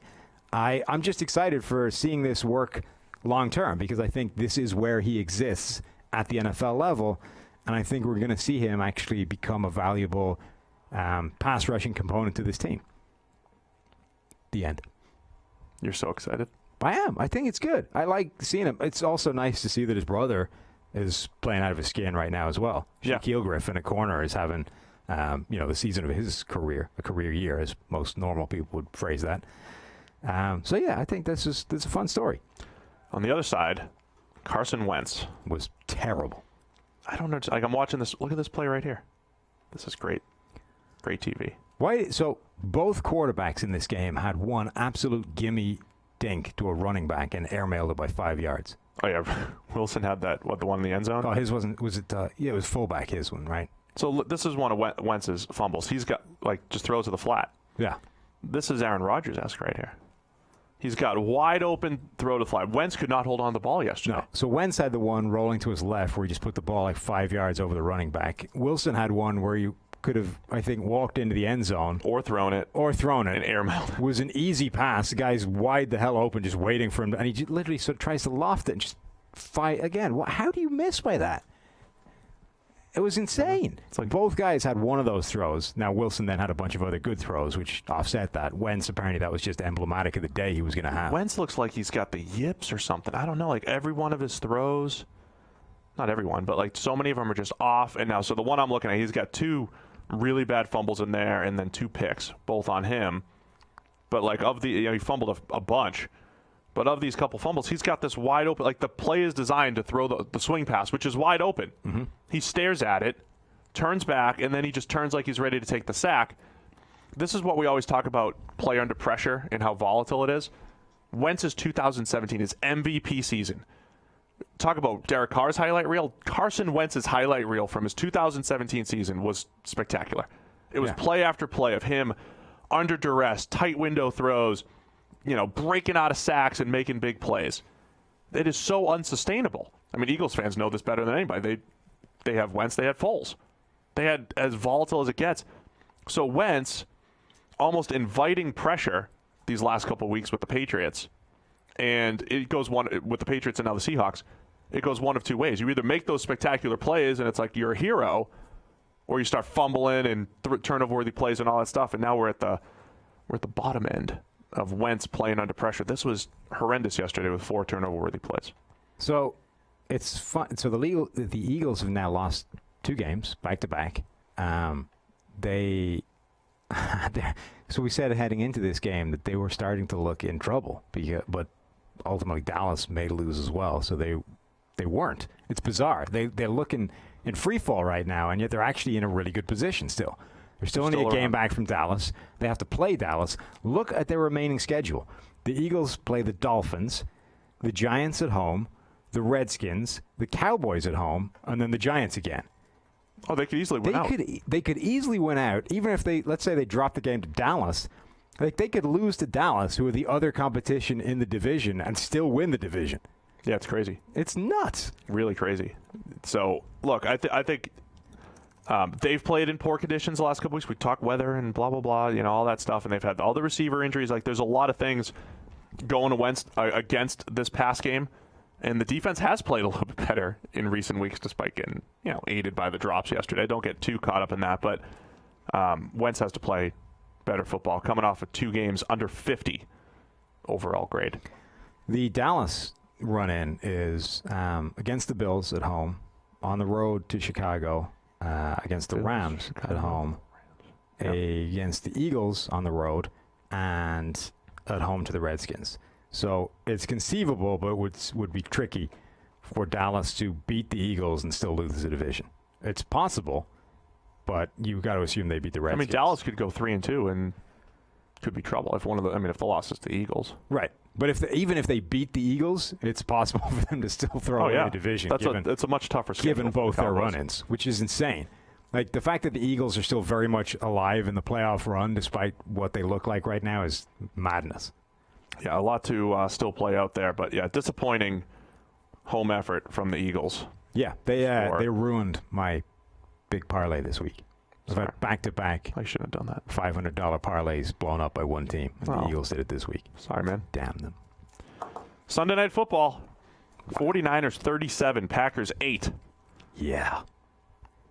[SPEAKER 2] I'm just excited for seeing this work long term because I think this is where he exists at the NFL level, and I think we're going to see him actually become a valuable pass rushing component to this team. The end.
[SPEAKER 1] You're so excited.
[SPEAKER 2] I am. I think it's good. I like seeing him. It's also nice to see that his brother is playing out of his skin right now as well.
[SPEAKER 1] Yeah.
[SPEAKER 2] Shaquille Griffin at corner is having, the season of his career, a career year, as most normal people would phrase that. I think this is a fun story.
[SPEAKER 1] On the other side, Carson Wentz
[SPEAKER 2] Was terrible.
[SPEAKER 1] I don't know. I'm watching this. Look at this play right here. This is great. Great TV.
[SPEAKER 2] Why? So both quarterbacks in this game had one absolute gimme dink to a running back and airmailed it by 5 yards.
[SPEAKER 1] Oh, yeah. Wilson had that, the one in the end zone?
[SPEAKER 2] Oh, his wasn't. Was it? Yeah, it was fullback, his one, right?
[SPEAKER 1] So this is one of Wentz's fumbles. He's got, just throws to the flat.
[SPEAKER 2] Yeah.
[SPEAKER 1] This is Aaron Rodgers-esque right here. He's got wide open throw to flat. Wentz could not hold on to the ball yesterday.
[SPEAKER 2] No. So Wentz had the one rolling to his left where he just put the ball 5 yards over the running back. Wilson had one where you could have, I think, walked into the end zone.
[SPEAKER 1] Or thrown it.
[SPEAKER 2] And
[SPEAKER 1] airmailed it.
[SPEAKER 2] It was an easy pass. The guy's wide the hell open just waiting for him. And he literally sort of tries to loft it and just fight again. How do you miss by that? It was insane. It's like both guys had one of those throws. Now, Wilson then had a bunch of other good throws, which offset that. Wentz, apparently, that was just emblematic of the day he was going to have.
[SPEAKER 1] Wentz looks like he's got the yips or something. I don't know. Every one of his throws, not everyone, but so many of them are just off. And now, so the one I'm looking at, he's got 2 really bad fumbles in there and then 2 picks, both on him. But of the, he fumbled a bunch. But of these couple fumbles, he's got this wide open. The play is designed to throw the swing pass, which is wide open.
[SPEAKER 2] Mm-hmm.
[SPEAKER 1] He stares at it, turns back, and then he just turns like he's ready to take the sack. This is what we always talk about, play under pressure and how volatile it is. Wentz's 2017, his MVP season. Talk about Derek Carr's highlight reel. Carson Wentz's highlight reel from his 2017 season was spectacular. It was play after play of him under duress, tight window throws, breaking out of sacks and making big plays. It is so unsustainable. I mean, Eagles fans know this better than anybody. They have Wentz, they had Foles. They had as volatile as it gets. So Wentz almost inviting pressure these last couple of weeks with the Patriots. And it goes one with the Patriots and now the Seahawks. It goes one of 2 ways. You either make those spectacular plays and it's like you're a hero, or you start fumbling and turnover-worthy plays and all that stuff. And now we're at the bottom end of Wentz playing under pressure. This was horrendous yesterday with 4 turnover-worthy plays. So
[SPEAKER 2] it's fun. So the Eagles have now lost 2 games back-to-back. So we said heading into this game that they were starting to look in trouble, but ultimately Dallas may lose as well. So they weren't. It's bizarre. They're looking in free fall right now, and yet they're actually in a really good position still. They're still only a game back from Dallas. They have to play Dallas. Look at their remaining schedule. The Eagles play the Dolphins, the Giants at home, the Redskins, the Cowboys at home, and then the Giants again.
[SPEAKER 1] Oh, they could easily win out.
[SPEAKER 2] They could easily win out, even if let's say they drop the game to Dallas. They could lose to Dallas, who are the other competition in the division, and still win the division.
[SPEAKER 1] Yeah, it's crazy.
[SPEAKER 2] It's nuts.
[SPEAKER 1] Really crazy. So, look, I think they've played in poor conditions the last couple weeks. We talk weather and blah, blah, blah, all that stuff, and they've had all the receiver injuries. There's a lot of things going against this pass game, and the defense has played a little bit better in recent weeks despite getting, aided by the drops yesterday. Don't get too caught up in that, but Wentz has to play better football, coming off of 2 games under 50 overall grade.
[SPEAKER 2] The Dallas run-in is against the Bills at home, on the road to Chicago, against the Rams at home, against the Eagles on the road, and at home to the Redskins. So it's conceivable, but would be tricky for Dallas to beat the Eagles and still lose the division. It's possible, but you've got to assume they beat the Redskins.
[SPEAKER 1] I mean, Dallas could go 3-2 and could be trouble if if the loss is the Eagles.
[SPEAKER 2] Right. But even if they beat the Eagles, it's possible for them to still throw away the division.
[SPEAKER 1] It's a much tougher schedule.
[SPEAKER 2] Given both their run-ins, which is insane. The fact that the Eagles are still very much alive in the playoff run, despite what they look like right now, is madness.
[SPEAKER 1] Yeah, a lot to still play out there. But, disappointing home effort from the Eagles.
[SPEAKER 2] Yeah, they ruined my big parlay this week. I've had back-to-back.
[SPEAKER 1] I shouldn't have done that.
[SPEAKER 2] $500 parlays blown up by one team. And the Eagles did it this week.
[SPEAKER 1] Sorry, man.
[SPEAKER 2] Damn them.
[SPEAKER 1] Sunday Night Football. 49ers 37, Packers 8.
[SPEAKER 2] Yeah.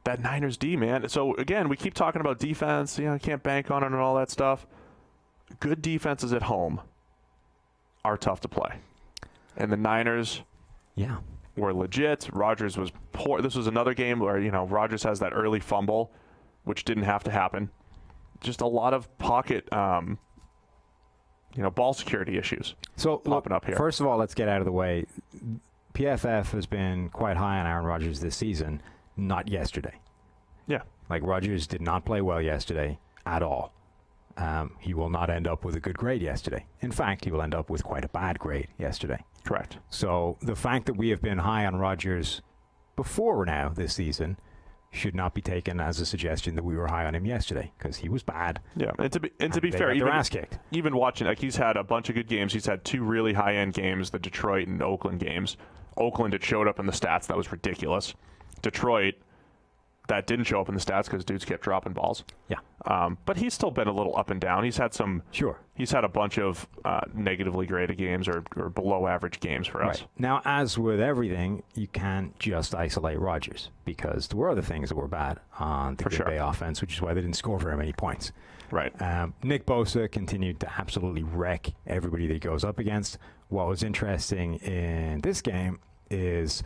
[SPEAKER 1] That Niners D, man. So, again, we keep talking about defense. Can't bank on it and all that stuff. Good defenses at home are tough to play. And the Niners were legit. Rodgers was poor. This was another game where, Rodgers has that early fumble, which didn't have to happen. Just a lot of pocket, ball security issues popping up here.
[SPEAKER 2] First of all, let's get out of the way. PFF has been quite high on Aaron Rodgers this season, not yesterday.
[SPEAKER 1] Yeah.
[SPEAKER 2] Rodgers did not play well yesterday at all. he will not end up with a good grade yesterday. In fact, he will end up with quite a bad grade yesterday.
[SPEAKER 1] Correct.
[SPEAKER 2] So the fact that we have been high on Rodgers before now this season should not be taken as a suggestion that we were high on him yesterday, because he was bad.
[SPEAKER 1] Yeah, and to be fair,
[SPEAKER 2] their ass kicked.
[SPEAKER 1] Even watching, like, he's had a bunch of good games. He's had 2 really high-end games, the Detroit and Oakland games. Oakland, it showed up in the stats. That was ridiculous. Detroit, that didn't show up in the stats because dudes kept dropping balls.
[SPEAKER 2] Yeah.
[SPEAKER 1] But he's still been a little up and down. He's had some.
[SPEAKER 2] Sure.
[SPEAKER 1] He's had a bunch of negatively graded games or below average games for us.
[SPEAKER 2] Right. Now, as with everything, you can't just isolate Rodgers, because there were other things that were bad on the Green Bay offense, which is why they didn't score very many points.
[SPEAKER 1] Right.
[SPEAKER 2] Nick Bosa continued to absolutely wreck everybody that he goes up against. What was interesting in this game is,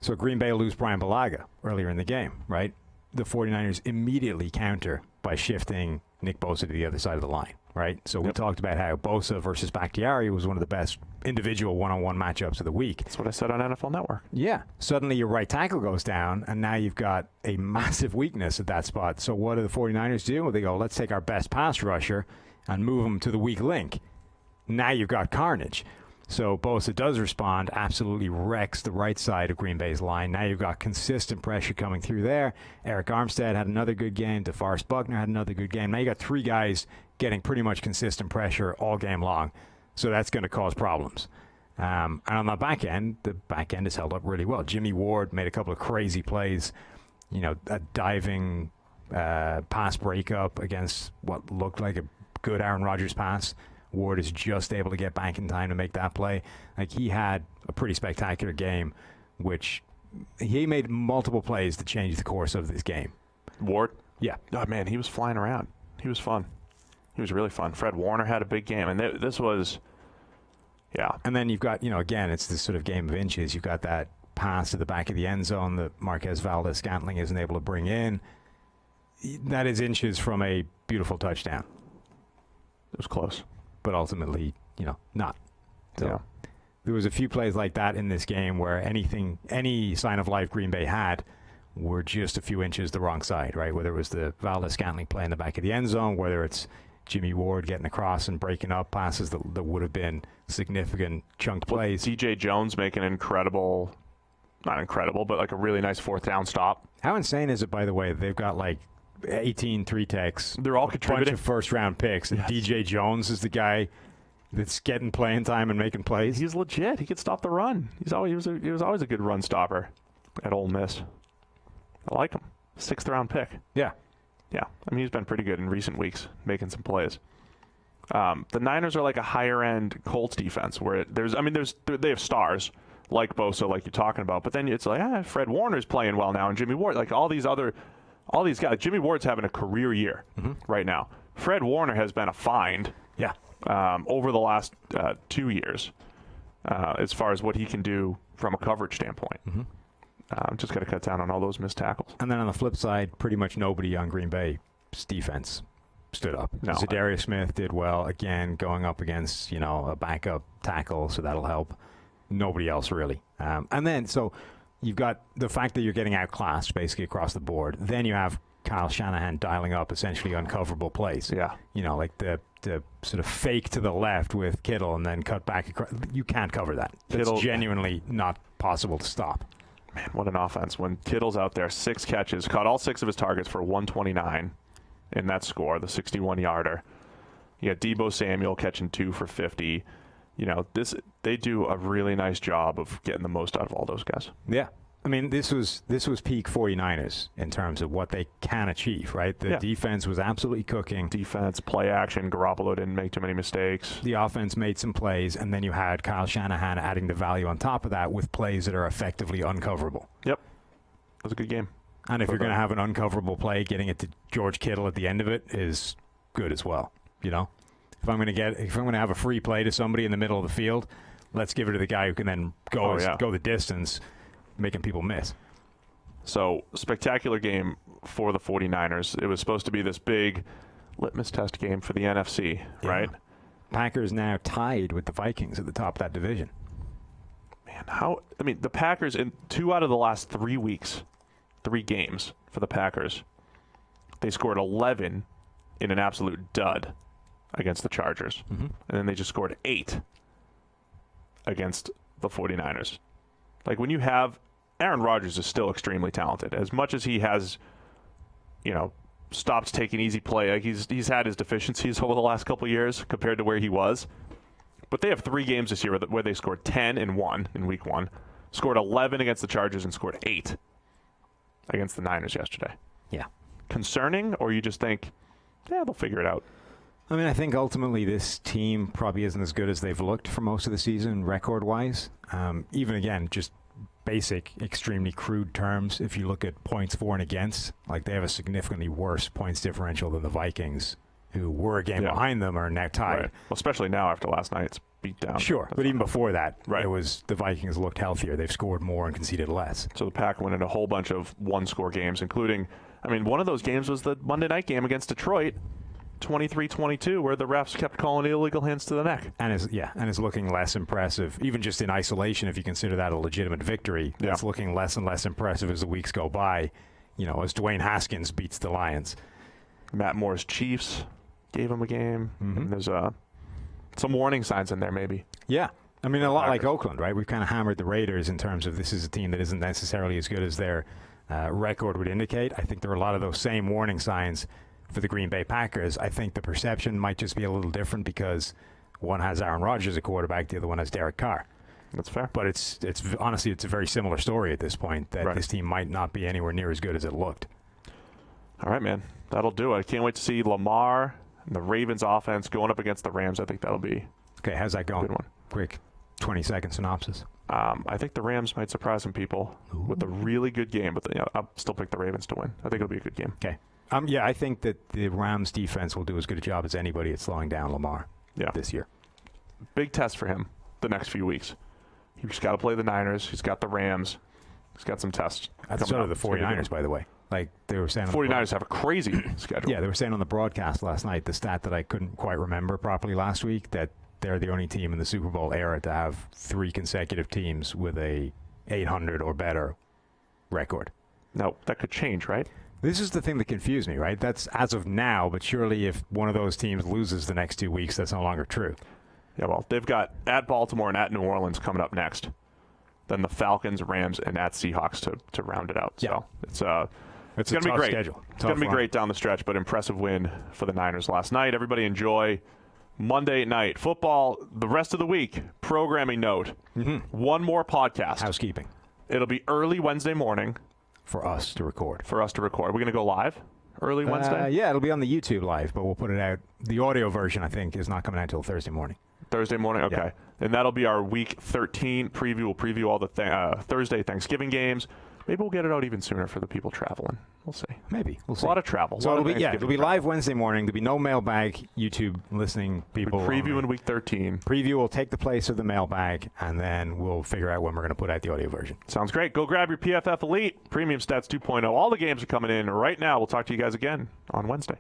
[SPEAKER 2] so Green Bay lose Brian Bulaga earlier in the game, right? The 49ers immediately counter by shifting Nick Bosa to the other side of the line, right? So we talked about how Bosa versus Bakhtiari was one of the best individual one-on-one matchups of the week.
[SPEAKER 1] That's what I said on NFL Network.
[SPEAKER 2] Yeah. Suddenly your right tackle goes down, and now you've got a massive weakness at that spot. So what do the 49ers do? Well, they go, let's take our best pass rusher and move him to the weak link. Now you've got carnage. So Bosa does respond, absolutely wrecks the right side of Green Bay's line. Now you've got consistent pressure coming through there. Eric Armstead had another good game. DeForest Buckner had another good game. Now you got 3 guys getting pretty much consistent pressure all game long. So that's going to cause problems. And on the back end is held up really well. Jimmy Ward made a couple of crazy plays, a diving pass breakup against what looked like a good Aaron Rodgers pass. Ward is just able to get back in time to make that play. Like, he had a pretty spectacular game, which he made multiple plays to change the course of this game.
[SPEAKER 1] Ward?
[SPEAKER 2] Yeah.
[SPEAKER 1] Oh, man, he was flying around. He was fun. He was really fun. Fred Warner had a big game, and this was, yeah.
[SPEAKER 2] And then you've got, again, it's this sort of game of inches. You've got that pass to the back of the end zone that Marquez Valdes-Scantling isn't able to bring in. That is inches from a beautiful touchdown.
[SPEAKER 1] It was close.
[SPEAKER 2] But ultimately, not. So
[SPEAKER 1] yeah.
[SPEAKER 2] There was a few plays like that in this game where any sign of life Green Bay had were just a few inches the wrong side, right? Whether it was the Valdes-Scantling play in the back of the end zone, whether it's Jimmy Ward getting across and breaking up passes that would have been significant chunked plays.
[SPEAKER 1] DJ Jones making not incredible, but like a really nice 4th down stop.
[SPEAKER 2] How insane is it, by the way, they've got like 18 3-techs.
[SPEAKER 1] They're all contributing.
[SPEAKER 2] A bunch of first-round picks. And DJ Jones is the guy that's getting playing time and making plays.
[SPEAKER 1] He's legit. He could stop the run. He was always a good run stopper at Ole Miss. I like him. 6th-round pick.
[SPEAKER 2] Yeah.
[SPEAKER 1] Yeah. I mean, he's been pretty good in recent weeks, making some plays. The Niners are like a higher-end Colts defense where they have stars like Bosa, like you're talking about, but then it's like, Fred Warner's playing well now, and Jimmy Ward, like all these guys. Jimmy Ward's having a career year right now. Fred Warner has been a find over the last 2 years as far as what he can do from a coverage standpoint. Just got to cut down on all those missed tackles.
[SPEAKER 2] And then on the flip side, pretty much nobody on Green Bay's defense stood up.
[SPEAKER 1] No.
[SPEAKER 2] Zadarius Smith did well, again, going up against, a backup tackle, so that'll help. Nobody else really. And then, so you've got the fact that you're getting outclassed basically across the board. Then you have Kyle Shanahan dialing up essentially uncoverable plays.
[SPEAKER 1] Yeah.
[SPEAKER 2] Like the sort of fake to the left with Kittle and then cut back across. You can't cover that. It's genuinely not possible to stop.
[SPEAKER 1] Man, what an offense. When Kittle's out there, 6 catches, caught all 6 of his targets for 129 in that score, the 61-yarder. You got Deebo Samuel catching 2 for 50. They do a really nice job of getting the most out of all those guys.
[SPEAKER 2] Yeah. I mean, this was peak 49ers in terms of what they can achieve, right? The defense was absolutely cooking.
[SPEAKER 1] Defense, play action. Garoppolo didn't make too many mistakes.
[SPEAKER 2] The offense made some plays, and then you had Kyle Shanahan adding the value on top of that with plays that are effectively uncoverable.
[SPEAKER 1] Yep. It was a good game.
[SPEAKER 2] And if you're going to have an uncoverable play, getting it to George Kittle at the end of it is good as well, If I'm going to have a free play to somebody in the middle of the field, let's give it to the guy who can then go the distance, making people miss.
[SPEAKER 1] So, spectacular game for the 49ers. It was supposed to be this big litmus test game for the NFC, right?
[SPEAKER 2] Packers now tied with the Vikings at the top of that division.
[SPEAKER 1] Man, the Packers in 2 out of the last 3 weeks, 3 games for the Packers, they scored 11 in an absolute dud against the Chargers.
[SPEAKER 2] Mm-hmm.
[SPEAKER 1] And then they just scored 8 against the 49ers. Like, when you have Aaron Rodgers is still extremely talented. As much as he has, stopped taking easy play, like he's had his deficiencies over the last couple of years compared to where he was. But they have 3 games this year where they scored 10 and 1 in week 1, scored 11 against the Chargers, and scored 8 against the Niners yesterday.
[SPEAKER 2] Yeah.
[SPEAKER 1] Concerning, or you just think, yeah, they'll figure it out?
[SPEAKER 2] I mean, I think ultimately this team probably isn't as good as they've looked for most of the season record-wise. Even, again, just basic, extremely crude terms. If you look at points for and against, like they have a significantly worse points differential than the Vikings, who were a game behind them, are now tied.
[SPEAKER 1] Right. Well, especially now after last night's beatdown.
[SPEAKER 2] Sure, but even before that,
[SPEAKER 1] right.
[SPEAKER 2] It was the Vikings looked healthier. They've scored more and conceded less.
[SPEAKER 1] So the Pack went in a whole bunch of one-score games, including, one of those games was the Monday night game against Detroit, 23-22, where the refs kept calling illegal hands to the neck.
[SPEAKER 2] And is looking less impressive, even just in isolation, if you consider that a legitimate victory.
[SPEAKER 1] Yeah.
[SPEAKER 2] It's looking less and less impressive as the weeks go by, as Dwayne Haskins beats the Lions.
[SPEAKER 1] Matt Moore's Chiefs gave him a game.
[SPEAKER 2] Mm-hmm.
[SPEAKER 1] And there's some warning signs in there, maybe.
[SPEAKER 2] Yeah. I mean, a lot like Oakland, right? We've kind of hammered the Raiders in terms of this is a team that isn't necessarily as good as their record would indicate. I think there are a lot of those same warning signs for the Green Bay Packers. I think the perception might just be a little different because one has Aaron Rodgers as a quarterback, the other one has Derek Carr.
[SPEAKER 1] That's fair.
[SPEAKER 2] But it's honestly, it's a very similar story at this point, that this team might not be anywhere near as good as it looked.
[SPEAKER 1] All right, man. That'll do it. I can't wait to see Lamar and the Ravens offense going up against the Rams. I think that'll be
[SPEAKER 2] okay. How's that going?
[SPEAKER 1] Good one.
[SPEAKER 2] Quick 20-second synopsis.
[SPEAKER 1] I think the Rams might surprise some people with a really good game, but I'll still pick the Ravens to win. I think it'll be a good game.
[SPEAKER 2] Okay. I think that the Rams defense will do as good a job as anybody at slowing down Lamar this year.
[SPEAKER 1] Big test for him the next few weeks. He's got to play the Niners. He's got the Rams. He's got some tests.
[SPEAKER 2] That's sort of the 49ers, by the way. Like they were saying,
[SPEAKER 1] 49ers have a crazy schedule.
[SPEAKER 2] Yeah, they were saying on the broadcast last night, the stat that I couldn't quite remember properly last week, that they're the only team in the Super Bowl era to have 3 consecutive teams with a 800 or better record.
[SPEAKER 1] No, that could change, right?
[SPEAKER 2] This is the thing that confused me, right? That's as of now, but surely if one of those teams loses the next 2 weeks, that's no longer true.
[SPEAKER 1] Yeah, well, they've got at Baltimore and at New Orleans coming up next. Then the Falcons, Rams, and at Seahawks to round it out.
[SPEAKER 2] Yeah.
[SPEAKER 1] So it's going to be great.
[SPEAKER 2] Schedule.
[SPEAKER 1] It's going to be great down the stretch, but impressive win for the Niners last night. Everybody enjoy Monday night football. The rest of the week, programming note, one more podcast.
[SPEAKER 2] Housekeeping.
[SPEAKER 1] It'll be early Wednesday morning.
[SPEAKER 2] For us to record.
[SPEAKER 1] We're going to go live early Wednesday?
[SPEAKER 2] Yeah, it'll be on the YouTube live, but we'll put it out. The audio version, I think, is not coming out until Thursday morning.
[SPEAKER 1] Thursday morning? Okay.
[SPEAKER 2] Yeah.
[SPEAKER 1] And that'll be our Week 13 preview. We'll preview all the Thursday Thanksgiving games. Maybe we'll get it out even sooner for the people traveling. We'll see.
[SPEAKER 2] Maybe. We'll see.
[SPEAKER 1] A lot of travel.
[SPEAKER 2] So it'll be live Wednesday morning. There'll be no mailbag YouTube listening people.
[SPEAKER 1] Preview in Week 13.
[SPEAKER 2] Preview will take the place of the mailbag, and then we'll figure out when we're going to put out the audio version.
[SPEAKER 1] Sounds great. Go grab your PFF Elite Premium Stats 2.0. All the games are coming in right now. We'll talk to you guys again on Wednesday.